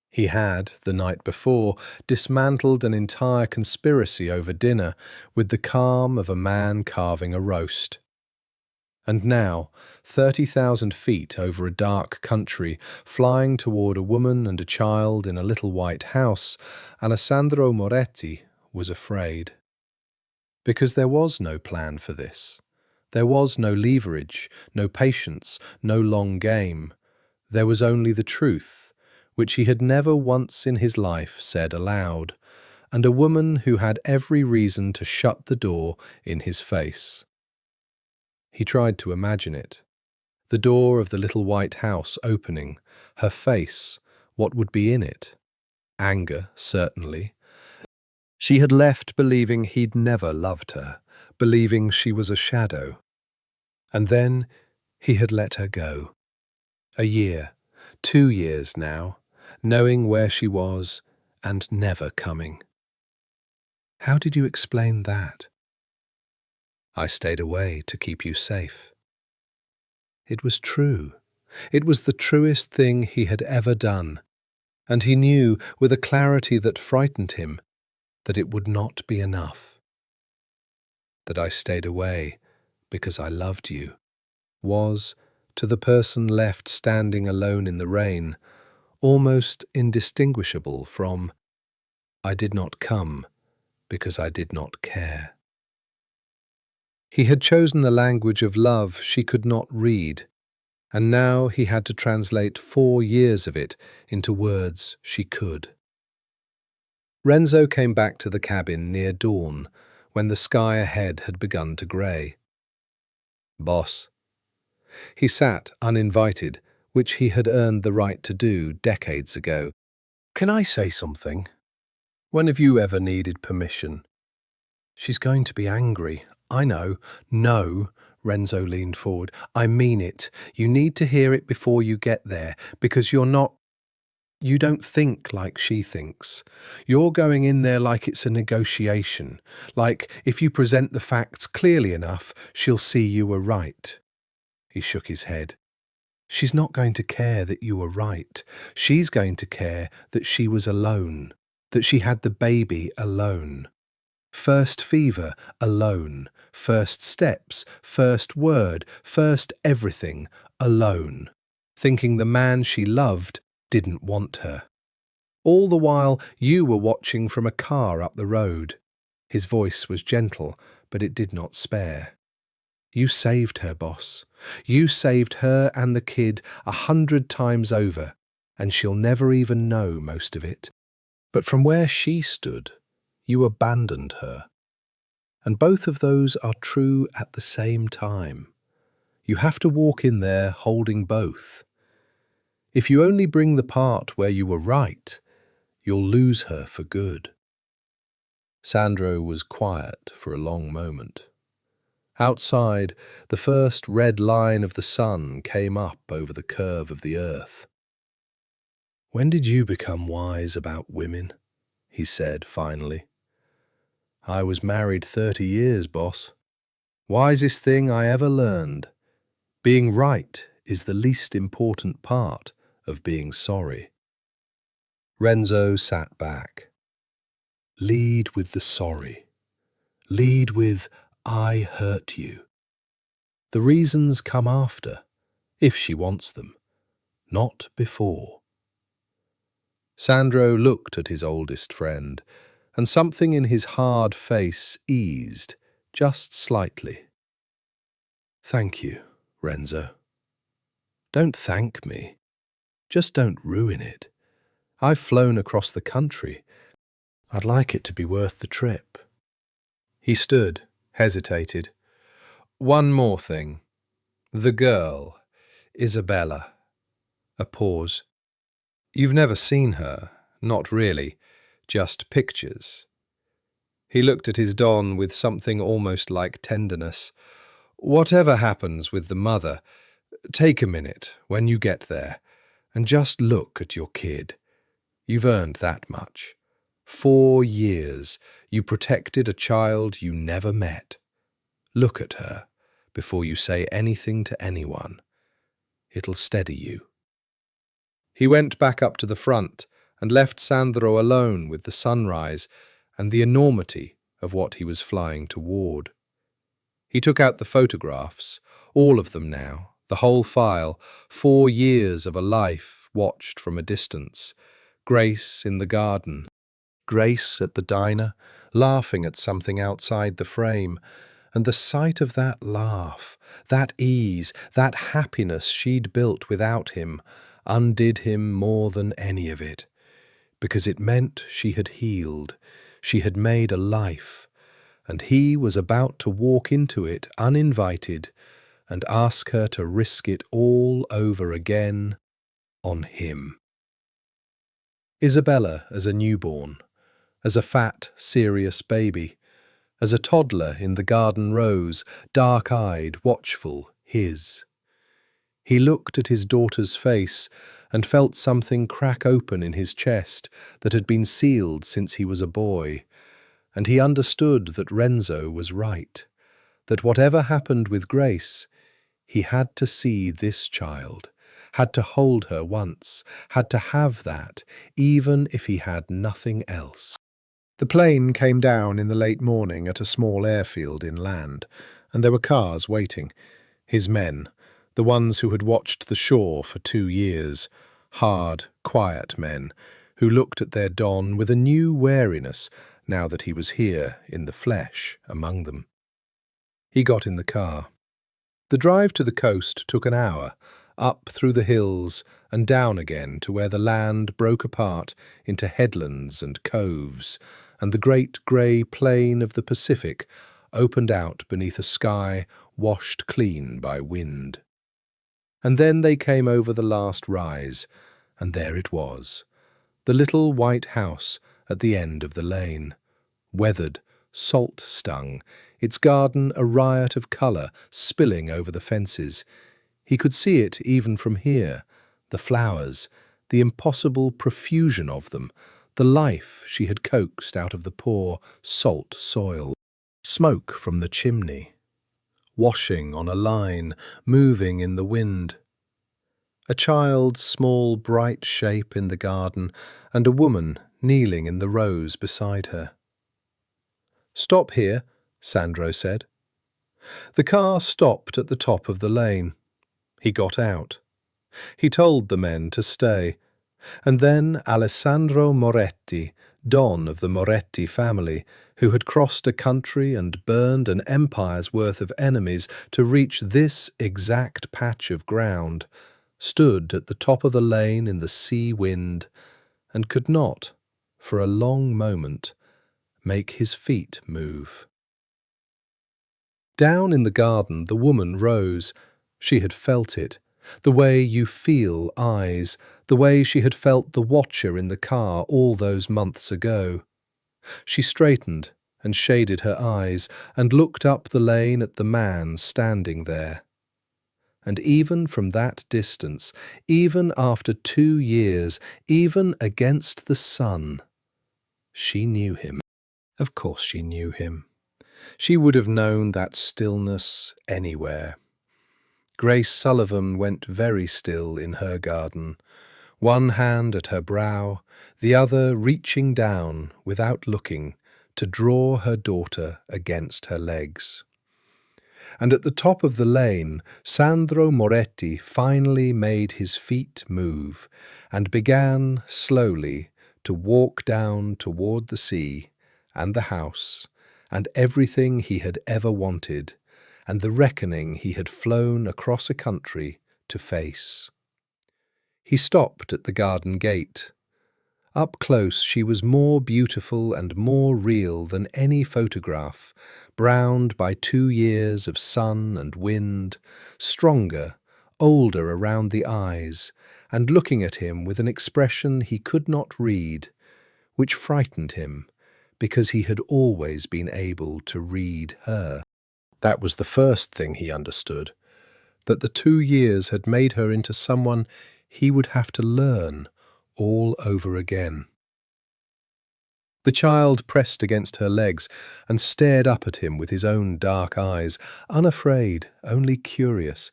He had, the night before, dismantled an entire conspiracy over dinner with the calm of a man carving a roast. And now, 30,000 feet over a dark country, flying toward a woman and a child in a little white house, Alessandro Moretti was afraid. Because there was no plan for this. There was no leverage, no patience, no long game. There was only the truth, which he had never once in his life said aloud, and a woman who had every reason to shut the door in his face. He tried to imagine it. The door of the little white house opening, her face, what would be in it? Anger, certainly. She had left believing he'd never loved her, believing she was a shadow. And then he had let her go. A year, 2 years now, knowing where she was and never coming. How did you explain that? I stayed away to keep you safe. It was true. It was the truest thing he had ever done, and he knew with a clarity that frightened him that it would not be enough. That I stayed away because I loved you was, to the person left standing alone in the rain, almost indistinguishable from "I did not come because I did not care." He had chosen the language of love she could not read, and now he had to translate 4 years of it into words she could. Renzo came back to the cabin near dawn, when the sky ahead had begun to grey. "Boss." He sat uninvited, which he had earned the right to do decades ago. "Can I say something? When have you ever needed permission?" "She's going to be angry. I know." "No," Renzo leaned forward. "I mean it. You need to hear it before you get there, because you don't think like she thinks. You're going in there like it's a negotiation, like if you present the facts clearly enough, she'll see you were right." He shook his head. "She's not going to care that you were right. She's going to care that she was alone, that she had the baby alone. First fever, alone. First steps, first word, first everything, alone. Thinking the man she loved didn't want her. All the while you were watching from a car up the road." His voice was gentle, but it did not spare. "You saved her, boss. You saved her and the kid 100 times over, and she'll never even know most of it. But from where she stood, you abandoned her. And both of those are true at the same time. You have to walk in there holding both. If you only bring the part where you were right, you'll lose her for good." Sandro was quiet for a long moment. Outside, the first red line of the sun came up over the curve of the earth. "When did you become wise about women?" he said finally. "I was married 30 years, boss. Wisest thing I ever learned. Being right is the least important part of being sorry." Renzo sat back. Lead with the sorry. Lead with "I hurt you." The reasons come after, if she wants them, not before. Sandro looked at his oldest friend, and something in his hard face eased, just slightly. "Thank you, Renzo. Don't thank me. Just don't ruin it. I've flown across the country. I'd like it to be worth the trip." He stood, hesitated. "One more thing. The girl, Isabella." A pause. You've never seen her, not really, just pictures. He looked at his Don with something almost like tenderness. Whatever happens with the mother, take a minute when you get there and just look at your kid. You've earned that much. 4 years you protected a child you never met. Look at her before you say anything to anyone. It'll steady you. He went back up to the front and left Sandro alone with the sunrise and the enormity of what he was flying toward. He took out the photographs, all of them now, the whole file, 4 years of a life watched from a distance. Grace in the garden, Grace at the diner, laughing at something outside the frame, and the sight of that laugh, that ease, that happiness she'd built without him, undid him more than any of it, because it meant she had healed, she had made a life, and he was about to walk into it uninvited and ask her to risk it all over again on him. Isabella as a newborn, as a fat, serious baby, as a toddler in the garden rose, dark-eyed, watchful, his. He looked at his daughter's face and felt something crack open in his chest that had been sealed since he was a boy, and he understood that Renzo was right, that whatever happened with Grace, he had to see this child, had to hold her once, had to have that, even if he had nothing else. The plane came down in the late morning at a small airfield inland, and there were cars waiting. His men, the ones who had watched the shore for 2 years, hard, quiet men, who looked at their Don with a new wariness now that he was here in the flesh among them. He got in the car. The drive to the coast took an hour, up through the hills and down again to where the land broke apart into headlands and coves, and the great grey plain of the Pacific opened out beneath a sky washed clean by wind. And then they came over the last rise, and there it was, the little white house at the end of the lane, weathered, salt-stung, its garden a riot of colour spilling over the fences. He could see it even from here, the flowers, the impossible profusion of them, the life she had coaxed out of the poor, salt soil. Smoke from the chimney, washing on a line, moving in the wind. A child's small, bright shape in the garden, and a woman kneeling in the rows beside her. "Stop here," Sandro said. The car stopped at the top of the lane. He got out. He told the men to stay, and then Alessandro Moretti, Don of the Moretti family, who had crossed a country and burned an empire's worth of enemies to reach this exact patch of ground, stood at the top of the lane in the sea wind, and could not, for a long moment, make his feet move. Down in the garden the woman rose. She had felt it, the way you feel eyes, the way she had felt the watcher in the car all those months ago. She straightened and shaded her eyes and looked up the lane at the man standing there. And even from that distance, even after 2 years, even against the sun, she knew him. Of course she knew him. She would have known that stillness anywhere. Grace Sullivan went very still in her garden, one hand at her brow, the other reaching down, without looking, to draw her daughter against her legs. And at the top of the lane, Sandro Moretti finally made his feet move and began, slowly, to walk down toward the sea and the house and everything he had ever wanted, and the reckoning he had flown across a country to face. He stopped at the garden gate. Up close she was more beautiful and more real than any photograph, browned by 2 years of sun and wind, stronger, older around the eyes, and looking at him with an expression he could not read, which frightened him, because he had always been able to read her. That was the first thing he understood, that the 2 years had made her into someone he would have to learn all over again. The child pressed against her legs and stared up at him with his own dark eyes, unafraid, only curious.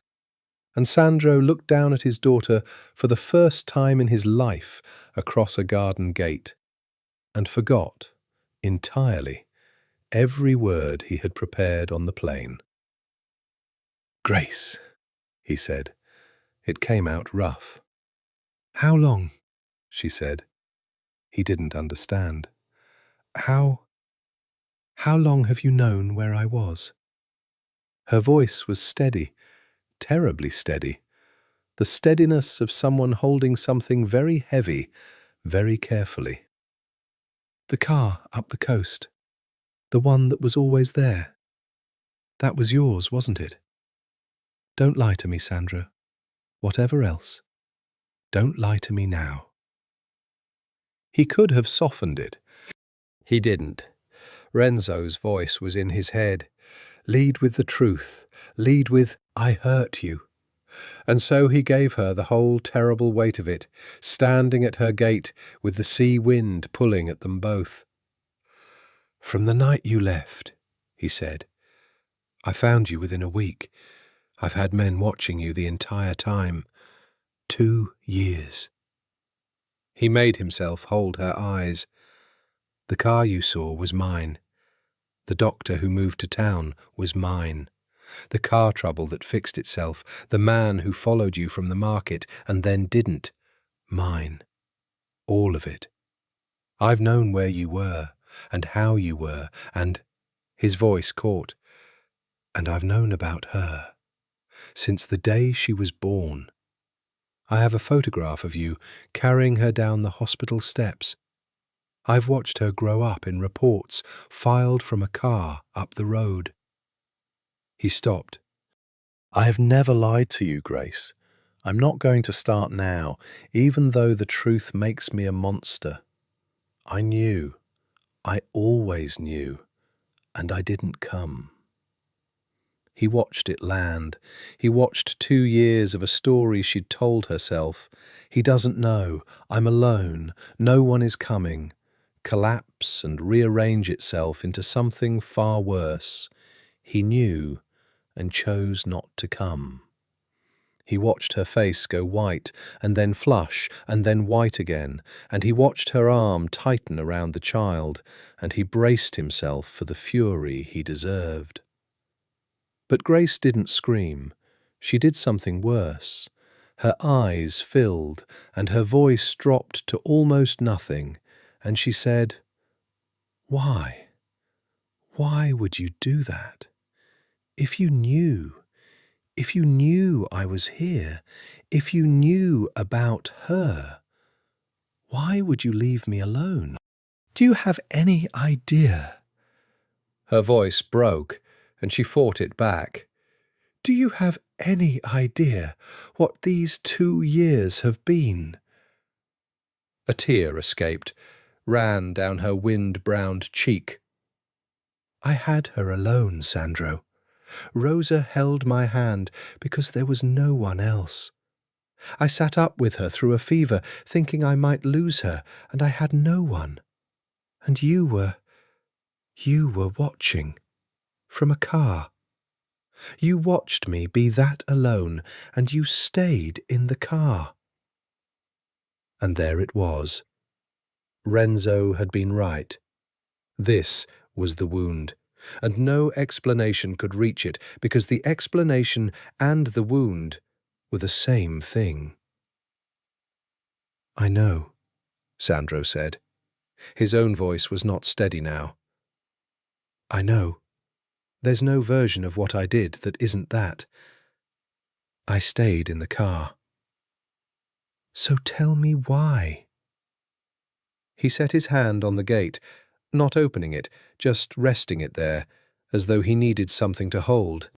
And Sandro looked down at his daughter for the first time in his life across a garden gate, and forgot, entirely, every word he had prepared on the plane. "Grace," he said. It came out rough. "How long?" she said. He didn't understand. How long have you known where I was?" Her voice was steady, terribly steady, the steadiness of someone holding something very heavy, very carefully. "The car up the coast, the one that was always there. That was yours, wasn't it? Don't lie to me, Sandro. Whatever else, don't lie to me now." He could have softened it. He didn't. Renzo's voice was in his head. Lead with the truth. Lead with, "I hurt you." And so he gave her the whole terrible weight of it, standing at her gate with the sea wind pulling at them both. "From the night you left," he said, "I found you within a week. I've had men watching you the entire time. 2 years. He made himself hold her eyes. "The car you saw was mine. The doctor who moved to town was mine. The car trouble that fixed itself, the man who followed you from the market and then didn't, mine. All of it. I've known where you were, and how you were, and—" his voice caught. "And I've known about her, since the day she was born. I have a photograph of you carrying her down the hospital steps. I've watched her grow up in reports filed from a car up the road." He stopped. "I have never lied to you, Grace. I'm not going to start now, even though the truth makes me a monster. I knew. I always knew. And I didn't come." He watched it land. He watched 2 years of a story she'd told herself. "He doesn't know. I'm alone. No one is coming." Collapse and rearrange itself into something far worse. He knew and chose not to come. He watched her face go white, and then flush, and then white again, and he watched her arm tighten around the child, and he braced himself for the fury he deserved. But Grace didn't scream. She did something worse. Her eyes filled, and her voice dropped to almost nothing, and she said, "Why? Why would you do that? If you knew I was here, if you knew about her, why would you leave me alone? Do you have any idea?" Her voice broke, and she fought it back. "Do you have any idea what these 2 years have been?" A tear escaped, ran down her wind-browned cheek. "I had her alone, Sandro. Rosa held my hand because there was no one else. I sat up with her through a fever, thinking I might lose her, and I had no one. And you were watching, from a car. You watched me be that alone, and you stayed in the car." And there it was. Renzo had been right. This was the wound, and no explanation could reach it, because the explanation and the wound were the same thing. "I know," Sandro said. His own voice was not steady now. "I know. There's no version of what I did that isn't that. I stayed in the car. So tell me why." He set his hand on the gate, not opening it, just resting it there, as though he needed something to hold.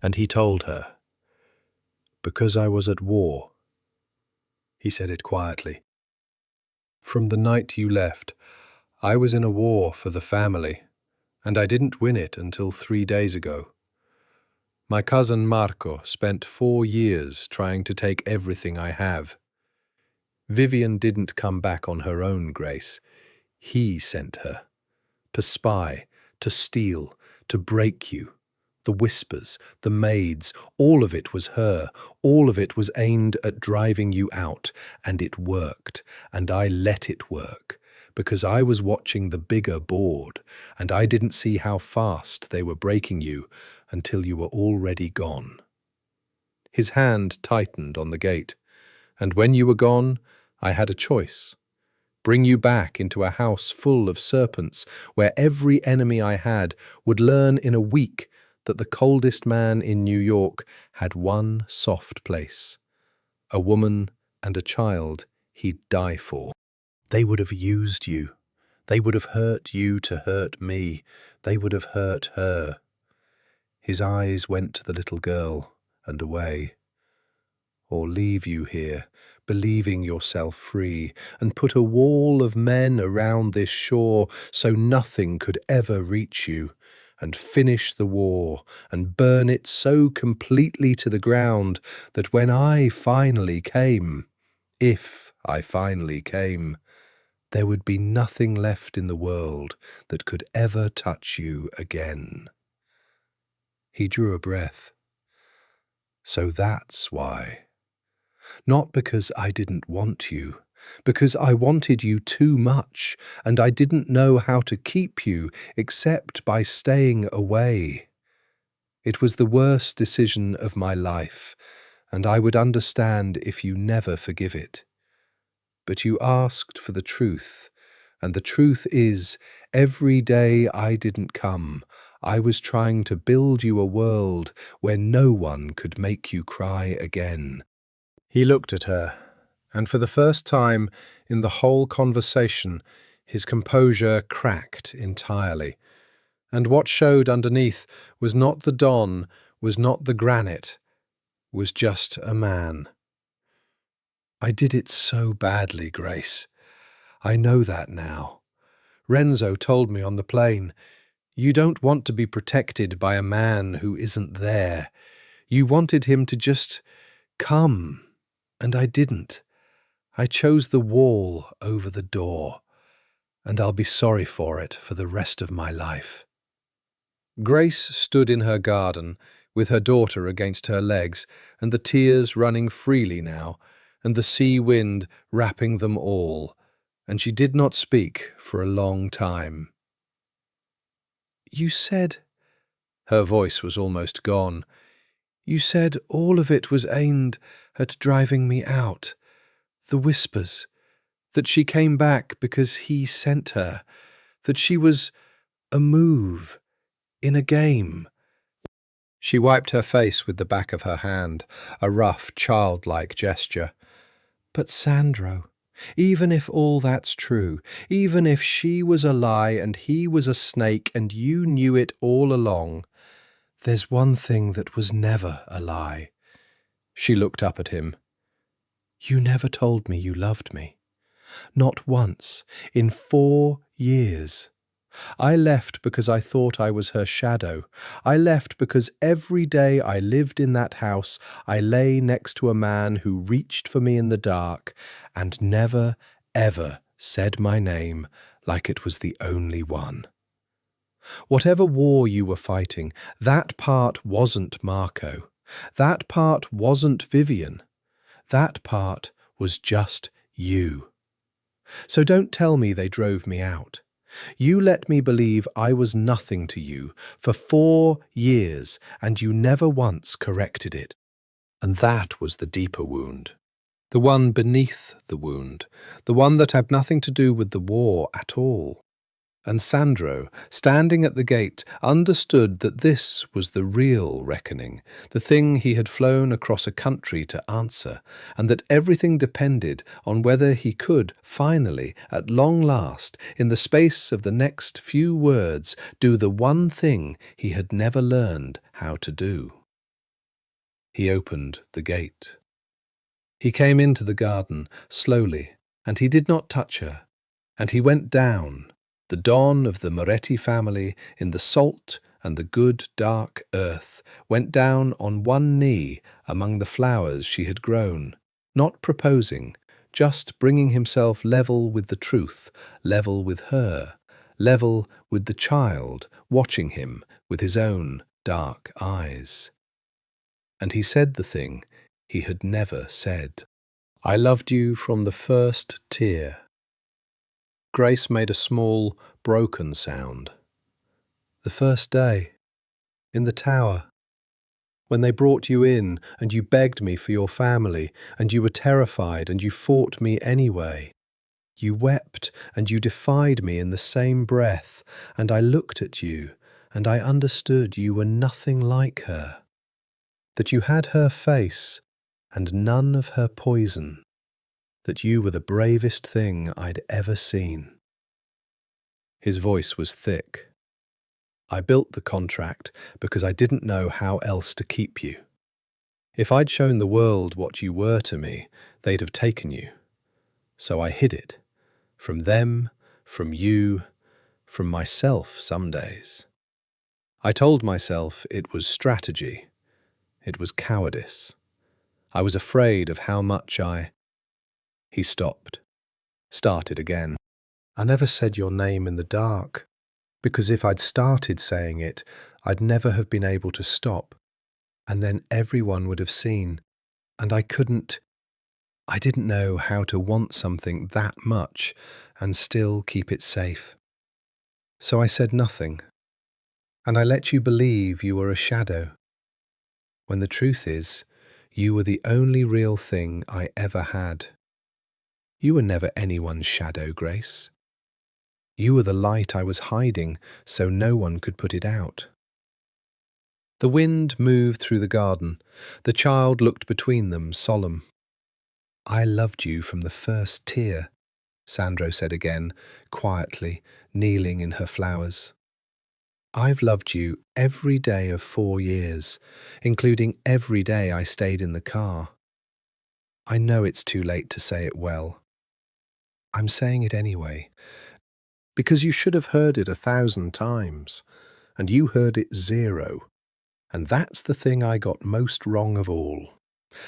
And he told her, Because I was at war. He said it quietly. From the night you left, I was in a war for the family, and I didn't win it until 3 days ago. My cousin Marco spent 4 years trying to take everything I have. Vivian didn't come back on her own, Grace. He sent her. To spy, to steal, to break you. The whispers, the maids, all of it was her. All of it was aimed at driving you out, and it worked, and I let it work, because I was watching the bigger board, and I didn't see how fast they were breaking you until you were already gone. His hand tightened on the gate, and when you were gone, I had a choice. Bring you back into a house full of serpents, where every enemy I had would learn in a week that the coldest man in New York had one soft place, a woman and a child he'd die for. They would have used you. They would have hurt you to hurt me. They would have hurt her. His eyes went to the little girl and away. Or leave you here, believing yourself free, and put a wall of men around this shore so nothing could ever reach you, and finish the war, and burn it so completely to the ground that when I finally came, if I finally came, there would be nothing left in the world that could ever touch you again. He drew a breath. So that's why. Not because I didn't want you, because I wanted you too much, and I didn't know how to keep you except by staying away. It was the worst decision of my life, and I would understand if you never forgive it. But you asked for the truth, and the truth is, every day I didn't come, I was trying to build you a world where no one could make you cry again. He looked at her, and for the first time in the whole conversation, his composure cracked entirely. And what showed underneath was not the Don, was not the granite, was just a man. I did it so badly, Grace. I know that now. Renzo told me on the plane, you don't want to be protected by a man who isn't there. You wanted him to just come. And I didn't. I chose the wall over the door, and I'll be sorry for it for the rest of my life. Grace stood in her garden, with her daughter against her legs, and the tears running freely now, and the sea wind wrapping them all, and she did not speak for a long time. You said, her voice was almost gone, you said all of it was aimed at driving me out. The whispers, that she came back because he sent her, that she was a move in a game. She wiped her face with the back of her hand, a rough, childlike gesture. But Sandro, even if all that's true, even if she was a lie and he was a snake and you knew it all along, there's one thing that was never a lie. She looked up at him. You never told me you loved me. Not once, in 4 years. I left because I thought I was her shadow. I left because every day I lived in that house, I lay next to a man who reached for me in the dark and never, ever said my name like it was the only one. Whatever war you were fighting, that part wasn't Marco. That part wasn't Vivian. That part was just you. So don't tell me they drove me out. You let me believe I was nothing to you for 4 years, and you never once corrected it. And that was the deeper wound. The one beneath the wound. The one that had nothing to do with the war at all. And Sandro, standing at the gate, understood that this was the real reckoning, the thing he had flown across a country to answer, and that everything depended on whether he could finally, at long last, in the space of the next few words, do the one thing he had never learned how to do. He opened the gate. He came into the garden slowly, and he did not touch her, and he went down, the dawn of the Moretti family in the salt and the good dark earth, went down on one knee among the flowers she had grown, not proposing, just bringing himself level with the truth, level with her, level with the child, watching him with his own dark eyes. And he said the thing he had never said. I loved you from the first tear. Grace made a small, broken sound. The first day, in the tower, when they brought you in and you begged me for your family, and you were terrified and you fought me anyway. You wept and you defied me in the same breath, and I looked at you and I understood you were nothing like her, that you had her face and none of her poison, that you were the bravest thing I'd ever seen. His voice was thick. I built the contract because I didn't know how else to keep you. If I'd shown the world what you were to me, they'd have taken you. So I hid it. From them, from you, from myself some days. I told myself it was strategy. It was cowardice. I was afraid of how much He stopped, started again. I never said your name in the dark, because if I'd started saying it, I'd never have been able to stop, and then everyone would have seen, and I didn't know how to want something that much and still keep it safe. So I said nothing, and I let you believe you were a shadow, when the truth is, you were the only real thing I ever had. You were never anyone's shadow, Grace. You were the light I was hiding so no one could put it out. The wind moved through the garden. The child looked between them, solemn. I loved you from the first tear, Sandro said again, quietly, kneeling in her flowers. I've loved you every day of 4 years, including every day I stayed in the car. I know it's too late to say it well. I'm saying it anyway, because you should have heard it 1,000 times, and you heard it 0, and that's the thing I got most wrong of all.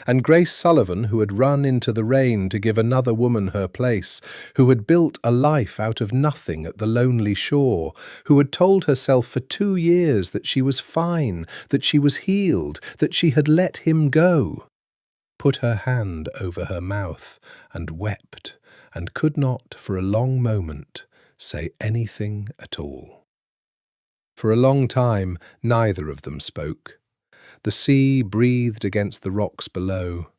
And Grace Sullivan, who had run into the rain to give another woman her place, who had built a life out of nothing at the lonely shore, who had told herself for 2 years that she was fine, that she was healed, that she had let him go, put her hand over her mouth and wept, and could not for a long moment say anything at all. For a long time neither of them spoke. The sea breathed against the rocks below.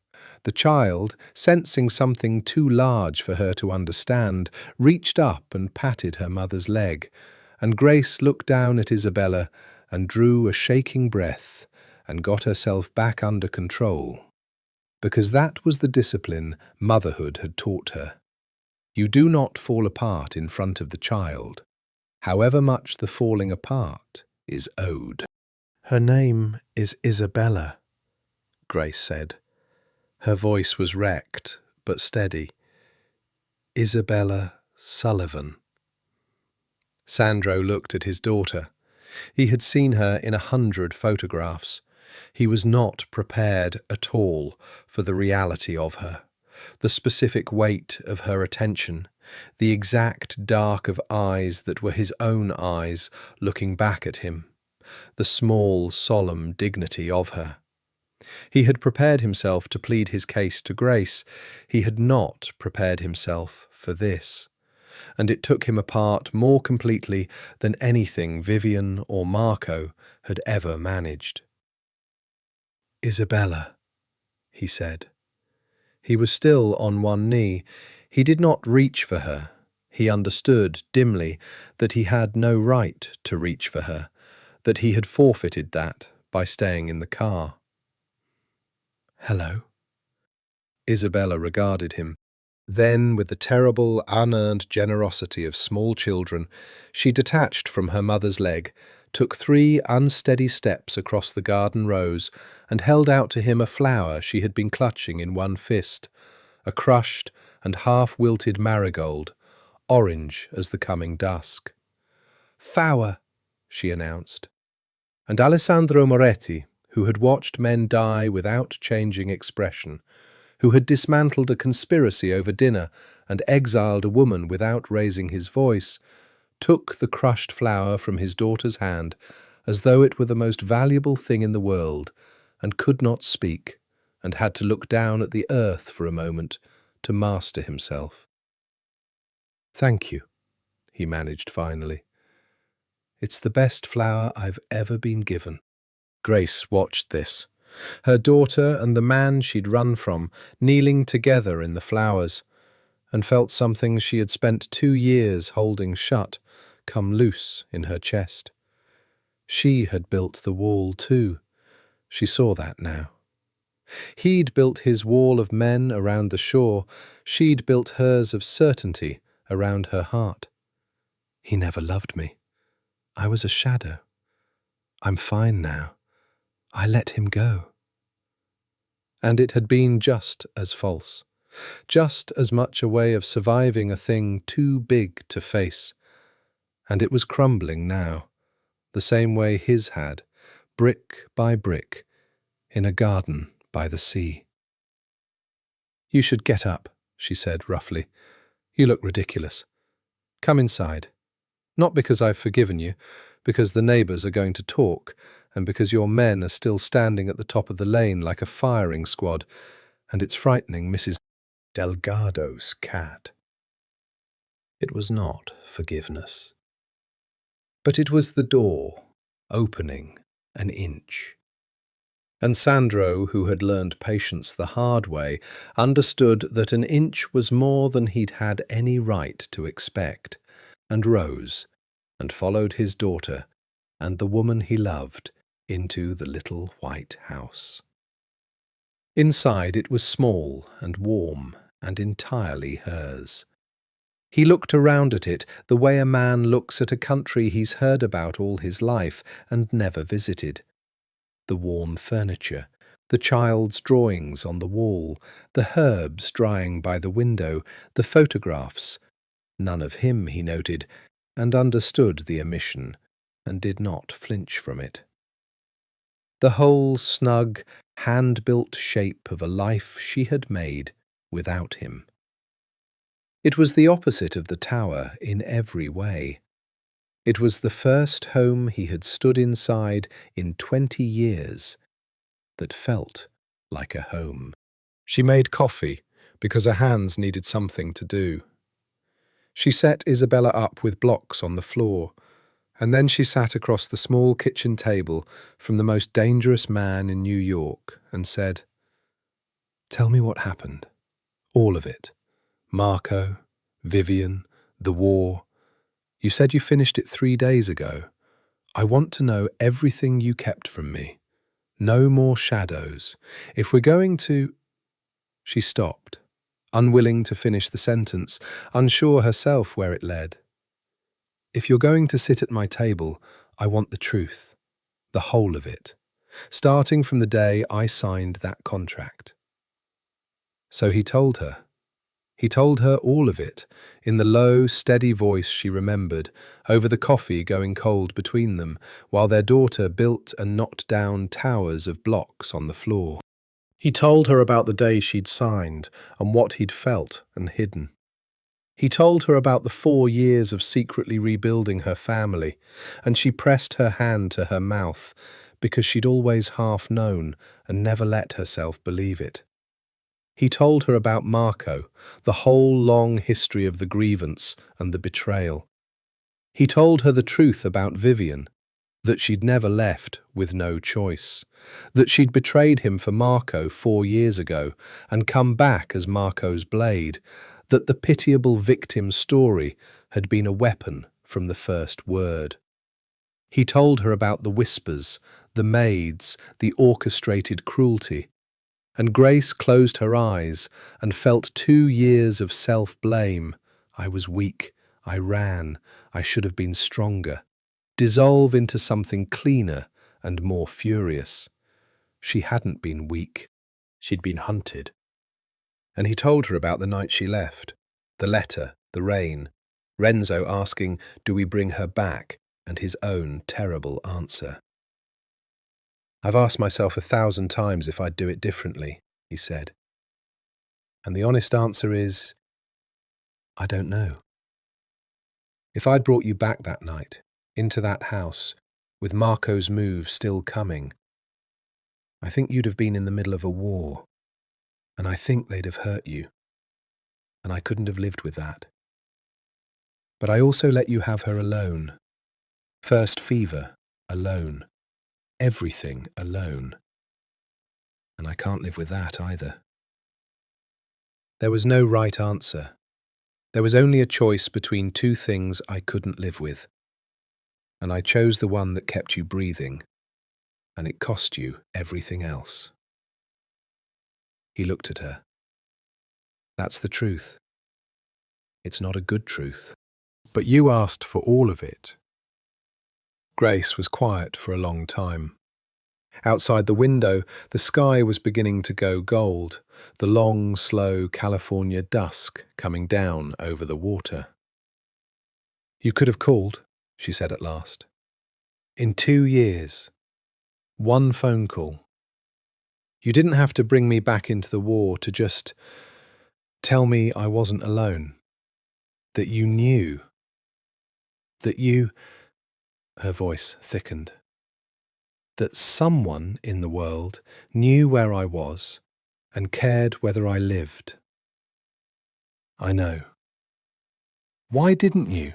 The child, sensing something too large for her to understand, reached up and patted her mother's leg, and Grace looked down at Isabella and drew a shaking breath and got herself back under control, because that was the discipline motherhood had taught her. You do not fall apart in front of the child, however much the falling apart is owed. Her name is Isabella, Grace said. Her voice was wrecked, but steady. Isabella Sullivan. Sandro looked at his daughter. He had seen her in 100 photographs. He was not prepared at all for the reality of her, the specific weight of her attention, the exact dark of eyes that were his own eyes looking back at him, the small, solemn dignity of her. He had prepared himself to plead his case to Grace. He had not prepared himself for this, and it took him apart more completely than anything Vivian or Marco had ever managed. Isabella, he said. He was still on one knee. He did not reach for her. He understood dimly that he had no right to reach for her, that he had forfeited that by staying in the car. Hello. Isabella regarded him. Then, with the terrible, unearned generosity of small children, she detached from her mother's leg, took 3 unsteady steps across the garden rows and held out to him a flower she had been clutching in one fist, a crushed and half-wilted marigold, orange as the coming dusk. "Flower," she announced. And Alessandro Moretti, who had watched men die without changing expression, who had dismantled a conspiracy over dinner and exiled a woman without raising his voice, took the crushed flower from his daughter's hand as though it were the most valuable thing in the world, and could not speak, and had to look down at the earth for a moment to master himself. "Thank you," he managed finally. "It's the best flower I've ever been given." Grace watched this, her daughter and the man she'd run from kneeling together in the flowers, and felt something she had spent 2 years holding shut come loose in her chest. She had built the wall too. She saw that now. He'd built his wall of men around the shore. She'd built hers of certainty around her heart. He never loved me. I was a shadow. I'm fine now. I let him go. And it had been just as false, just as much a way of surviving a thing too big to face. And it was crumbling now, the same way his had, brick by brick, in a garden by the sea. "You should get up," she said roughly. "You look ridiculous. Come inside. Not because I've forgiven you, because the neighbours are going to talk, and because your men are still standing at the top of the lane like a firing squad, and it's frightening Mrs. Delgado's cat." It was not forgiveness. But it was the door, opening an inch. And Sandro, who had learned patience the hard way, understood that an inch was more than he'd had any right to expect, and rose, and followed his daughter and the woman he loved into the little white house. Inside it was small and warm and entirely hers. He looked around at it the way a man looks at a country he's heard about all his life and never visited. The warm furniture, the child's drawings on the wall, the herbs drying by the window, the photographs. None of him, he noted, and understood the omission, and did not flinch from it. The whole snug, hand-built shape of a life she had made without him. It was the opposite of the tower in every way. It was the first home he had stood inside in 20 years that felt like a home. She made coffee because her hands needed something to do. She set Isabella up with blocks on the floor, and then she sat across the small kitchen table from the most dangerous man in New York and said, "Tell me what happened. All of it. Marco, Vivian, the war. You said you finished it 3 days ago. I want to know everything you kept from me. No more shadows. If we're going to—" She stopped, unwilling to finish the sentence, unsure herself where it led. "If you're going to sit at my table, I want the truth, the whole of it, starting from the day I signed that contract." So he told her. He told her all of it, in the low, steady voice she remembered, over the coffee going cold between them, while their daughter built and knocked down towers of blocks on the floor. He told her about the day she'd signed, and what he'd felt and hidden. He told her about the 4 years of secretly rebuilding her family, and she pressed her hand to her mouth, because she'd always half known and never let herself believe it. He told her about Marco, the whole long history of the grievance and the betrayal. He told her the truth about Vivian, that she'd never left with no choice, that she'd betrayed him for Marco 4 years ago and come back as Marco's blade, that the pitiable victim's story had been a weapon from the first word. He told her about the whispers, the maids, the orchestrated cruelty, and Grace closed her eyes and felt 2 years of self-blame. I was weak, I ran, I should have been stronger. dissolve into something cleaner and more furious. She hadn't been weak. She'd been hunted. And he told her about the night she left, the letter, the rain, Renzo asking, "Do we bring her back?" and his own terrible answer. "I've asked myself 1,000 times if I'd do it differently," he said. "And the honest answer is, I don't know. If I'd brought you back that night, into that house, with Marco's move still coming, I think you'd have been in the middle of a war, and I think they'd have hurt you, and I couldn't have lived with that. But I also let you have her alone. First fever, alone. Everything alone. And I can't live with that either." There was no right answer. There was only a choice between two things I couldn't live with. And I chose the one that kept you breathing, and it cost you everything else. He looked at her. "That's the truth. It's not a good truth. But you asked for all of it." Grace was quiet for a long time. Outside the window, the sky was beginning to go gold, the long, slow California dusk coming down over the water. "You could have called," she said at last. "In 2 years. One phone call. You didn't have to bring me back into the war to just tell me I wasn't alone. That you knew. That you—" her voice thickened. "That someone in the world knew where I was and cared whether I lived. I know. Why didn't you?"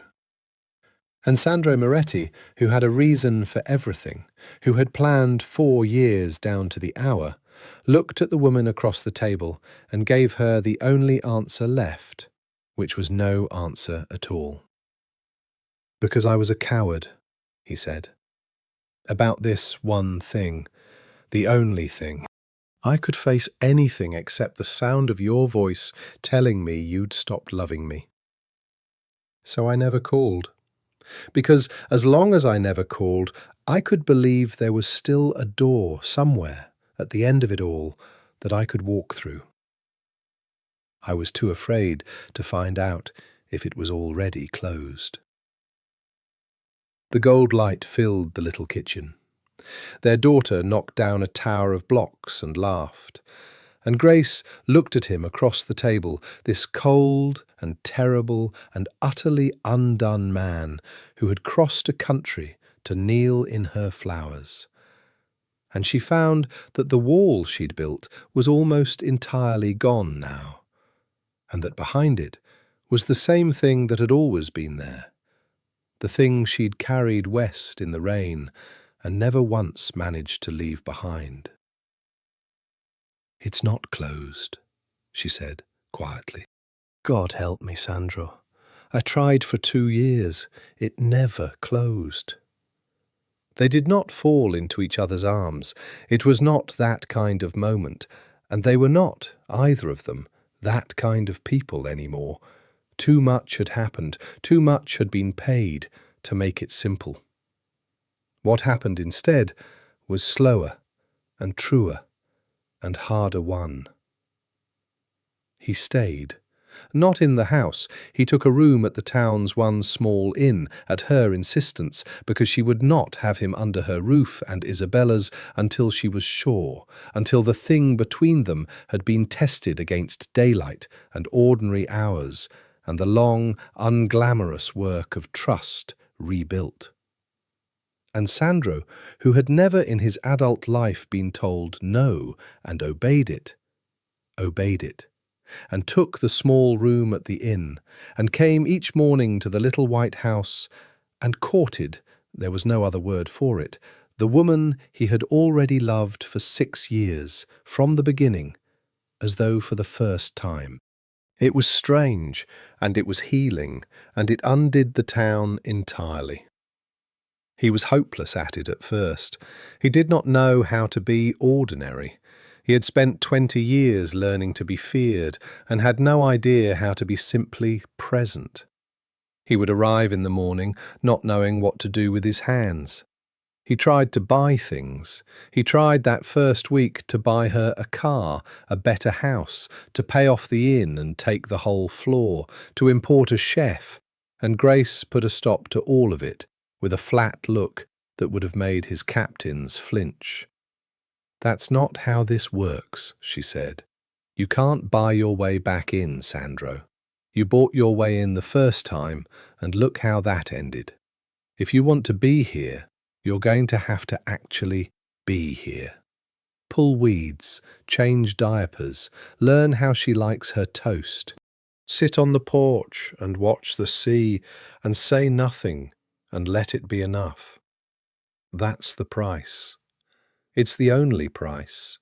And Alessandro Moretti, who had a reason for everything, who had planned 4 years down to the hour, looked at the woman across the table and gave her the only answer left, which was no answer at all. "Because I was a coward," he said. "About this one thing, the only thing. I could face anything except the sound of your voice telling me you'd stopped loving me. So I never called. Because as long as I never called, I could believe there was still a door somewhere at the end of it all that I could walk through. I was too afraid to find out if it was already closed." The gold light filled the little kitchen. Their daughter knocked down a tower of blocks and laughed. And Grace looked at him across the table, this cold and terrible and utterly undone man who had crossed a country to kneel in her flowers. And she found that the wall she'd built was almost entirely gone now, and that behind it was the same thing that had always been there, the thing she'd carried west in the rain and never once managed to leave behind. "It's not closed," she said quietly. "God help me, Sandro. I tried for 2 years. It never closed." They did not fall into each other's arms. It was not that kind of moment, and they were not, either of them, that kind of people anymore. Too much had happened, too much had been paid to make it simple. What happened instead was slower and truer and harder won. He stayed. Not in the house. He took a room at the town's one small inn, at her insistence, because she would not have him under her roof and Isabella's until she was sure, until the thing between them had been tested against daylight and ordinary hours, and the long, unglamorous work of trust rebuilt. And Sandro, who had never in his adult life been told no and obeyed it, and took the small room at the inn, and came each morning to the little white house, and courted, there was no other word for it, the woman he had already loved for 6 years, from the beginning, as though for the first time. It was strange, and it was healing, and it undid the town entirely. He was hopeless at it at first. He did not know how to be ordinary. He had spent 20 years learning to be feared and had no idea how to be simply present. He would arrive in the morning, not knowing what to do with his hands. He tried to buy things. He tried that first week to buy her a car, a better house, to pay off the inn and take the whole floor, to import a chef, and Grace put a stop to all of it with a flat look that would have made his captains flinch. "That's not how this works," she said. "You can't buy your way back in, Sandro. You bought your way in the first time, and look how that ended. If you want to be here, you're going to have to actually be here. Pull weeds, change diapers, learn how she likes her toast. Sit on the porch and watch the sea and say nothing and let it be enough. That's the price. It's the only price.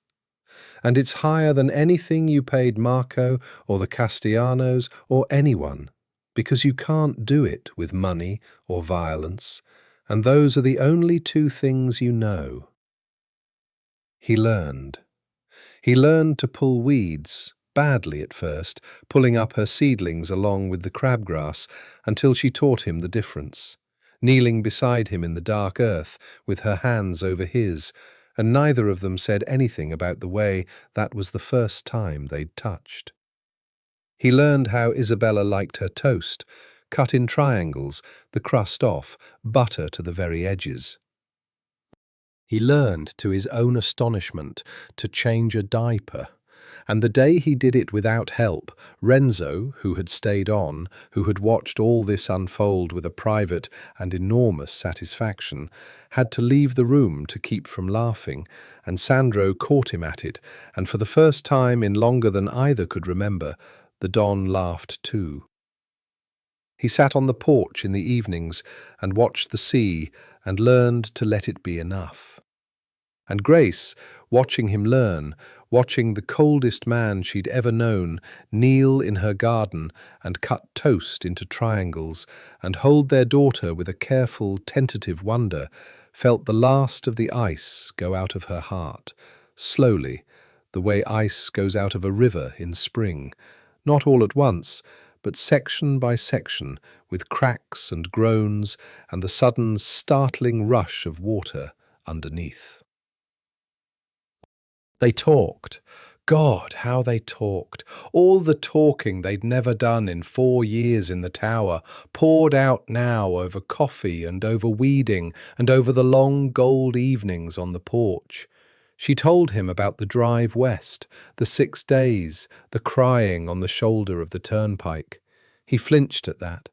And it's higher than anything you paid Marco or the Castellanos or anyone, because you can't do it with money or violence, and those are the only two things you know." He learned. He learned to pull weeds, badly at first, pulling up her seedlings along with the crabgrass, until she taught him the difference, kneeling beside him in the dark earth with her hands over his, and neither of them said anything about the way that was the first time they'd touched. He learned how Isabella liked her toast, cut in triangles, the crust off, butter to the very edges. He learned, to his own astonishment, to change a diaper, and the day he did it without help, Renzo, who had stayed on, who had watched all this unfold with a private and enormous satisfaction, had to leave the room to keep from laughing, and Sandro caught him at it, and for the first time in longer than either could remember, the Don laughed too. He sat on the porch in the evenings and watched the sea and learned to let it be enough. And Grace, watching him learn, watching the coldest man she'd ever known kneel in her garden and cut toast into triangles and hold their daughter with a careful, tentative wonder, felt the last of the ice go out of her heart, slowly, the way ice goes out of a river in spring, not all at once, but section by section, with cracks and groans and the sudden, startling rush of water underneath. They talked. God, how they talked. All the talking they'd never done in 4 years in the tower, poured out now over coffee and over weeding and over the long gold evenings on the porch. She told him about the drive west, the 6 days, the crying on the shoulder of the turnpike. He flinched at that,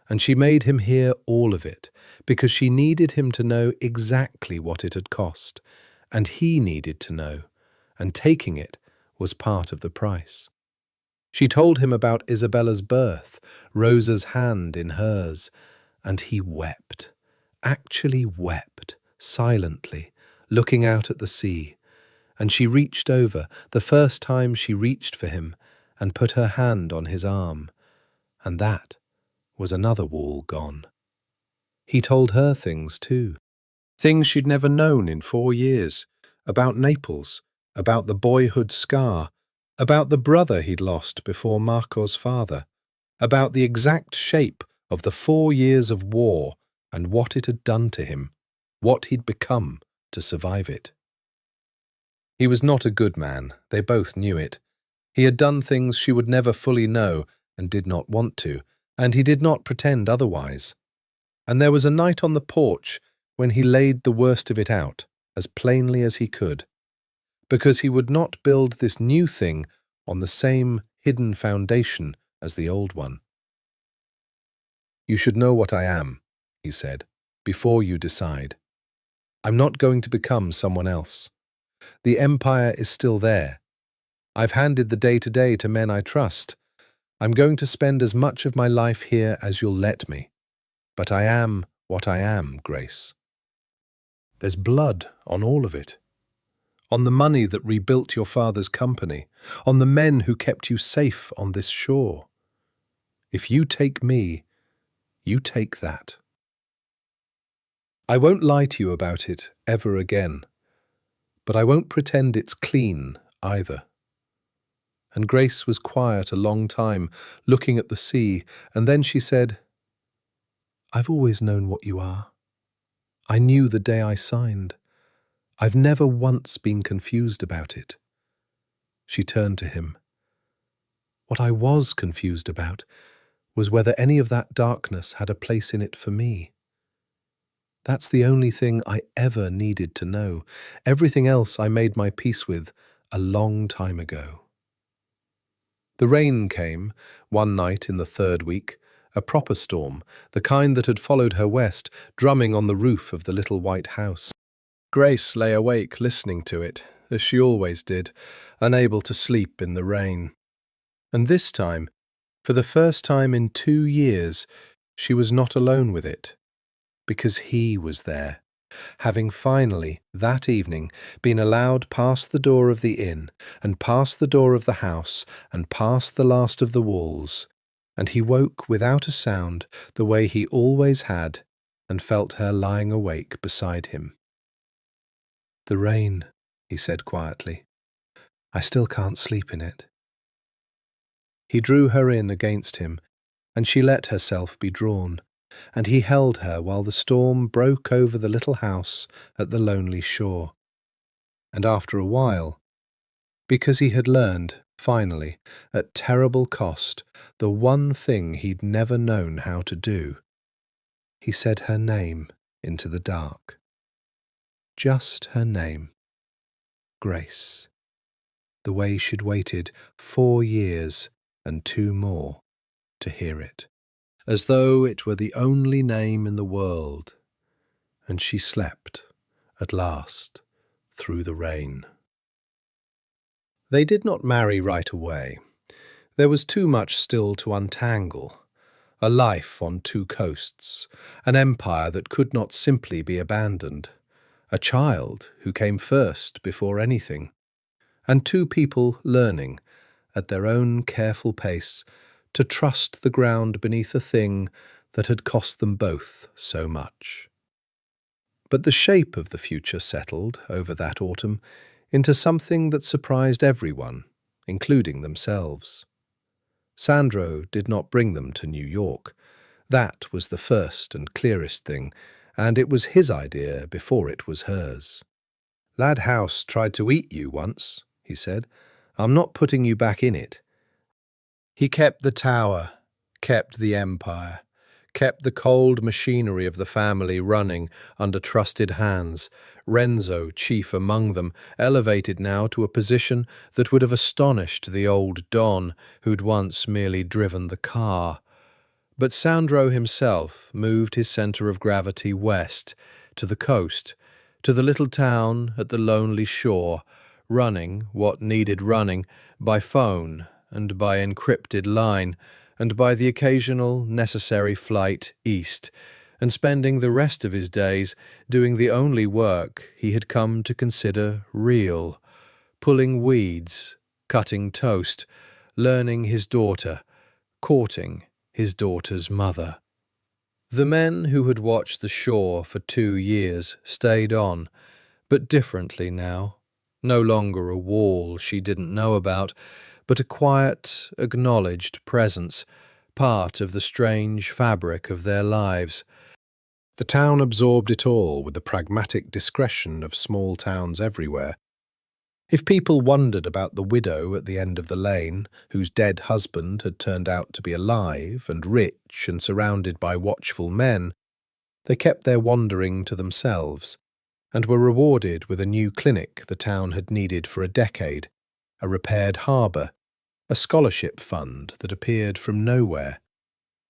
and she made him hear all of it, because she needed him to know exactly what it had cost, and he needed to know, and taking it was part of the price. She told him about Isabella's birth, Rosa's hand in hers, and he wept, actually wept, silently, looking out at the sea, and she reached over, the first time she reached for him, and put her hand on his arm, and that was another wall gone. He told her things too, things she'd never known in 4 years, about Naples, about the boyhood scar, about the brother he'd lost before Marco's father, about the exact shape of the 4 years of war and what it had done to him, what he'd become to survive it. He was not a good man, they both knew it. He had done things she would never fully know and did not want to, and he did not pretend otherwise. And there was a night on the porch when he laid the worst of it out, as plainly as he could, because he would not build this new thing on the same hidden foundation as the old one. "You should know what I am," he said, "before you decide. I'm not going to become someone else. The empire is still there. I've handed the day-to-day to men I trust. I'm going to spend as much of my life here as you'll let me. But I am what I am, Grace. There's blood on all of it. On the money that rebuilt your father's company, on the men who kept you safe on this shore. If you take me, you take that. I won't lie to you about it ever again, but I won't pretend it's clean either." And Grace was quiet a long time, looking at the sea, and then she said, I've always known what you are. I knew the day I signed. I've never once been confused about it. She turned to him. What I was confused about was whether any of that darkness had a place in it for me. That's the only thing I ever needed to know. Everything else I made my peace with a long time ago. The rain came, one night in the third week, a proper storm, the kind that had followed her west, drumming on the roof of the little white house. Grace lay awake listening to it, as she always did, unable to sleep in the rain. And this time, for the first time in 2 years, she was not alone with it, because he was there, having finally, that evening, been allowed past the door of the inn, and past the door of the house, and past the last of the walls, and he woke without a sound, the way he always had, and felt her lying awake beside him. "The rain," he said quietly. "I still can't sleep in it." He drew her in against him, and she let herself be drawn, and he held her while the storm broke over the little house at the lonely shore. And after a while, because he had learned, finally, at terrible cost, the one thing he'd never known how to do, he said her name into the dark. Just her name. Grace. The way she'd waited 4 years and 2 more to hear it, as though it were the only name in the world, and she slept, at last, through the rain. They did not marry right away. There was too much still to untangle. A life on 2 coasts, an empire that could not simply be abandoned, a child who came first before anything, and 2 people learning, at their own careful pace, to trust the ground beneath a thing that had cost them both so much. But the shape of the future settled, over that autumn, into something that surprised everyone, including themselves. Sandro did not bring them to New York. That was the first and clearest thing, and it was his idea before it was hers. "Lad House tried to eat you once," he said. "I'm not putting you back in it." He kept the tower, kept the empire, kept the cold machinery of the family running under trusted hands, Renzo chief among them, elevated now to a position that would have astonished the old Don who'd once merely driven the car. But Sandro himself moved his centre of gravity west, to the coast, to the little town at the lonely shore, running what needed running by phone and by encrypted line, and by the occasional necessary flight east, and spending the rest of his days doing the only work he had come to consider real, pulling weeds, cutting toast, learning his daughter, courting his daughter's mother. The men who had watched the shore for 2 years stayed on, but differently now. No longer a wall she didn't know about, but a quiet, acknowledged presence, part of the strange fabric of their lives. The town absorbed it all with the pragmatic discretion of small towns everywhere. If people wondered about the widow at the end of the lane, whose dead husband had turned out to be alive and rich and surrounded by watchful men, they kept their wondering to themselves, and were rewarded with a new clinic the town had needed for a decade, a repaired harbour, a scholarship fund that appeared from nowhere,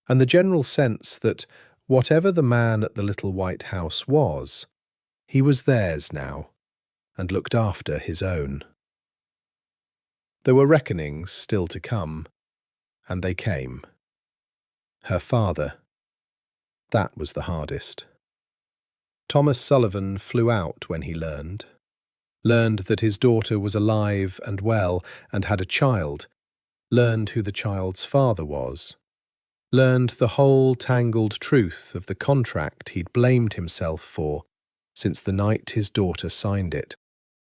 and the general sense that, whatever the man at the little white house was, he was theirs now, and looked after his own. There were reckonings still to come, and they came. Her father. That was the hardest. Thomas Sullivan flew out when he learned that his daughter was alive and well and had a child, learned who the child's father was, learned the whole tangled truth of the contract he'd blamed himself for since the night his daughter signed it.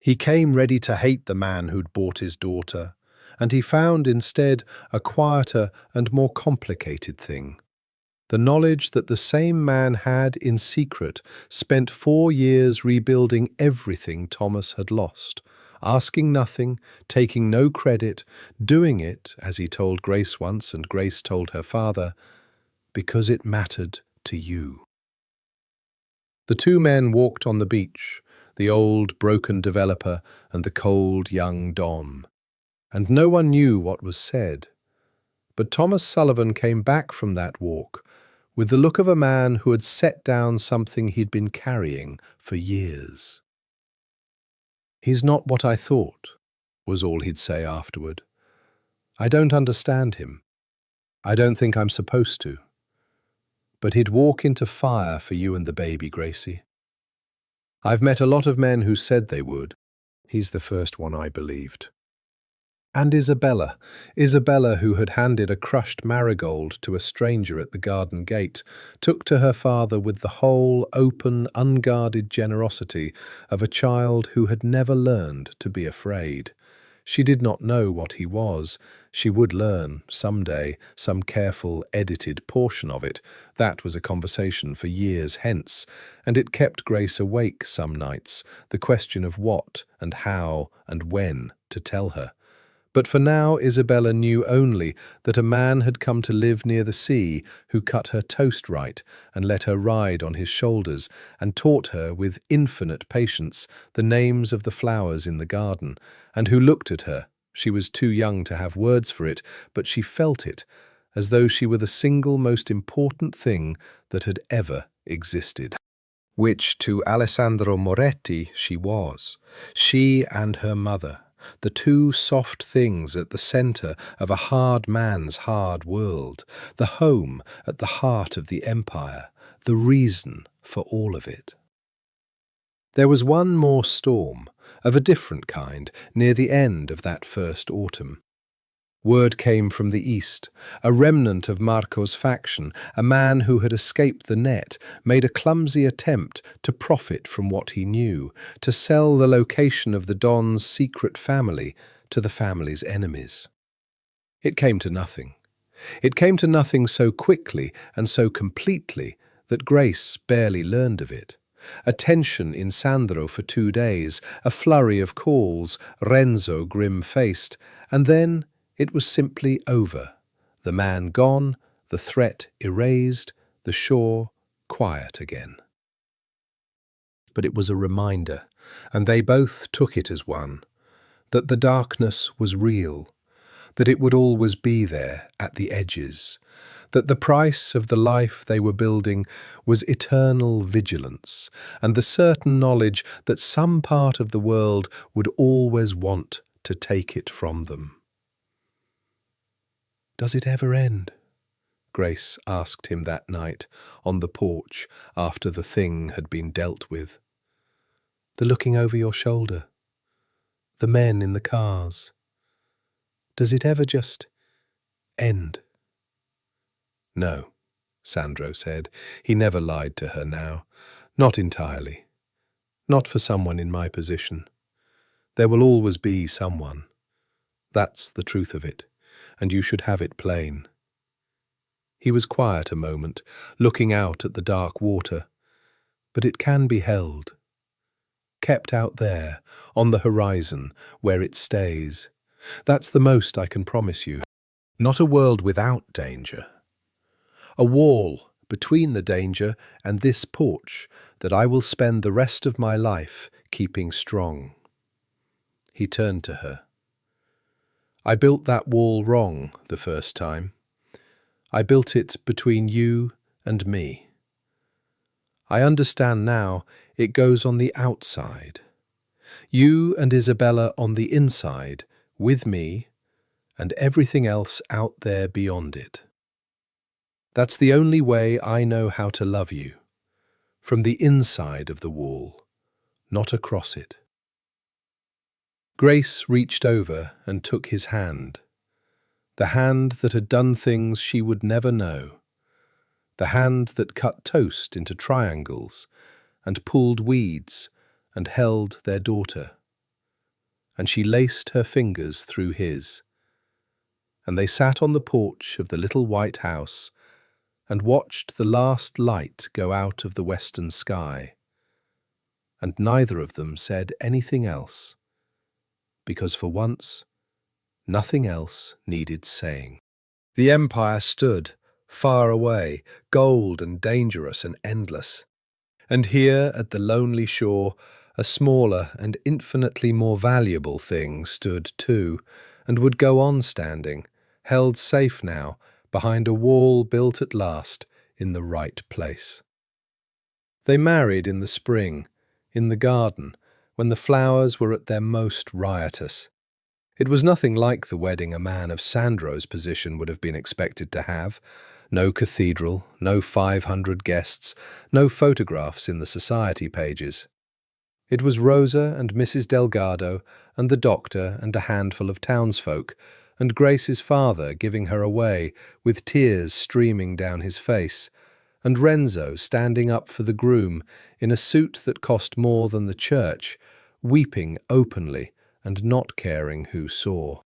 He came ready to hate the man who'd bought his daughter, and he found instead a quieter and more complicated thing. The knowledge that the same man had, in secret, spent 4 years rebuilding everything Thomas had lost, asking nothing, taking no credit, doing it, as he told Grace once and Grace told her father, because it mattered to you. The two men walked on the beach, the old, broken developer and the cold, young Dom, and no one knew what was said. But Thomas Sullivan came back from that walk with the look of a man who had set down something he'd been carrying for years. "He's not what I thought," was all he'd say afterward. "I don't understand him. I don't think I'm supposed to. But he'd walk into fire for you and the baby, Gracie. I've met a lot of men who said they would. He's the first one I believed." And Isabella, who had handed a crushed marigold to a stranger at the garden gate, took to her father with the whole, open, unguarded generosity of a child who had never learned to be afraid. She did not know what he was. She would learn, some day, some careful, edited portion of it. That was a conversation for years hence, and it kept Grace awake some nights, the question of what and how and when to tell her. But for now, Isabella knew only that a man had come to live near the sea who cut her toast right and let her ride on his shoulders and taught her with infinite patience the names of the flowers in the garden, and who looked at her. She was too young to have words for it, but she felt it, as though she were the single most important thing that had ever existed. Which to Alessandro Moretti she was, she and her mother. The two soft things at the centre of a hard man's hard world, the home at the heart of the empire, the reason for all of it. There was one more storm, of a different kind, near the end of that first autumn. Word came from the east. A remnant of Marco's faction, a man who had escaped the net, made a clumsy attempt to profit from what he knew, to sell the location of the Don's secret family to the family's enemies. It came to nothing. It came to nothing so quickly and so completely that Grace barely learned of it. A tension in Sandro for 2 days, a flurry of calls, Renzo grim-faced, and then it was simply over. The man gone, the threat erased, the shore quiet again. But it was a reminder, and they both took it as one, that the darkness was real, that it would always be there at the edges, that the price of the life they were building was eternal vigilance, and the certain knowledge that some part of the world would always want to take it from them. "Does it ever end?" Grace asked him that night on the porch after the thing had been dealt with. "The looking over your shoulder, the men in the cars. Does it ever just end?" "No," Sandro said. He never lied to her now. Not entirely. Not for someone in my position. There will always be someone. That's the truth of it, and you should have it plain. He was quiet a moment, looking out at the dark water. But it can be held. Kept out there, on the horizon, where it stays. That's the most I can promise you. Not a world without danger. A wall between the danger and this porch that I will spend the rest of my life keeping strong. He turned to her. "I built that wall wrong the first time. I built it between you and me. I understand now it goes on the outside. You and Isabella on the inside, with me, and everything else out there beyond it. That's the only way I know how to love you, from the inside of the wall, not across it." Grace reached over and took his hand, the hand that had done things she would never know, the hand that cut toast into triangles and pulled weeds and held their daughter. And she laced her fingers through his, and they sat on the porch of the little white house and watched the last light go out of the western sky. And neither of them said anything else, because for once, nothing else needed saying. The empire stood, far away, gold and dangerous and endless. And here, at the lonely shore, a smaller and infinitely more valuable thing stood too, and would go on standing, held safe now, behind a wall built at last in the right place. They married in the spring, in the garden, when the flowers were at their most riotous. It was nothing like the wedding a man of Sandro's position would have been expected to have. No cathedral, no 500 guests, no photographs in the society pages. It was Rosa and Mrs. Delgado and the doctor and a handful of townsfolk, and Grace's father giving her away with tears streaming down his face, and Renzo standing up for the groom in a suit that cost more than the church, weeping openly and not caring who saw.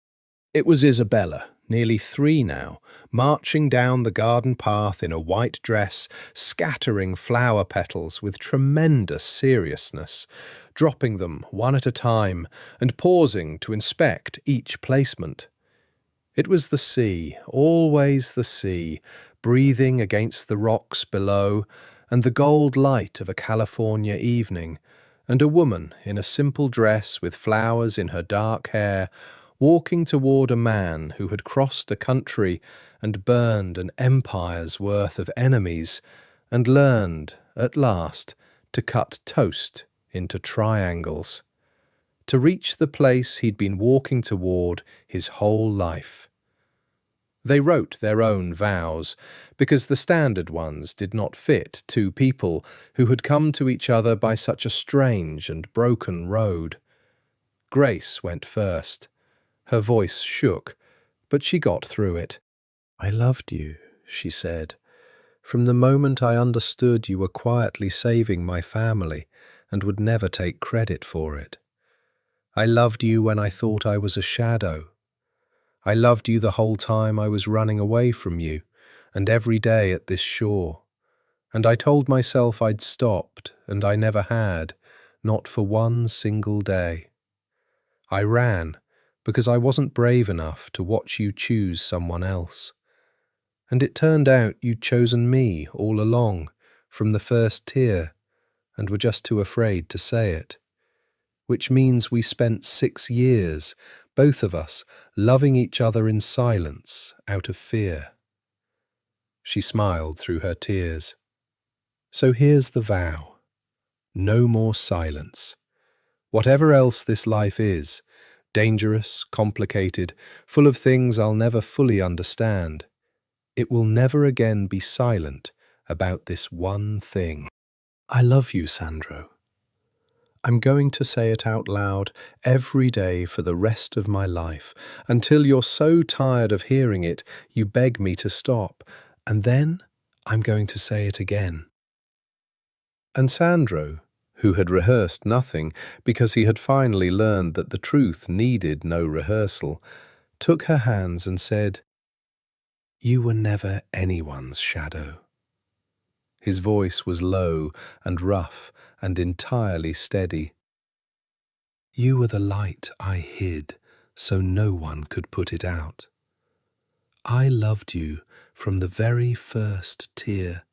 It was Isabella, nearly 3 now, marching down the garden path in a white dress, scattering flower petals with tremendous seriousness, dropping them one at a time and pausing to inspect each placement. It was the sea, always the sea, breathing against the rocks below, and the gold light of a California evening, and a woman in a simple dress with flowers in her dark hair, walking toward a man who had crossed a country and burned an empire's worth of enemies, and learned, at last, to cut toast into triangles, to reach the place he'd been walking toward his whole life. They wrote their own vows, because the standard ones did not fit 2 people who had come to each other by such a strange and broken road. Grace went first. Her voice shook, but she got through it. "I loved you," she said, "from the moment I understood you were quietly saving my family and would never take credit for it. I loved you when I thought I was a shadow. I loved you the whole time I was running away from you, and every day at this shore. And I told myself I'd stopped, and I never had, not for one single day. I ran, because I wasn't brave enough to watch you choose someone else. And it turned out you'd chosen me all along, from the first tear, and were just too afraid to say it. Which means we spent 6 years, both of us, loving each other in silence, out of fear." She smiled through her tears. "So here's the vow. No more silence. Whatever else this life is, dangerous, complicated, full of things I'll never fully understand, it will never again be silent about this one thing. I love you, Sandro. I'm going to say it out loud every day for the rest of my life, until you're so tired of hearing it you beg me to stop, and then I'm going to say it again." And Sandro, who had rehearsed nothing because he had finally learned that the truth needed no rehearsal, took her hands and said, "You were never anyone's shadow." His voice was low and rough and entirely steady. "You were the light I hid so no one could put it out. I loved you from the very first tear,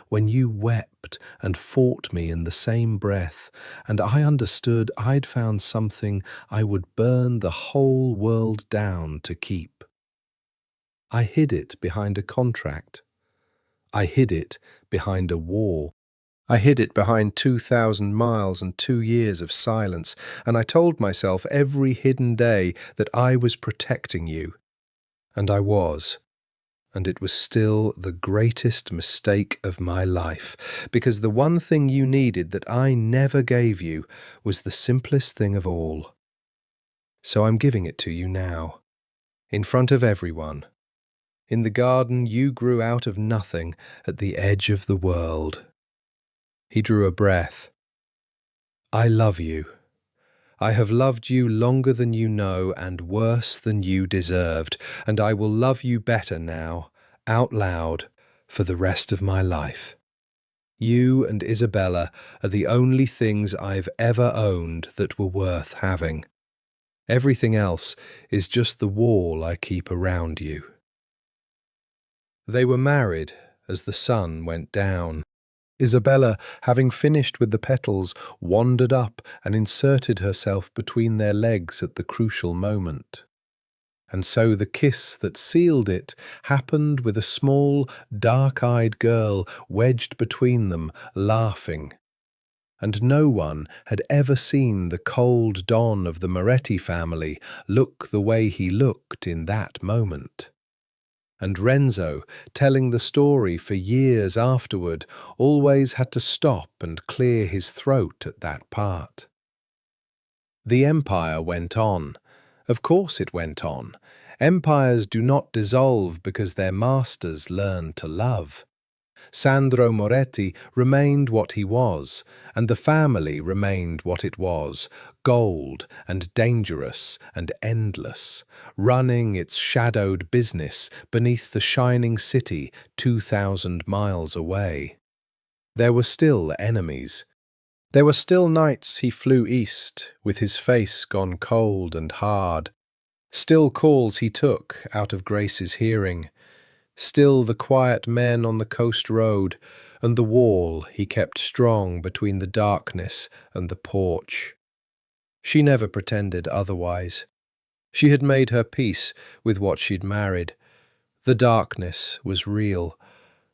when you wept and fought me in the same breath, and I understood I'd found something I would burn the whole world down to keep. I hid it behind a contract. I hid it behind a war. I hid it behind 2,000 miles and 2 years of silence, and I told myself every hidden day that I was protecting you. And I was. And it was still the greatest mistake of my life, because the one thing you needed that I never gave you was the simplest thing of all. So I'm giving it to you now, in front of everyone. In the garden you grew out of nothing at the edge of the world." He drew a breath. "I love you. I have loved you longer than you know and worse than you deserved, and I will love you better now, out loud, for the rest of my life. You and Isabella are the only things I've ever owned that were worth having. Everything else is just the wall I keep around you." They were married as the sun went down. Isabella, having finished with the petals, wandered up and inserted herself between their legs at the crucial moment. And so the kiss that sealed it happened with a small, dark-eyed girl wedged between them, laughing. And no one had ever seen the cold Don of the Moretti family look the way he looked in that moment. And Renzo, telling the story for years afterward, always had to stop and clear his throat at that part. The empire went on. Of course it went on. Empires do not dissolve because their masters learn to love. Sandro Moretti remained what he was, and the family remained what it was, gold and dangerous and endless, running its shadowed business beneath the shining city 2,000 miles away. There were still enemies. There were still nights he flew east, with his face gone cold and hard. Still calls he took out of Grace's hearing. Still the quiet men on the coast road, and the wall he kept strong between the darkness and the porch. She never pretended otherwise. She had made her peace with what she'd married. The darkness was real,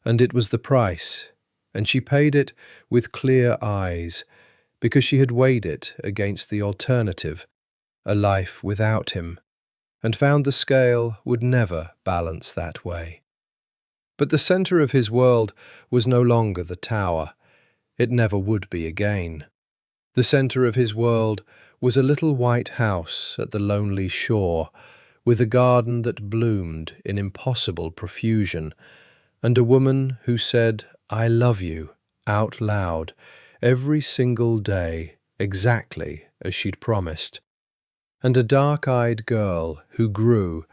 and it was the price, and she paid it with clear eyes, because she had weighed it against the alternative, a life without him, and found the scale would never balance that way. But the centre of his world was no longer the tower. It never would be again. The centre of his world was a little white house at the lonely shore, with a garden that bloomed in impossible profusion, and a woman who said, "I love you," out loud, every single day, exactly as she'd promised, and a dark-eyed girl who grew,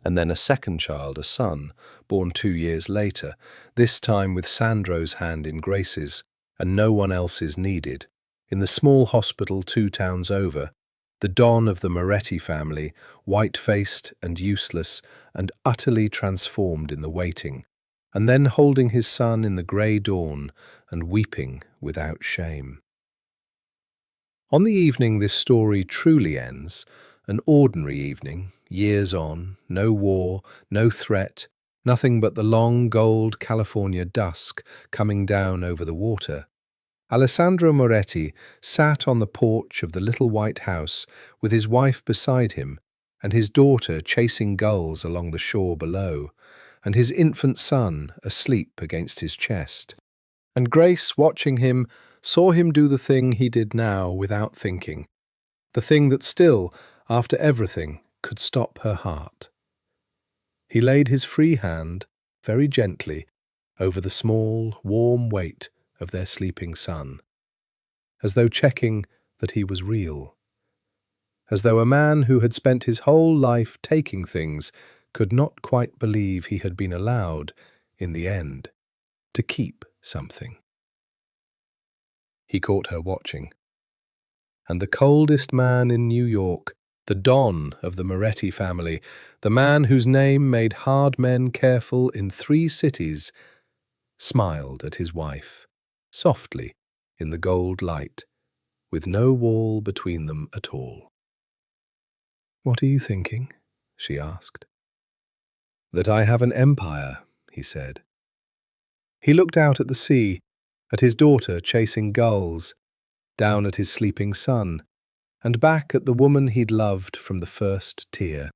and then a second child, a son, born 2 years later, this time with Sandro's hand in Grace's, and no one else's needed, in the small hospital 2 towns over, the Don of the Moretti family, white-faced and useless and utterly transformed in the waiting, and then holding his son in the grey dawn and weeping without shame. On the evening this story truly ends, an ordinary evening, years on, no war, no threat, nothing but the long gold California dusk coming down over the water, Alessandro Moretti sat on the porch of the little white house with his wife beside him and his daughter chasing gulls along the shore below, and his infant son asleep against his chest. And Grace, watching him, saw him do the thing he did now without thinking, the thing that still, after everything, could stop her heart. He laid his free hand, very gently, over the small, warm weight of their sleeping son, as though checking that he was real, as though a man who had spent his whole life taking things could not quite believe he had been allowed, in the end, to keep something. He caught her watching. And the coldest man in New York, the Don of the Moretti family, the man whose name made hard men careful in 3 cities, smiled at his wife, softly, in the gold light, with no wall between them at all. "What are you thinking?" she asked. "That I have an empire," he said. He looked out at the sea, at his daughter chasing gulls, down at his sleeping son, and back at the woman he'd loved from the first tear,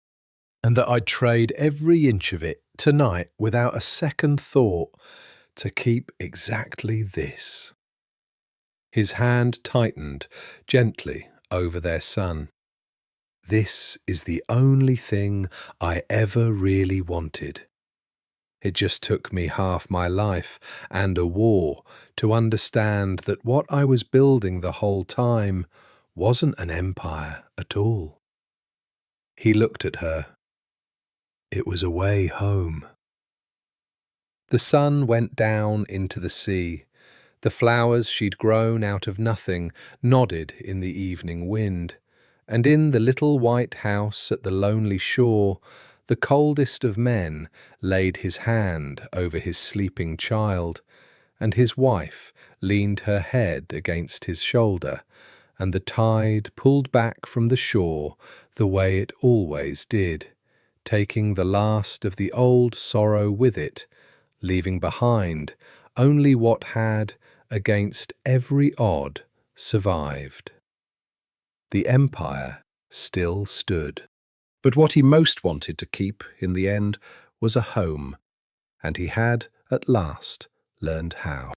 and that I'd trade every inch of it tonight without a second thought to keep exactly this. His hand tightened gently over their son. "This is the only thing I ever really wanted. It just took me half my life and a war to understand that what I was building the whole time wasn't an empire at all." He looked at her. It was a way home. The sun went down into the sea. The flowers she'd grown out of nothing nodded in the evening wind, and in the little white house at the lonely shore, the coldest of men laid his hand over his sleeping child, and his wife leaned her head against his shoulder, and the tide pulled back from the shore the way it always did, taking the last of the old sorrow with it, leaving behind only what had, against every odd, survived. The empire still stood. But what he most wanted to keep in the end was a home, and he had, at last, learned how.